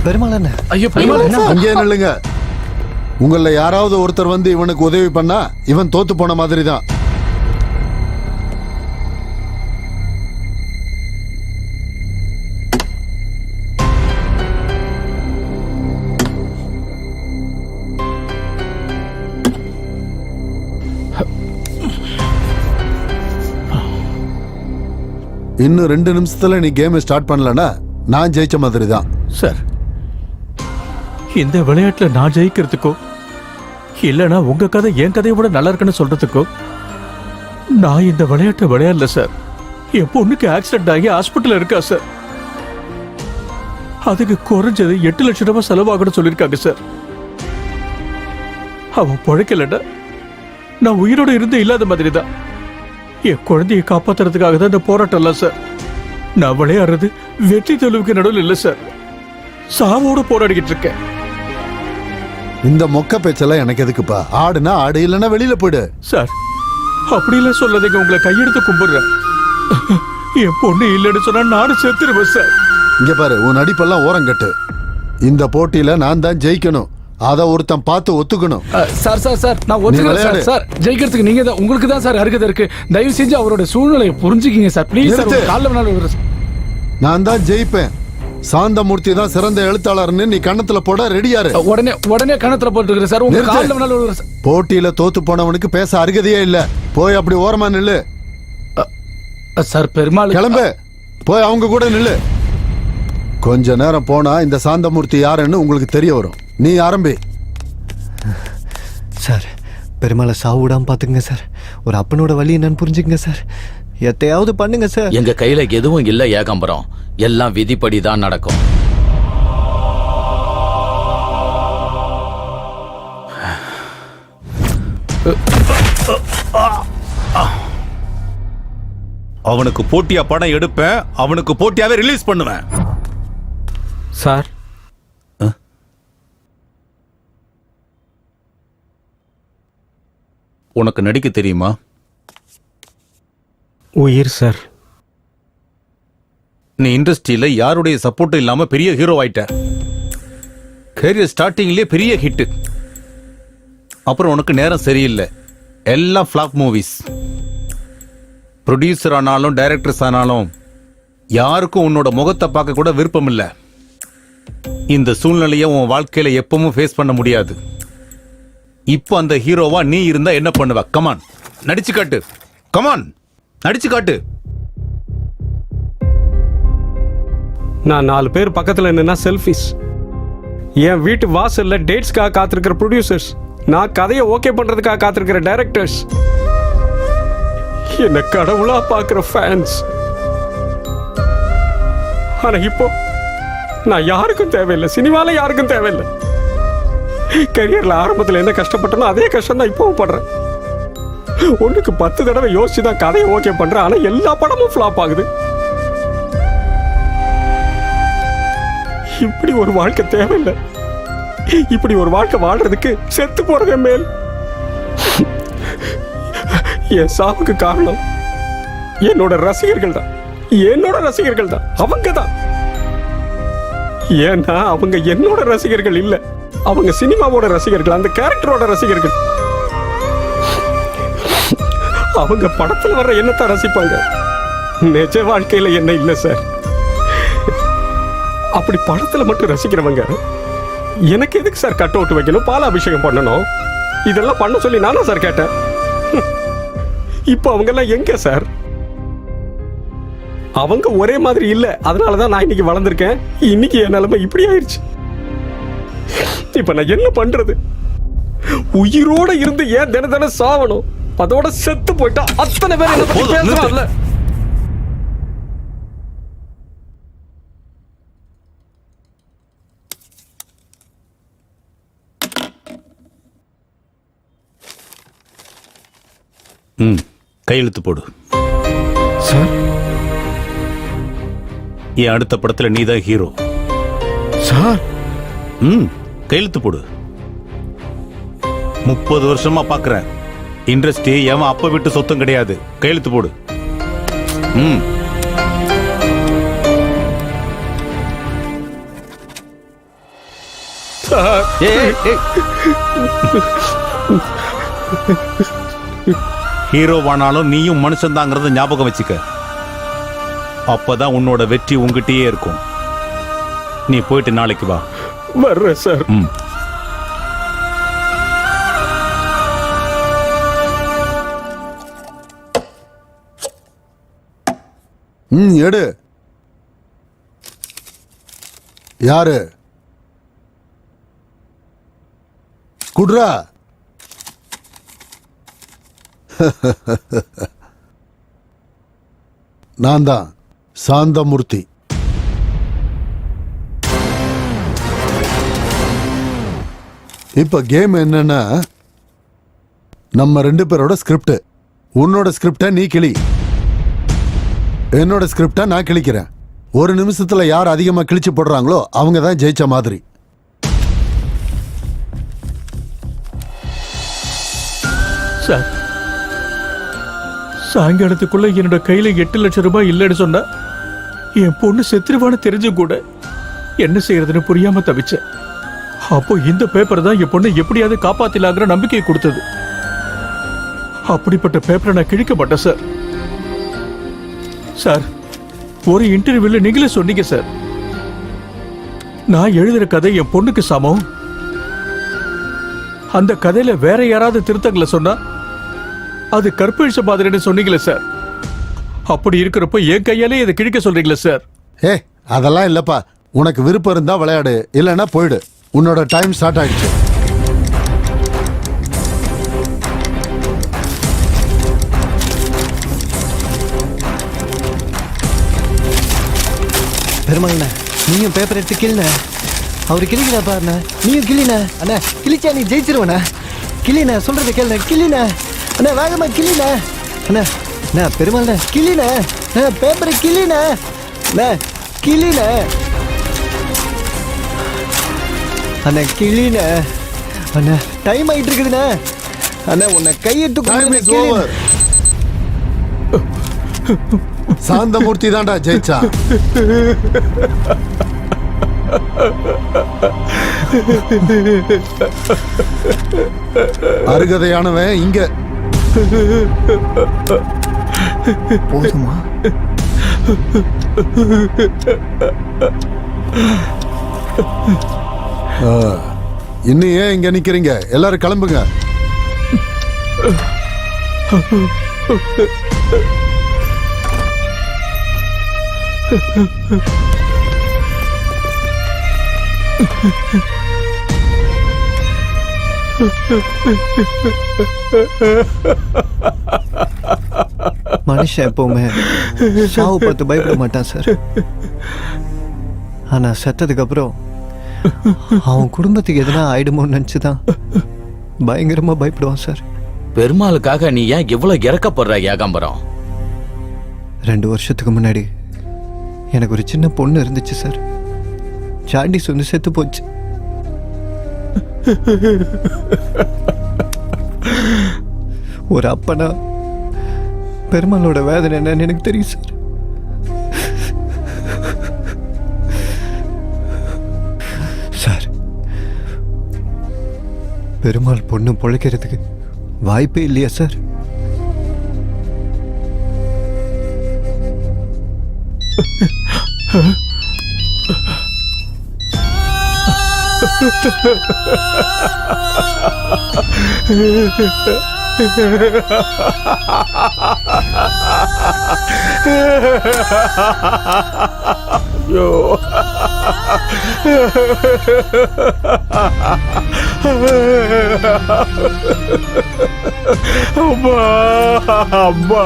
[SPEAKER 3] பெருமாள் என்ன?
[SPEAKER 13] ஐயோ பெருமாள் அங்கே நில்லுங்க. உங்கள யாராவது ஒருத்தர் வந்து இவனுக்கு உதவி பண்ணா இவன் தோத்து போன மாதிரி தான். இன்னும் 2 நிமிஷத்துல நீ கேம் ஸ்டார்ட் பண்ணலனா நான் ஜெயிச்ச மாதிரி தான்.
[SPEAKER 10] சார், இந்த விளையாட்டுல நான் ஜெயிக்கிறதுக்கோ இல்லனா உங்க கதை என் கதையை விட நல்லா இருக்குன்னு சொல்றதுக்கோ நான் இந்த விளையாட்டை விளையாடல சார். என் பொண்ணுக்கு ஆக்சிடென்ட் ஆகி ஹாஸ்பிட்டல் இருக்கா சார். அதுக்கு குறைஞ்சது 8 லட்சம் ரூபாய் செலவாகணும்னு சொல்லியிருக்காங்க சார். அவன் பிழைக்கலன்னா நான் உயிரோட இருந்து இல்லாத மாதிரி தான். என் குழந்தையை காப்பாத்துறதுக்காக தான் இந்த போராட்டம்லாம் சார். நான் விளையாடுறது வெற்றி தோல்விக்கு நடுவில் இல்லை சார், சாவோட போராடிக்கிட்டு இருக்கேன்.
[SPEAKER 13] இந்த மொக்க பேச்செல்லாம் எனக்கு எதுக்குப்பா? ஆடுனா ஆடு, இல்லைன்னா வெளியில போயிடு.
[SPEAKER 10] சார் அப்படிலாம் சொல்லாதீங்க, உங்களை கையெடுத்து கும்பிடுறேன். என் பொண்ணு இல்லைன்னு சொன்னா நானும் செத்துருவேன் சார்.
[SPEAKER 13] இங்க பாரு, உன் நடிப்பெல்லாம் ஓரங்கட்டு. இந்த போட்டியில நான் தான் ஜெயிக்கணும், அத ஒருத்தன் பார்த்து ஒத்துக்கணும்.
[SPEAKER 11] சார் சார் சார் நான் ஒத்துக்கிறேன் சார். சார் ஜெயிக்கிறதுக்கு நீங்க தான், உங்களுக்கு தான் சார் அருகதை இருக்கு. தயவு செஞ்சு அவரோட சூழ்நிலையை புரிஞ்சுக்கிங்க சார் ப்ளீஸ் சார். காலைல வேணாலும்
[SPEAKER 13] நான் தான் ஜெயிப்பேன். சாந்தமூர்த்தி தான் சிறந்த எழுத்தாளர்னு நீ கண்ணத்துல போட ரெடியாரு.
[SPEAKER 11] உடனே கணத்துல போட்டுக்கிறேன் சார். உங்க காலைல வேணாலும்
[SPEAKER 13] போட்டியில தோத்து போனவனுக்கு பேச அருகதையே இல்ல. போய் அப்படி ஓரமா நில்லு.
[SPEAKER 11] சார் பெருமாள்
[SPEAKER 13] கிளம்பு, போய் அவங்க கூட நில்லு. கொஞ்ச நேரம் போனா இந்த சாந்தமூர்த்தி யாருன்னு உங்களுக்கு தெரிய வரும். நீ ஆரம்பி.
[SPEAKER 3] சார் பெருமாளை சாவு விடாம பாத்துங்க சார். ஒரு அப்பனோட வழி என்னன்னு புரிஞ்சுக்கங்க சார். எத்தையாவது பண்ணுங்க சார்.
[SPEAKER 4] எங்க கையில எதுவும் இல்ல ஏகாம்பரம், எல்லாம் விதிப்படி தான் நடக்கும்.
[SPEAKER 2] அவனுக்கு போட்டியா படம் எடுப்பேன், அவனுக்கு போட்டியாவே ரிலீஸ் பண்ணுவேன்.
[SPEAKER 20] சார்
[SPEAKER 2] உனக்கு நடிக்க தெரியுமா?
[SPEAKER 20] உயிர் சார்.
[SPEAKER 2] நீ இண்டஸ்ட்ரியில யாருடைய சப்போர்ட்டும் இல்லாம பெரிய ஹீரோ ஆயிட்ட. கேரியர் ஸ்டார்டிங்லயே பெரிய ஹிட். அப்புறம் உனக்கு நேரம் சரியில்லை, எல்லாம் ஃபிளாப் மூவிஸ். ப்ரொடியூசர் ஆனாலும் டைரக்டர்ஸ் ஆனாலும் யாருக்கும் உன்னோட முகத்தை பார்க்க கூட விருப்பம் இல்லை. இந்த சூழ்நிலையை உன் வாழ்க்கையில எப்பவும் ஃபேஸ் பண்ண முடியாது. இப்போ அந்த ஹீரோவா நீ இருந்தா என்ன பண்ணுவ? கமான் நடிச்சு காட்டு, கமான் நடிச்சு காட்டு.
[SPEAKER 20] நான் 4 பேர் பக்கத்துல நின்னா செல்ஃபிஸ். என் வீட்டு வாசல்ல டேட்ஸ்க்காக காத்திருக்கிற ப்ரொடியூசர்ஸ், நான் கதையை ஓகே பண்றதுக்காக காத்திருக்கிற டைரக்டர்ஸ், என்ன கடவுளா பாக்குற ஃபேன்ஸ். ஆனா இப்போ நான் யாருக்கும் தேவையில்லை, சினிமால யாருக்கும் தேவையில்லை. கரியர்ல ஆரம்பத்தில் என்ன கஷ்டப்பட்டனோ அதே கஷ்டம் தான் இப்பவும் படுறேன். ஒண்ணுக்கு 10 தடவை யோசிச்சுதான் கதையை ஓகே பண்றேன், ஆனா எல்லா படமும் ஃபிளாப் ஆகுது. இப்படி ஒரு வாழ்க்கை தேவையில்லை. இப்படி ஒரு வாழ்க்கை வாழ்றதுக்கு செத்து போறதே மேல். என் சாவுக்கு காரணம் என்னோட ரசிகர்கள் தான், என்னோட ரசிகர்கள் தான், அவங்க தான். ஏன்னா அவங்க என்னோட ரசிகர்கள் இல்ல, அவங்க சினிமாவோட ரசிகர்கள், அந்த கேரக்டரோட ரசிகர்கள். அவங்க படத்துல வர்ற என்னத்தை ரசிப்பாங்க, நிஜ வாழ்க்கையில என்ன இல்ல சார். அப்படி படத்துல மட்டும் ரசிக்கிறவங்க எனக்கு எதுக்கு சார் கட் அவுட் வைக்கணும், பால அபிஷேகம் பண்ணணும், இதெல்லாம் பண்ண சொல்லி நானா சார் கேட்டேன். இப்போ அவங்க எல்லாம் எங்க சார்? அவங்க ஒரே மாதிரி இல்ல, அதனாலதான் நான் இன்னைக்கு வளர்ந்திருக்கேன். இன்னைக்கு என் நிலைமை இப்படி ஆயிடுச்சு. இப்ப நான் என்ன பண்றது? உயிரோட இருந்து ஏன் தின சாவணும்? அதோட செத்து போயிட்டா அத்தனை பேர் என்ன பத்தி பேசுறாங்கல்ல.
[SPEAKER 2] கையெழுத்து போடு
[SPEAKER 20] சார்.
[SPEAKER 2] என் அடுத்த படத்துல நீதான் ஹீரோ
[SPEAKER 20] சார்.
[SPEAKER 2] கையெழுத்து போடு. 30 வருஷமா பாக்குறேன், இண்டஸ்ட்ரி எவன் அப்ப விட்டு சொத்தம் கிடையாது. கையெழுத்து போடு. ஹீரோவானாலும் நீயும் மனுஷன் தாங்கிறத ஞாபகம் வச்சுக்க. அப்பதான் உன்னோட வெற்றி உங்ககிட்டயே இருக்கும். நீ போயிட்டு நாளைக்கு வா.
[SPEAKER 20] வர்றேன் சார்.
[SPEAKER 13] எடு. யாரு குட்ரா? நான் தான் சாந்தமூர்த்தி. இப்ப கேம் என்னன்னா, நம்ம 2 பேரோட ஸ்கிரிப்ட். உன்னோட ஸ்கிரிப்டை நீ கிளி, என்னோட ஸ்கிரிப்டை நான் கிழிக்கிறேன். ஒரு நிமிஷத்துல யார் அதிகமா கிழிச்சு போடுறாங்களோ அவங்க தான் ஜெயிச்ச மாதிரி.
[SPEAKER 10] சார், சாயங்காலத்துக்குள்ள என்னோட கையில 8 லட்சம் ரூபாய் இல்லைன்னு சொன்னா என் பொண்ணு செத்துருவான்னு தெரிஞ்சும் கூட என்ன செய்யறதுன்னு புரியாம தவிச்சேன். அப்போ இந்த பேப்பர் தான் என் பொண்ணை எப்படியாவது காப்பாத்திலாங்கிற நம்பிக்கை கொடுத்தது. அப்படிப்பட்ட பேப்பரை நான் கிழிக்க மாட்டேன் சார். சார், ஒரு இன்டர்வியூல நீங்களே சொன்னீங்க சார், நான் எழுதுற கதை என் பொண்ணுக்கு சமம். அந்த கதையில வேற யாராவது திருத்தங்களை சொன்னா அது கற்பழிச்ச மாதிரின்னு சொன்னீங்களே சார். அப்படி இருக்கிறப்ப என் கையாலே இதை கிழிக்க சொல்றீங்களே சார்.
[SPEAKER 13] அதெல்லாம் இல்லப்பா. உனக்கு விருப்பம் இருந்தா விளையாடு, இல்லைன்னா போயிடு. உன்னோட டைம் ஸ்டார்ட் ஆயிடுச்சு.
[SPEAKER 3] பெருமாள்ண்ணா, நீயும் பேப்பர் எடுத்து கிளின. அவரு கிளிக்கிறா பாருண்ணா, நீயும் கிளின. அண்ணா கிழிச்சா நீ ஜெயிச்சிருவண்ணா. கிளின, சொல்றத கேளுண்ணா. கிளின அண்ணா, வேகமா கிளின. அண்ணா அண்ணா பெருமாள்ண்ணா கிளின. பேப்பரை கிளின. அண்ணா கிளின. அண்ணா கிளின. அண்ணா டைம் ஆயிட்டு இருக்குதுண்ணா. அண்ணா உன்னை கையிட்டு
[SPEAKER 13] சாந்தமூர்த்தி தான்டா ஜெயிச்சா. அருகதையானவன் இங்க.
[SPEAKER 3] போதுமா?
[SPEAKER 13] இன்னும் ஏன் இங்க நிக்கிறீங்க? எல்லாரும் கிளம்புங்க.
[SPEAKER 3] மனுஷன் எப்பவுமே சாவு பார்த்து பயப்பட மாட்டான் சார். ஆனா செத்ததுக்கு அப்புறம் அவன் குடும்பத்துக்கு எதனா ஆயிடுமோன்னு நினைச்சுதான் பயங்கரமா பயப்படுவான் சார்.
[SPEAKER 4] பெருமாளுக்காக நீ ஏன் இவ்வளவு இறக்கப்படுற ஏகாம்பரம்?
[SPEAKER 3] 2 வருஷத்துக்கு முன்னாடி எனக்கு ஒரு சின்ன பொண்ணு இருந்துச்சு சார். ஜாண்டிஸ் வந்து செத்து போச்சு. ஒரு அப்பனா பெருமாளோட வேதனை என்னன்னு எனக்கு தெரியும் சார். சார், பெருமாள் பொண்ணு பொழைக்கிறதுக்கு வாய்ப்பே இல்லையா சார்?
[SPEAKER 10] அம்மா அம்மா.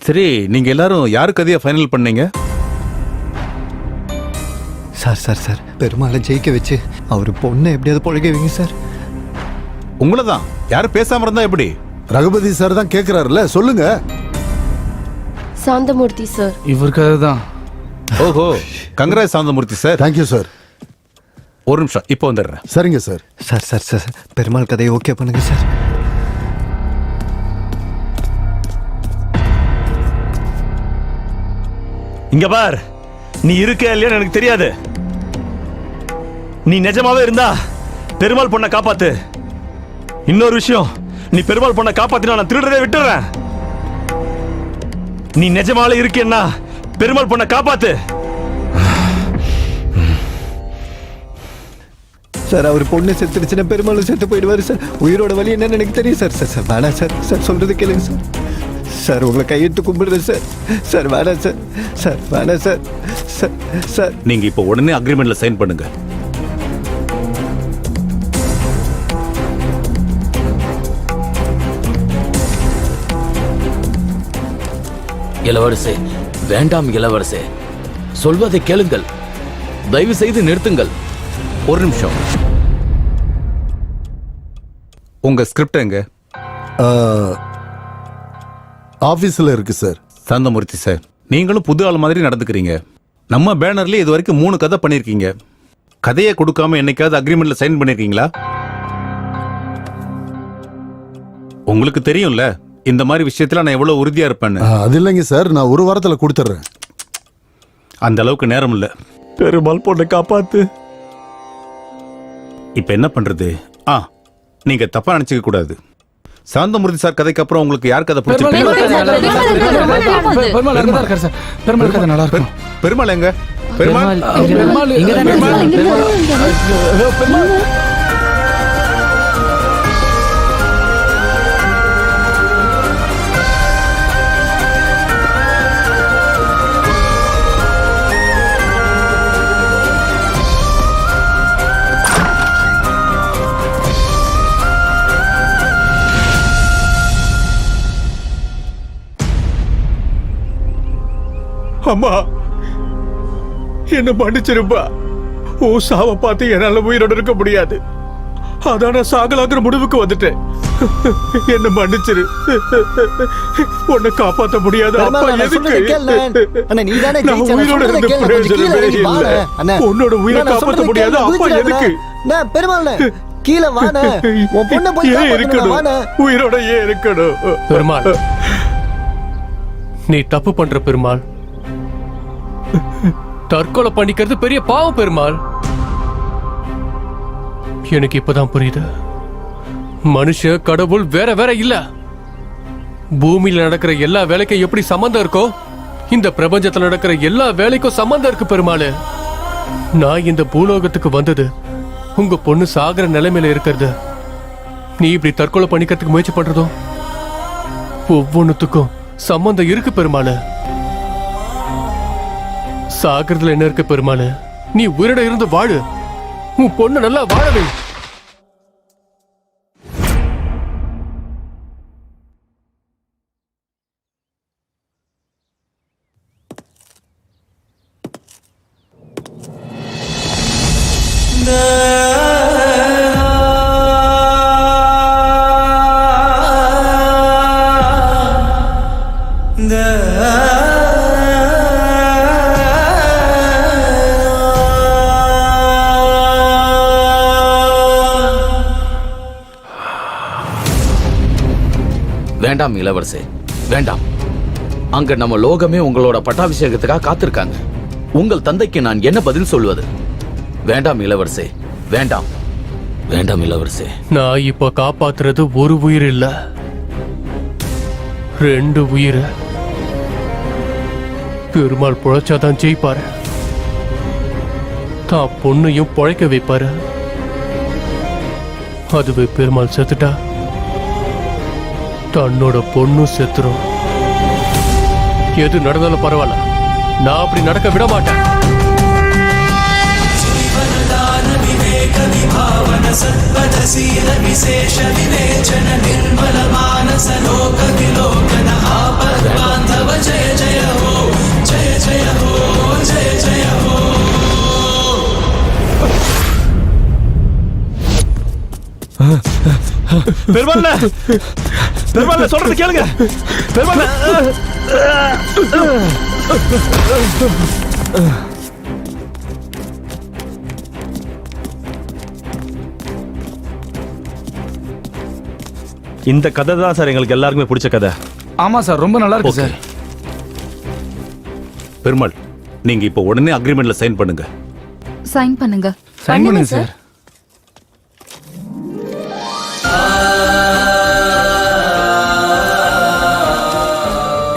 [SPEAKER 2] சரி, நீங்க எல்லாரும் யாரு கதையை ஃபைனல் பண்ணீங்க?
[SPEAKER 3] சார் சார் சார், பெருமாளை ஜெயிக்க வச்சு அவர் பொண்ணை எப்படியாவது பொழைக்க வைங்க சார்.
[SPEAKER 2] உங்களை தான். யாரும் பேசாம இருந்தா எப்படி?
[SPEAKER 13] ரகுபதி சார் தான் கேக்குறாருல்ல, சொல்லுங்க.
[SPEAKER 17] சாந்தமூர்த்தி சார்.
[SPEAKER 11] இவருக்காக தான்.
[SPEAKER 2] ஓஹோ, Gangaraj Santhamurthy sir.
[SPEAKER 13] Thank you sir.
[SPEAKER 2] ஒரு நிமிஷம், இப்போ வந்துடுறேன்.
[SPEAKER 13] சரிங்க sir.
[SPEAKER 3] Sir sir sir, Perumal கதையை ஓகே பண்ணுங்க சார்.
[SPEAKER 18] இங்க பார், நீ இருக்க இல்லையான்னு எனக்கு தெரியாது. நீ நிஜமாவே இருந்தா பெருமாள் பொண்ணை காப்பாத்து. இன்னொரு விஷயம், நீ பெருமாள் பொண்ணை காப்பாத்தினா நான் திருடுறதே விட்டுறேன். நீ நிஜமாவே இருக்கேன்னா பெருமாள் பொண்ணை காப்பாத்து.
[SPEAKER 3] சார் அவர் பொண்ணு செத்துருச்சுன்னா பெருமாளும் செத்து போயிடுவாரு சார். உயிரோட வலி என்னன்னு எனக்கு தெரியும் சார். சார் சார் வேணாம் சார். சார் சொல்றது கேளுங்க சார். சார் உங்களை கையெடுத்து கும்பிடுறேன் சார். சார் வேணாம் சார். சார் வேணாம் சார். சார் சார்
[SPEAKER 2] நீங்க இப்போ உடனே அக்ரிமெண்ட்ல சைன் பண்ணுங்க.
[SPEAKER 4] இளவரசே, வேண்டாம் இளவரசே, சொல்வதை கேளுங்கள், தயவு செய்து நிறுத்துங்கள்.
[SPEAKER 2] ஒரு நிமிஷம். உங்க ஸ்கிரிப்ட் எங்க?
[SPEAKER 13] ஆபீஸ்ல இருக்கு சார்.
[SPEAKER 2] சாந்தமூர்த்தி சார், நீங்களும் புது ஆள் மாதிரி நடந்துக்கிறீங்க. நம்ம பேனர்ல இது வரைக்கும் 3 கதை பண்ணிருக்கீங்க. கதையை கொடுக்காம என்னைக்காவது அக்ரிமெண்ட்ல சைன் பண்ணிருக்கீங்களா? உங்களுக்கு தெரியும்ல இந்த மாதிரி விஷயத்துல நான் எவ்வளவு உறுதியா இருப்பேன்னு.
[SPEAKER 13] அது இல்லைங்க சார், நான் ஒரு வாரத்துல கொடுத்துட்றேன்.
[SPEAKER 2] அந்த அளவுக்கு நேரம் இல்ல.
[SPEAKER 18] பெருமாள் பொண்ணை காப்பாத்து.
[SPEAKER 2] இப்ப என்ன பண்றது? நீங்க தப்பா நினைச்சுக்க கூடாது. சாந்தமூர்த்தி சார் கதைக்கு அப்புறம் உங்களுக்கு யார் கதை பிடிச்சிருக்கு? பெருமாள் எங்க? பெருமாள்
[SPEAKER 10] அம்மா, என்ன மன்னிச்சிருப்பா. ஓ சாவ பார்த்து என்னால உயிரோட இருக்க முடியாது. அதான் நான் சாகலாங்கிற முடிவுக்கு வந்துட்டேன். என்ன மன்னிச்சிரு. உன்னை காப்பாற்ற முடியாது. அப்பா எதுக்கு? நான் உயிரோட இருந்த பிரயோஜனமே இல்லை. உன்னோட உயிரை காப்பாற்ற முடியாது. அப்பா எதுக்கு?
[SPEAKER 3] பெருமாள் கீழே வான. உன் பொண்ணை போய்
[SPEAKER 10] ஏன் இருக்கணும்? உயிரோட ஏன் இருக்கணும்?
[SPEAKER 5] பெருமாள், நீ தப்பு பண்ற பெருமாள். தற்கொலை பண்ணிக்கிறது பெரிய பாவம் பெருமாள். எனக்கு இப்பதான் புரியுது. மனுஷ கடவுள் வேற வேற இல்ல. பூமியில நடக்கிற எல்லா வேலைக்கும் எப்படி சம்பந்தம் இருக்கோ, இந்த பிரபஞ்சத்துல நடக்கிற எல்லா வேலைக்கும் சம்பந்தம் இருக்கு பெருமாள். நான் இந்த பூலோகத்துக்கு வந்தது உங்க பொண்ணு சாகர நிலைமையில இருக்கிறது. நீ இப்படி தற்கொலை பண்ணிக்கிறதுக்கு முயற்சி பண்றதும் ஒவ்வொன்னுத்துக்கும் சம்பந்தம் இருக்கு பெருமாள். சாகிறதுல என்ன இருக்கு பெருமாள்? நீ உயிரோட இருந்து வாழு. உன் பொண்ணு நல்லா வாழவே.
[SPEAKER 4] வேண்டாம் இளவரசே, வேண்டாம். அங்க நம்ம லோகமே உங்களோட பட்டாபிஷேகத்துக்காக காத்திருக்காங்க. உங்கள் தந்தைக்கு நான் என்ன பதில் சொல்வது? வேண்டாம் இளவரசே, வேண்டாம். வேண்டாம் இளவரசே.
[SPEAKER 5] நான் இப்ப காப்பாத்துறது ஒரு உயிர் இல்ல, 2 உயிர். பெருமாள் பொழைச்சாதான் ஜெயிப்பாரு. தான் பொண்ணையும் பொழைக்க வைப்பாரு. அதுவே பெருமாள் செத்துட்டா தன்னோட பொண்ணும் செத்துரும். எது நடந்தாலும் பரவாயில்ல, நான் அப்படி நடக்க விட மாட்டேன்.
[SPEAKER 18] பெருமாள், பெருமாள் சொல்றது கேளுங்க. பெருமாள், இந்த கதை தான் சார் எங்களுக்கு எல்லாருக்குமே பிடிச்ச கதை.
[SPEAKER 11] ஆமா சார், ரொம்ப நல்லா இருக்கு சார்.
[SPEAKER 2] பெருமாள், நீங்க இப்போ உடனே அக்ரிமெண்ட்ல சைன் பண்ணுங்க.
[SPEAKER 12] சைன் பண்ணுங்க.
[SPEAKER 11] சைன் பண்ணுங்க சார்.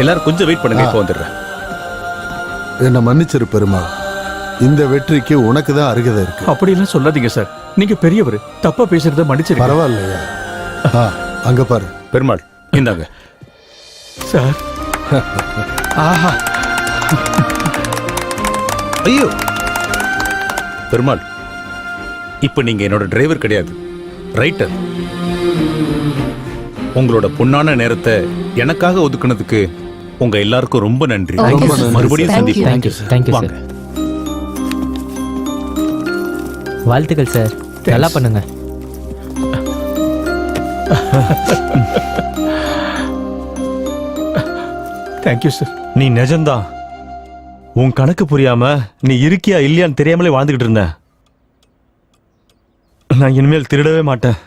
[SPEAKER 2] எல்லாரும் கொஞ்சம் வெயிட் பண்ணுங்க, இப்போ வந்துடுறேன்.
[SPEAKER 13] என்ன மன்னிச்சிரு பெருமாள். இந்த வெற்றிக்கு உனக்கு தான் அருகதை இருக்கு.
[SPEAKER 10] அப்படிலாம் சொல்லாதீங்க சார். நீங்க பெரியவர், தப்பா பேசுறத மன்னிச்சிருங்க.
[SPEAKER 13] பரவாயில்லையா? அங்க பாரு
[SPEAKER 2] பெருமாள், இந்தாங்க
[SPEAKER 10] சார்.
[SPEAKER 2] ஆஹா, ஐயோ பெருமாள், இப்ப நீங்க என்னோட டிரைவர் கிடையாது, ரைட்டர். உங்களோட பொன்னான நேரத்தை எனக்காக ஒதுக்குனதுக்கு உங்க எல்லாருக்கும் ரொம்ப நன்றி. மறுபடியும் சந்திப்போம். வாங்க.
[SPEAKER 14] வாழ்த்துக்கள் சார், நல்லா பண்ணுங்க.
[SPEAKER 10] Thank you sir.
[SPEAKER 18] நீ நிஜம்தான். உன் கணக்கு புரியாம நீ இருக்கியா இல்லையான்னு தெரியாமலே வாழ்ந்துகிட்டு இருந்த. நான் இனிமேல் திருடவே மாட்டேன்.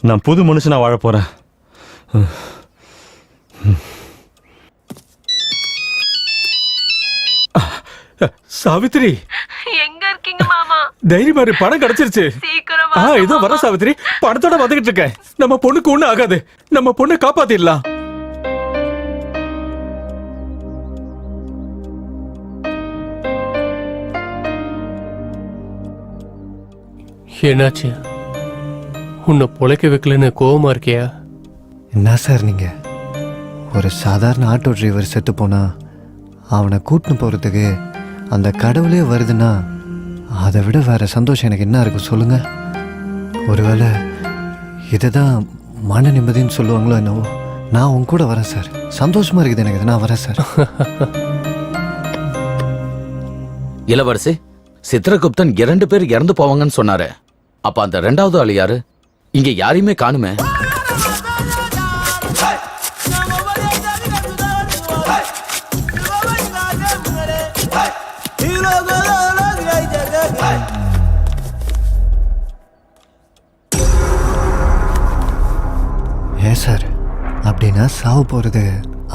[SPEAKER 18] நான் புது மனுஷனா வாழ போறேன்.
[SPEAKER 10] சாவித்ரி,
[SPEAKER 7] எங்க இருக்கீங்க மாமா?
[SPEAKER 10] தைரியமா இரு, பணம் கிடைச்சிருச்சு.
[SPEAKER 7] சீக்கிரமா
[SPEAKER 10] இதோ வர சாவித்ரி, பணத்தோட வந்துகிட்டு இருக்கேன். நம்ம பொண்ணுக்கு ஒண்ணு ஆகாது, நம்ம பொண்ணை காப்பாத்திடலாம். என்னாச்சு? உன்னை பொழைக்க வைக்கலன்னு கோவமா இருக்கியா?
[SPEAKER 3] என்ன சார் நீங்க? ஒரு சாதாரண ஆட்டோ டிரைவர் செத்து போனா அவனை கூட்டின்னு போறதுக்கு அந்த கடவுளே வருதுன்னா அதை விட வேற சந்தோஷம் எனக்கு என்ன இருக்கு சொல்லுங்க? ஒருவேளை இதுதான் மன நிம்மதின்னு சொல்லுவாங்களோ என்னவோ. நான் உன் கூட வரேன் சார். சந்தோஷமா இருக்குது எனக்கு. நான் வரேன் சார்.
[SPEAKER 4] இளவரசி, சித்திரகுப்தன் 2 பேர் இறந்து போவாங்கன்னு சொன்னாரு. அப்ப அந்த 2வது ஆள் யாரு? இங்க யாரையுமே காணுமே.
[SPEAKER 3] ஏன் சார் அப்படின்னா சாவு போறது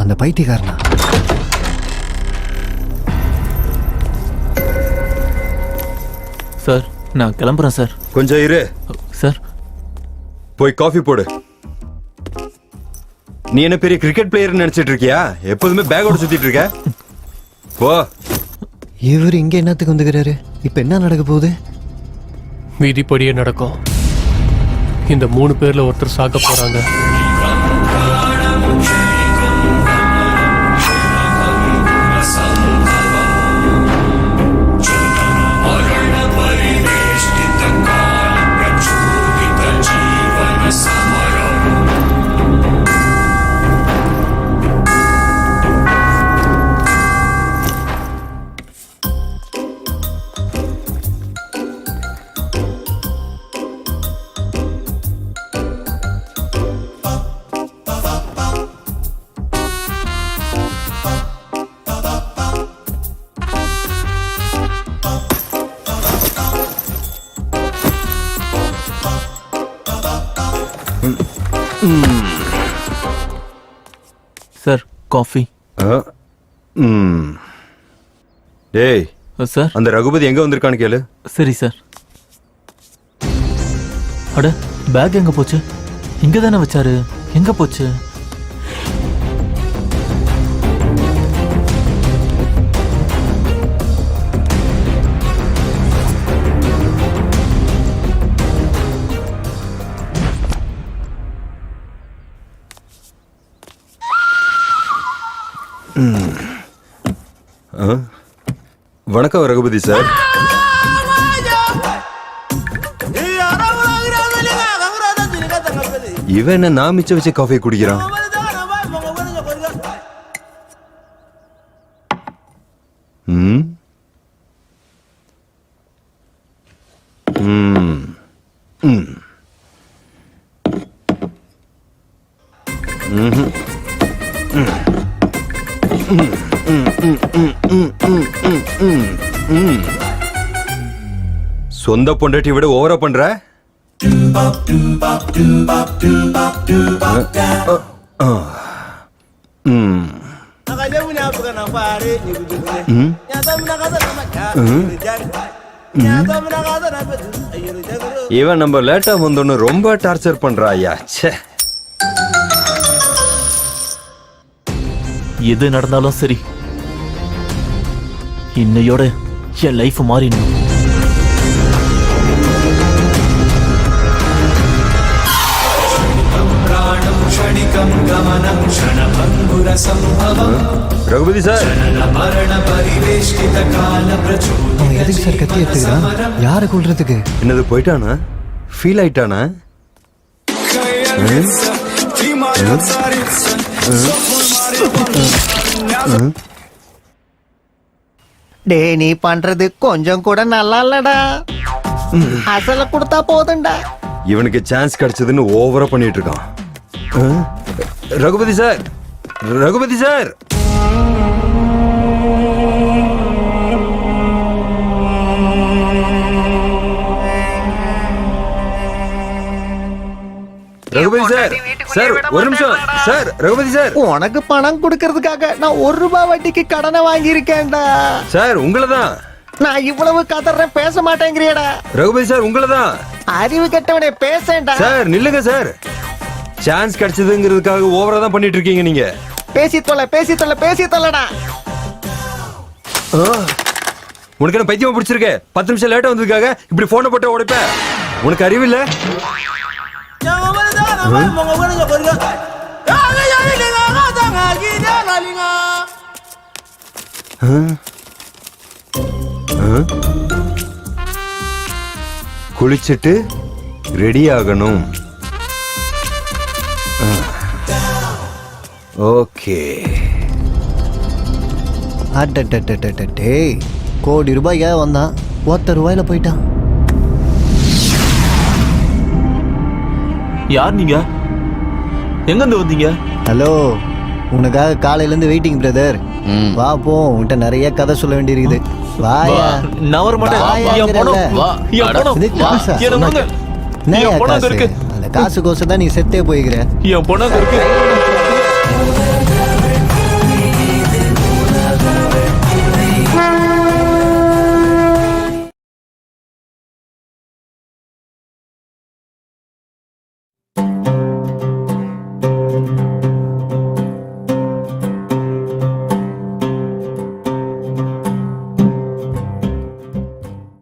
[SPEAKER 3] அந்த பைத்தியக்காரனா?
[SPEAKER 6] சார், நான் கிளம்புறேன் சார்.
[SPEAKER 16] கொஞ்சம் இரு
[SPEAKER 6] சார்.
[SPEAKER 16] போய் காஃபி போடு. நீ என்ன பெரிய கிரிக்கெட் பிளேயர் நினைச்சிட்டு இருக்கியா? எப்போதுமே பேக்கோட சுத்திட்டு இருக்க. போ.
[SPEAKER 3] இவர் இங்க என்னத்துக்கு வந்துக்கிறாரு? இப்ப என்ன நடக்க போகுது?
[SPEAKER 5] விதிப்படியே நடக்கும். இந்த 3 பேர்ல ஒருத்தர் சாக போறாங்க.
[SPEAKER 6] Sir, coffee.
[SPEAKER 16] டேய்
[SPEAKER 6] சார்,
[SPEAKER 16] அந்த ரகுபதி எங்க வந்திருக்கான்னு கேளு.
[SPEAKER 6] சரி சார். அட, பேக் எங்க போச்சு? இங்க தானே வச்சாரு, எங்க போச்சு?
[SPEAKER 16] வணக்கம் ரகுபதி சார். இவன் என்ன நான் மிச்சம் வச்சு காஃபி குடிக்கிறான்? சொந்த பொண்டாட்டி விட ஓவரா பண்ற. இவன் நம்ம லேட்டா வந்தோன்னு ரொம்ப டார்ச்சர் பண்றா. ஐயா,
[SPEAKER 6] எது நடந்தாலும் சரி, இன்னையோட என் லைஃப் மாறிடணும்.
[SPEAKER 16] ரகுபதி சார்
[SPEAKER 3] அவன் எதுக்கு சார் கத்தி எடுத்துக்கிறான்? யாரை கொல்றதுக்கு?
[SPEAKER 16] என்னது போயிட்டானா? ஃபீல் ஆயிட்டானா?
[SPEAKER 15] டே நீ பண்றது கொஞ்சம் கூட நல்லா இல்லடா. அசல கொடுத்தா போதும்டா.
[SPEAKER 16] இவனுக்கு சான்ஸ் கிடைச்சதுன்னு ஓவரா பண்ணிட்டு இருக்கான். Raghupathi sir, Raghupathi sir, Raghupathi sir, sir ஒரு நிமிஷம் சார். ரகுபதி சார்,
[SPEAKER 15] உனக்கு பணம் கொடுக்கறதுக்காக நான் 1 ரூபாய் வட்டிக்கு கடனை வாங்கியிருக்கேன்டா.
[SPEAKER 16] சார் உங்களதான்.
[SPEAKER 15] நான் இவ்வளவு கதறேன், பேச மாட்டேங்கிறியடா.
[SPEAKER 16] ரகுபதி சார் உங்களதான்.
[SPEAKER 15] அறிவு கெட்டவனே பேசேன்டா.
[SPEAKER 16] சார் நில்லுங்க சார். சான்ஸ் கிடைச்சதுங்கிறதுக்காக ஓவரா தான் பண்ணிட்டு இருக்கீங்க நீங்க.
[SPEAKER 15] பேசி தொல்லடா.
[SPEAKER 16] உனக்கு என்ன பைத்தியமா பிடிச்சிருக்க? 10 நிமிஷம் லேட்டா வந்ததுக்காக இப்படி போனை போட்டு உடைப்ப? உனக்கு அறிவு இல்ல? குளிச்சுட்டு ரெடி ஆகணும். ஓகே.
[SPEAKER 3] அட்டே, கோடி ரூபாய்க்காக வந்தான், 1 ரூபாயில போயிட்டான்.
[SPEAKER 6] யார் நீங்க? எங்க இருந்து வந்தீங்க?
[SPEAKER 3] ஹலோ, உனக்காக காலையில இருந்து வெயிட்டிங் பிரதர். வா போ, உன்கிட்ட நிறைய கதை சொல்ல வேண்டியிருக்குது. வாயா.
[SPEAKER 6] நான் வர மாட்டேன். என் பணம், என் பணம்,
[SPEAKER 3] இது காசா?
[SPEAKER 6] என் பணம்,
[SPEAKER 3] என்னய்யா காசு? அந்த காசு கோசம் தான் நீ செத்தே போய்க்கிற.
[SPEAKER 6] என் பணம் இருக்கு.